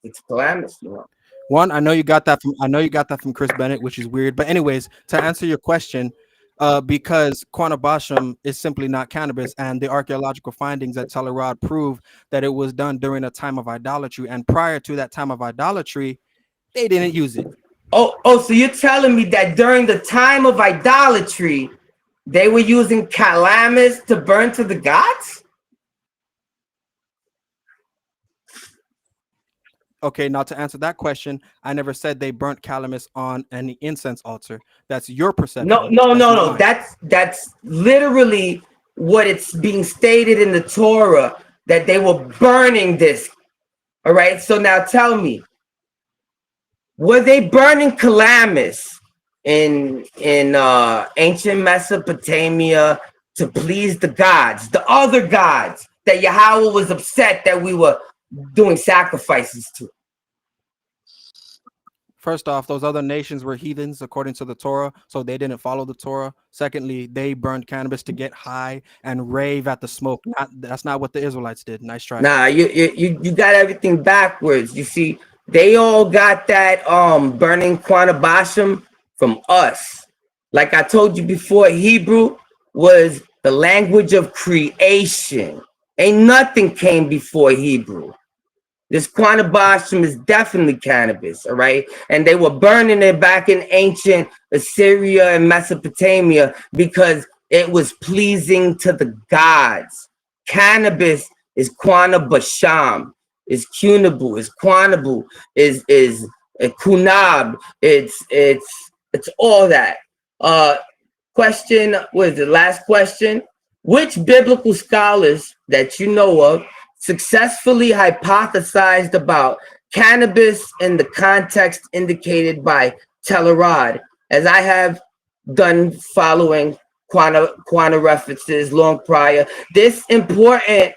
It's calamitous, you know. One, I know you got that from Chris Bennett, which is weird. But anyways, to answer your question, because Qanah Basham is simply not cannabis, and the archaeological findings at Telerod prove that it was done during a time of idolatry, and prior to that time of idolatry, they didn't use it. Oh, so you're telling me that during the time of idolatry, they were using calamus to burn to the gods? Okay, now to answer that question, I never said they burnt calamus on any incense altar. That's your perception. No. That's literally what it's being stated in the Torah, that they were burning this. All right. So now tell me, were they burning calamus in ancient Mesopotamia to please the gods, the other gods that Yahweh was upset that we were doing sacrifices to? First off, those other nations were heathens according to the Torah, so they didn't follow the Torah. Secondly, they burned cannabis to get high and rave at the smoke. That's not what the Israelites did. Nice try. Nah, you got everything backwards. You see, they all got that burning Qanah Basham from us. Like I told you before, Hebrew was the language of creation. Ain't nothing came before Hebrew. This Qanah Basham is definitely cannabis, all right? And they were burning it back in ancient Assyria and Mesopotamia because it was pleasing to the gods. Cannabis is Qanah Basham, is Cunabu, is Quanabu, is Kunab, it's all that. Question, what is the last question? Which biblical scholars that you know of successfully hypothesized about cannabis in the context indicated by Telerod, as I have done following Qanah references long prior? This important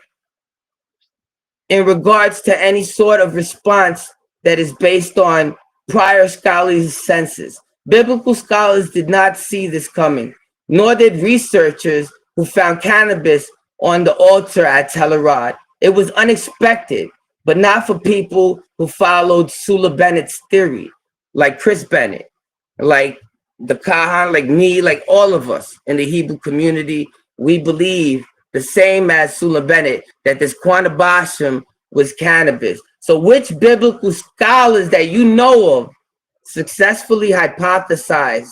in regards to any sort of response that is based on prior scholarly senses. Biblical scholars did not see this coming, nor did researchers who found cannabis on the altar at Telerod. It was unexpected, but not for people who followed Sula Bennett's theory, like Chris Bennett, like the Kahan, like me, like all of us in the Hebrew community. We believe the same as Sula Bennett, that this Qanah Basham was cannabis. So which biblical scholars that you know of successfully hypothesized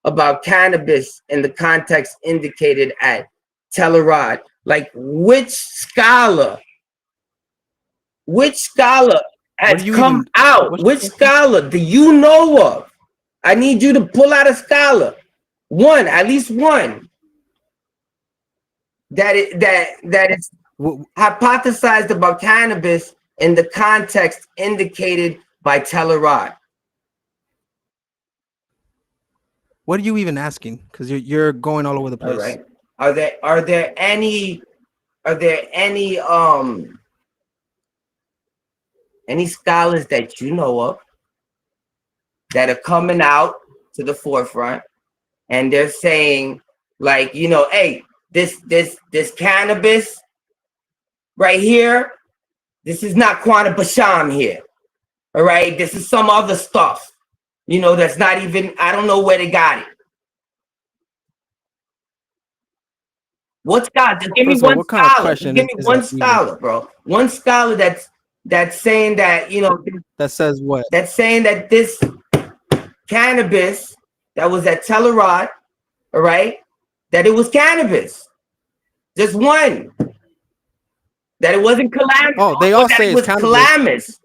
about cannabis in the context indicated at Telerod? Like which scholar has come out? Which scholar do you know of? I need you to pull out a scholar, one, at least one, that is hypothesized about cannabis in the context indicated by Telerod. What are you even asking? Because you're going all over the place. All right. Are there any scholars that you know of that are coming out to the forefront and they're saying, like, you know, hey, this cannabis right here, this is not Qanah Basham here. All right, this is some other stuff, you know, that's not even, I don't know where they got it. What scholar? Just give me First of all, one what kind of scholar. Just question give me is one that even? scholar, bro. One scholar that's saying that, you know, That says what? that's saying that this cannabis that was at Telerod, all right, that it was cannabis. Just one. That it wasn't calamus, Oh, they or all that say it it's was cannabis. calamus,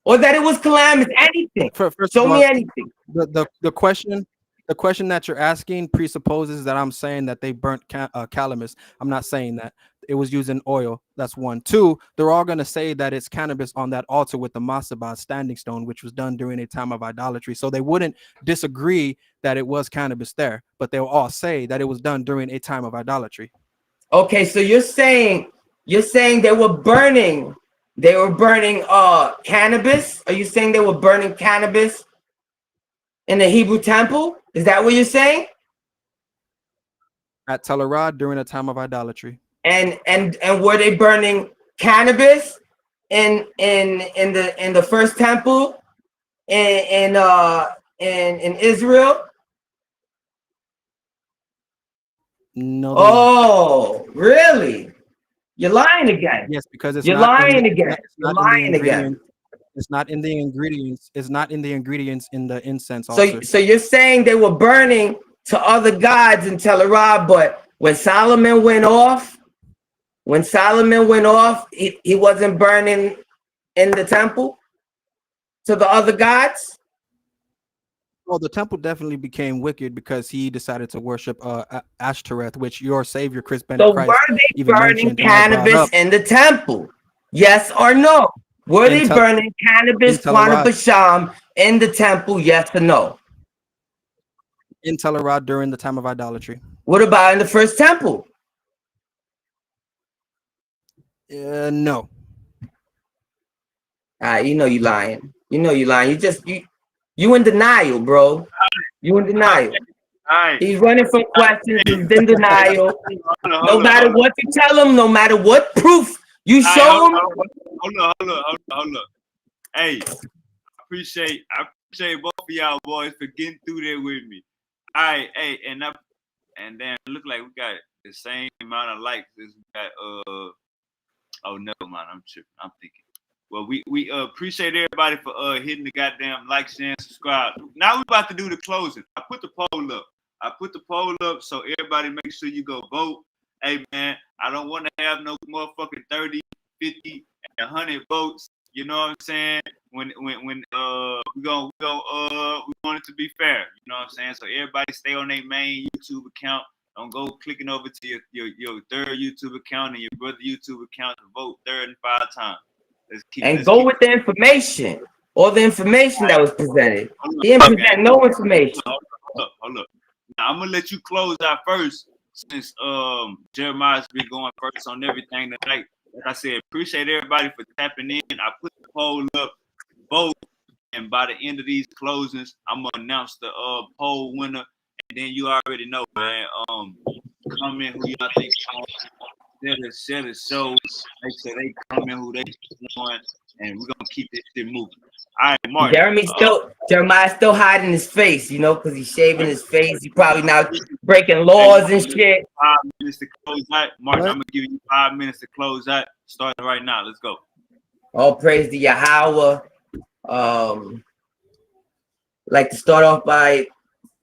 or that it was calamus. Anything. First Show of me all, anything. the question that you're asking presupposes that I'm saying that they burnt calamus. I'm not saying that. It was using oil. That's one. Two, they're all going to say that it's cannabis on that altar with the masabah standing stone, which was done during a time of idolatry. So they wouldn't disagree that it was cannabis there, but they'll all say that it was done during a time of idolatry. Okay, so you're saying they were burning cannabis? Are you saying they were burning cannabis in the Hebrew temple? Is that what you're saying? At Telerod during a time of idolatry. And were they burning cannabis in the first temple in Israel? No, they weren't. Oh, really? You're lying again. Yes, because it's You're not in lying the again. You're not in the lying again. ingredients. It's not in the ingredients. It's not in the ingredients in the incense So altar. you're saying they were burning to other gods in Telerah, but when Solomon went off, he wasn't burning in the temple to the other gods? Well, the temple definitely became wicked because he decided to worship Ashtoreth, which your savior Chris Bennett So were Christ they even burning mentioned and I brought cannabis up in the temple? Yes or no? Were in they burning cannabis, Qanah Telerod Basham, in the temple? Yes or no? during the time of idolatry. What about in the first temple? No. You know you lying. You know you lying. You in denial, bro. You in denial. Alright. He's running from questions. He's in denial. No Hold matter on. what you tell him, no matter what proof you Alright, show him. hold up. Hey, I appreciate both of y'all boys for getting through there with me. Alright, hey, and then it look like we got the same amount of likes as we got oh never mind, I'm tripping. I'm thinking. Well, we appreciate everybody for hitting the goddamn like, share, and subscribe. Now we're about to do the closing. I put the poll up so everybody make sure you go vote. Hey man, I don't want to have no motherfucking 30, 50, and 100 votes. You know what I'm saying? When we want it to be fair. You know what I'm saying? So everybody stay on their main YouTube account. Don't go clicking over to your third YouTube account and your brother YouTube account to vote 3rd and 5 times. And go with the information. All the information that was presented. He didn't present no information. Hold up. Now I'm gonna let you close out first, since Jeremiah's been going first on everything tonight. Like I said, appreciate everybody for tapping in. I put the poll up, vote, and by the end of these closings, I'm gonna announce the poll winner. And then you already know, man. Comment who y'all think share the show. Make sure they comment who they want, and we're gonna keep this shit moving. All right, Martin. Jeremiah's still hiding his face, you know, because he's shaving his face. He probably now breaking laws and shit. 5 minutes to close out. Martin, What? I'm gonna give you 5 minutes to close out. Starting right now. Let's go. All praise to Yahweh. Like to start off by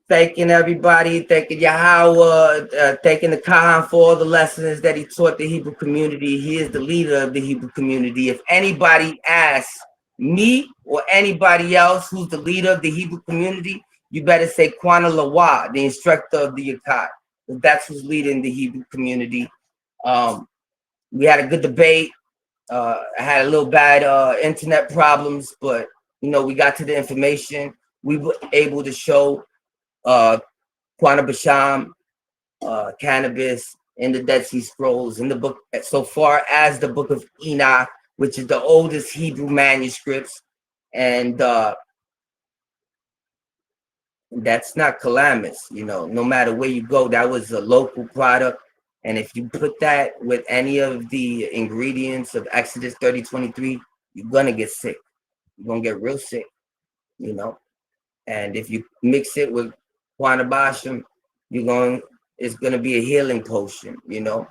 thanking everybody, thanking Yahweh, thanking the Khan for all the lessons that he taught the Hebrew community. He is the leader of the Hebrew community. If anybody asks me or anybody else who's the leader of the Hebrew community, you better say Qanah Lawa, the instructor of the Yachad. That's who's leading the Hebrew community. We had a good debate. I had a little bad internet problems, but you know, we got to the information. We were able to show Qanah Basham, Cannabis in the Dead Sea Scrolls, in the book, so far as the book of Enoch, which is the oldest Hebrew manuscripts, and that's not calamus, you know, no matter where you go, that was a local product. And if you put that with any of the ingredients of Exodus 30:23, you're gonna get sick. you're gonna get real sick, you know. And if you mix it with Qanah Basham, it's gonna be a healing potion, you know.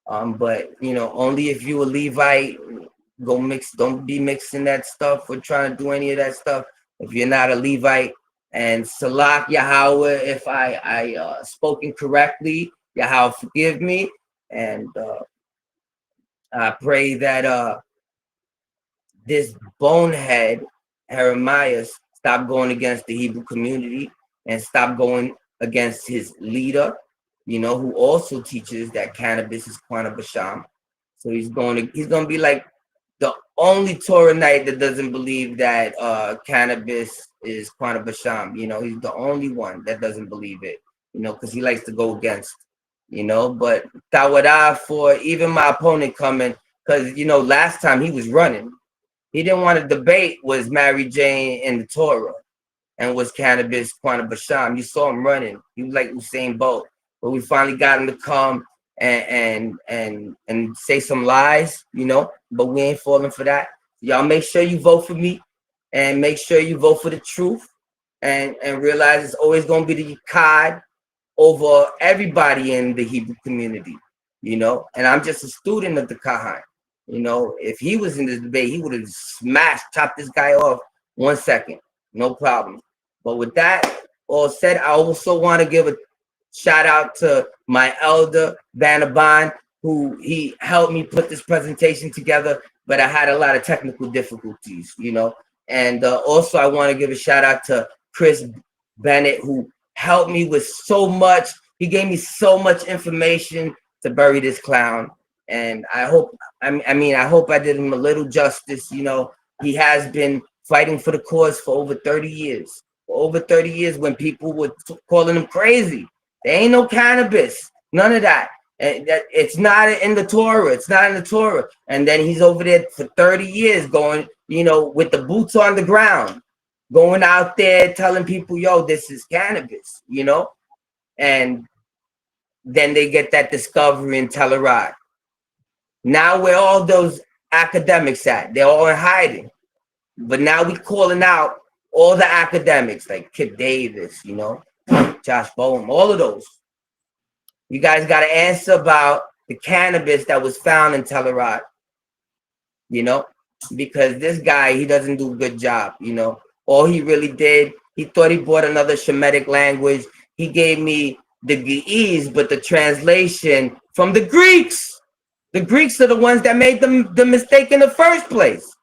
But you know, only if you a Levite, don't be mixing that stuff or trying to do any of that stuff. If you're not a Levite, and Salak Yahweh, if I spoken correctly, Yahweh forgive me, and I pray that this bonehead Jeremiah stop going against the Hebrew community and stop going against his leader, you know, who also teaches that cannabis is Qanah Basham. So he's gonna be like the only Torah Night that doesn't believe that cannabis is Qanah Basham. You know, he's the only one that doesn't believe it, you know, because he likes to go against, you know. But Tawada for even my opponent coming, because, you know, last time he was running, he didn't want to debate was Mary Jane in the Torah and was cannabis Qanah Basham. You saw him running. He was like Usain Bolt. But we finally got him to come and say some lies, you know, but we ain't falling for that. Y'all make sure you vote for me and make sure you vote for the truth and realize it's always going to be the Yachad over everybody in the Hebrew community, you know. And I'm just a student of the Kahan. You know, if he was in this debate, he would have chopped this guy off 1 second, no problem. But with that all said, I also want to give a shout out to my elder, Banaban, who he helped me put this presentation together, but I had a lot of technical difficulties, you know. And also I want to give a shout out to Chris Bennett, who helped me with so much. He gave me so much information to bury this clown. And I hope I did him a little justice. You know, he has been fighting for the cause for over 30 years. For over 30 years, when people were calling him crazy. There ain't no cannabis, none of that. And that it's not in the Torah. It's not in the Torah. And then he's over there for 30 years going, you know, with the boots on the ground, going out there telling people, yo, this is cannabis, you know? And then they get that discovery in Telerad. Now where all those academics at? They're all in hiding. But now we calling out all the academics like Kip Davis, you know, Josh Bowen, all of those. You guys got to answer about the cannabis that was found in Telerad, you know, because this guy, he doesn't do a good job, you know. All he really did, he thought he brought another Shemitic language. He gave me the Ge'ez, but the translation from the Greeks. The Greeks are the ones that made the mistake in the first place.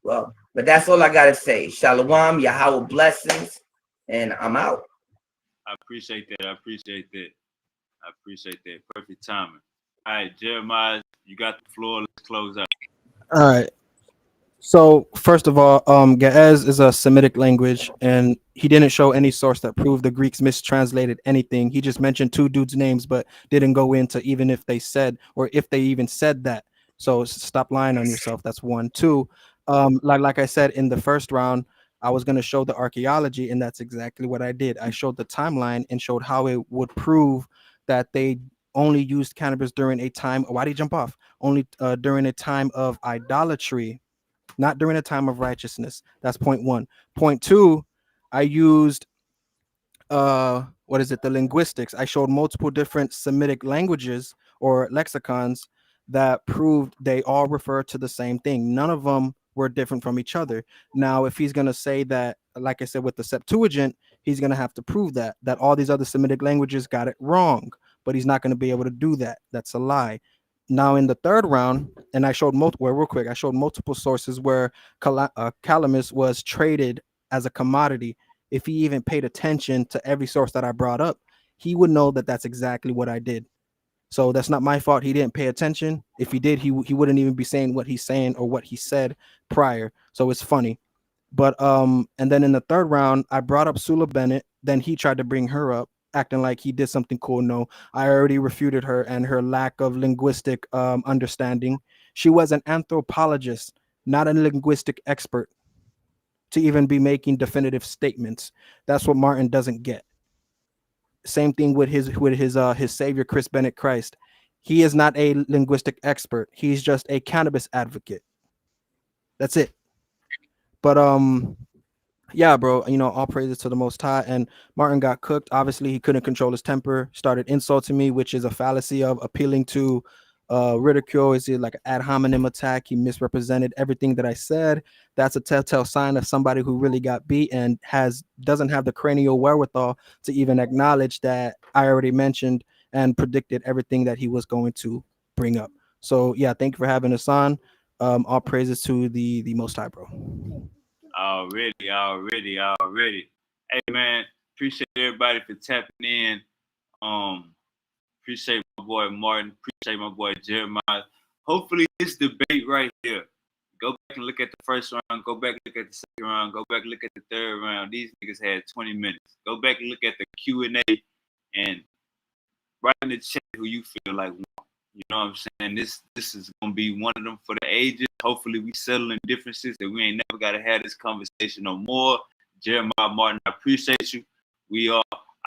Well, but that's all I got to say. Shalom, Yahweh blessings, and I'm out. I appreciate that. Perfect timing. All right, Jeremiah, you got the floor. Let's close out. All right. So first of all, Ge'ez is a Semitic language, and he didn't show any source that proved the Greeks mistranslated anything. He just mentioned two dudes' names, but didn't go into even if they said or if they even said that. So stop lying on yourself. That's one. Two, like I said in the first round, I was going to show the archaeology, and that's exactly what I did. I showed the timeline and showed how it would prove that they only used cannabis during a time. Why did he jump off? Only during a time of idolatry, not during a time of righteousness. That's point one. Point two, I used the linguistics. I showed multiple different Semitic languages or lexicons that proved they all refer to the same thing. None of them were different from each other. Now, if he's going to say that, like I said, with the Septuagint, he's going to have to prove that all these other Semitic languages got it wrong, but he's not going to be able to do that. That's a lie. Now in the third round, and I showed multiple sources where calamus was traded as a commodity. If he even paid attention to every source that I brought up, he would know that that's exactly what I did. So that's not my fault. He didn't pay attention. If he did, he wouldn't even be saying what he's saying or what he said prior. So it's funny. But and then in the third round, I brought up Sula Bennett. Then he tried to bring her up, acting like he did something cool. No, I already refuted her and her lack of linguistic understanding. She was an anthropologist, not a linguistic expert, to even be making definitive statements. That's what Martin doesn't get. Same thing with his savior, Chris Bennett Christ. He is not a linguistic expert. He's just a cannabis advocate. That's it. But yeah, bro, you know, all praises to the Most High. And Martin got cooked. Obviously, he couldn't control his temper, started insulting me, which is a fallacy of appealing to ridicule. Is it like an ad hominem attack? He misrepresented everything that I said. That's a telltale sign of somebody who really got beat and doesn't have the cranial wherewithal to even acknowledge that I already mentioned and predicted everything that he was going to bring up. So yeah, thank you for having us on. All praises to the Most High, bro. Already. Hey man, appreciate everybody for tapping in. Appreciate my boy Martin. Appreciate my boy Jeremiah. Hopefully this debate right here. Go back and look at the first round. Go back and look at the second round. Go back and look at the third round. These niggas had 20 minutes. Go back and look at the Q&A and write in the chat who you feel like won. You know what I'm saying? This is gonna be one of them for the ages. Hopefully we settling differences that we ain't never gotta have this conversation no more. Jeremiah Martin, I appreciate you. We are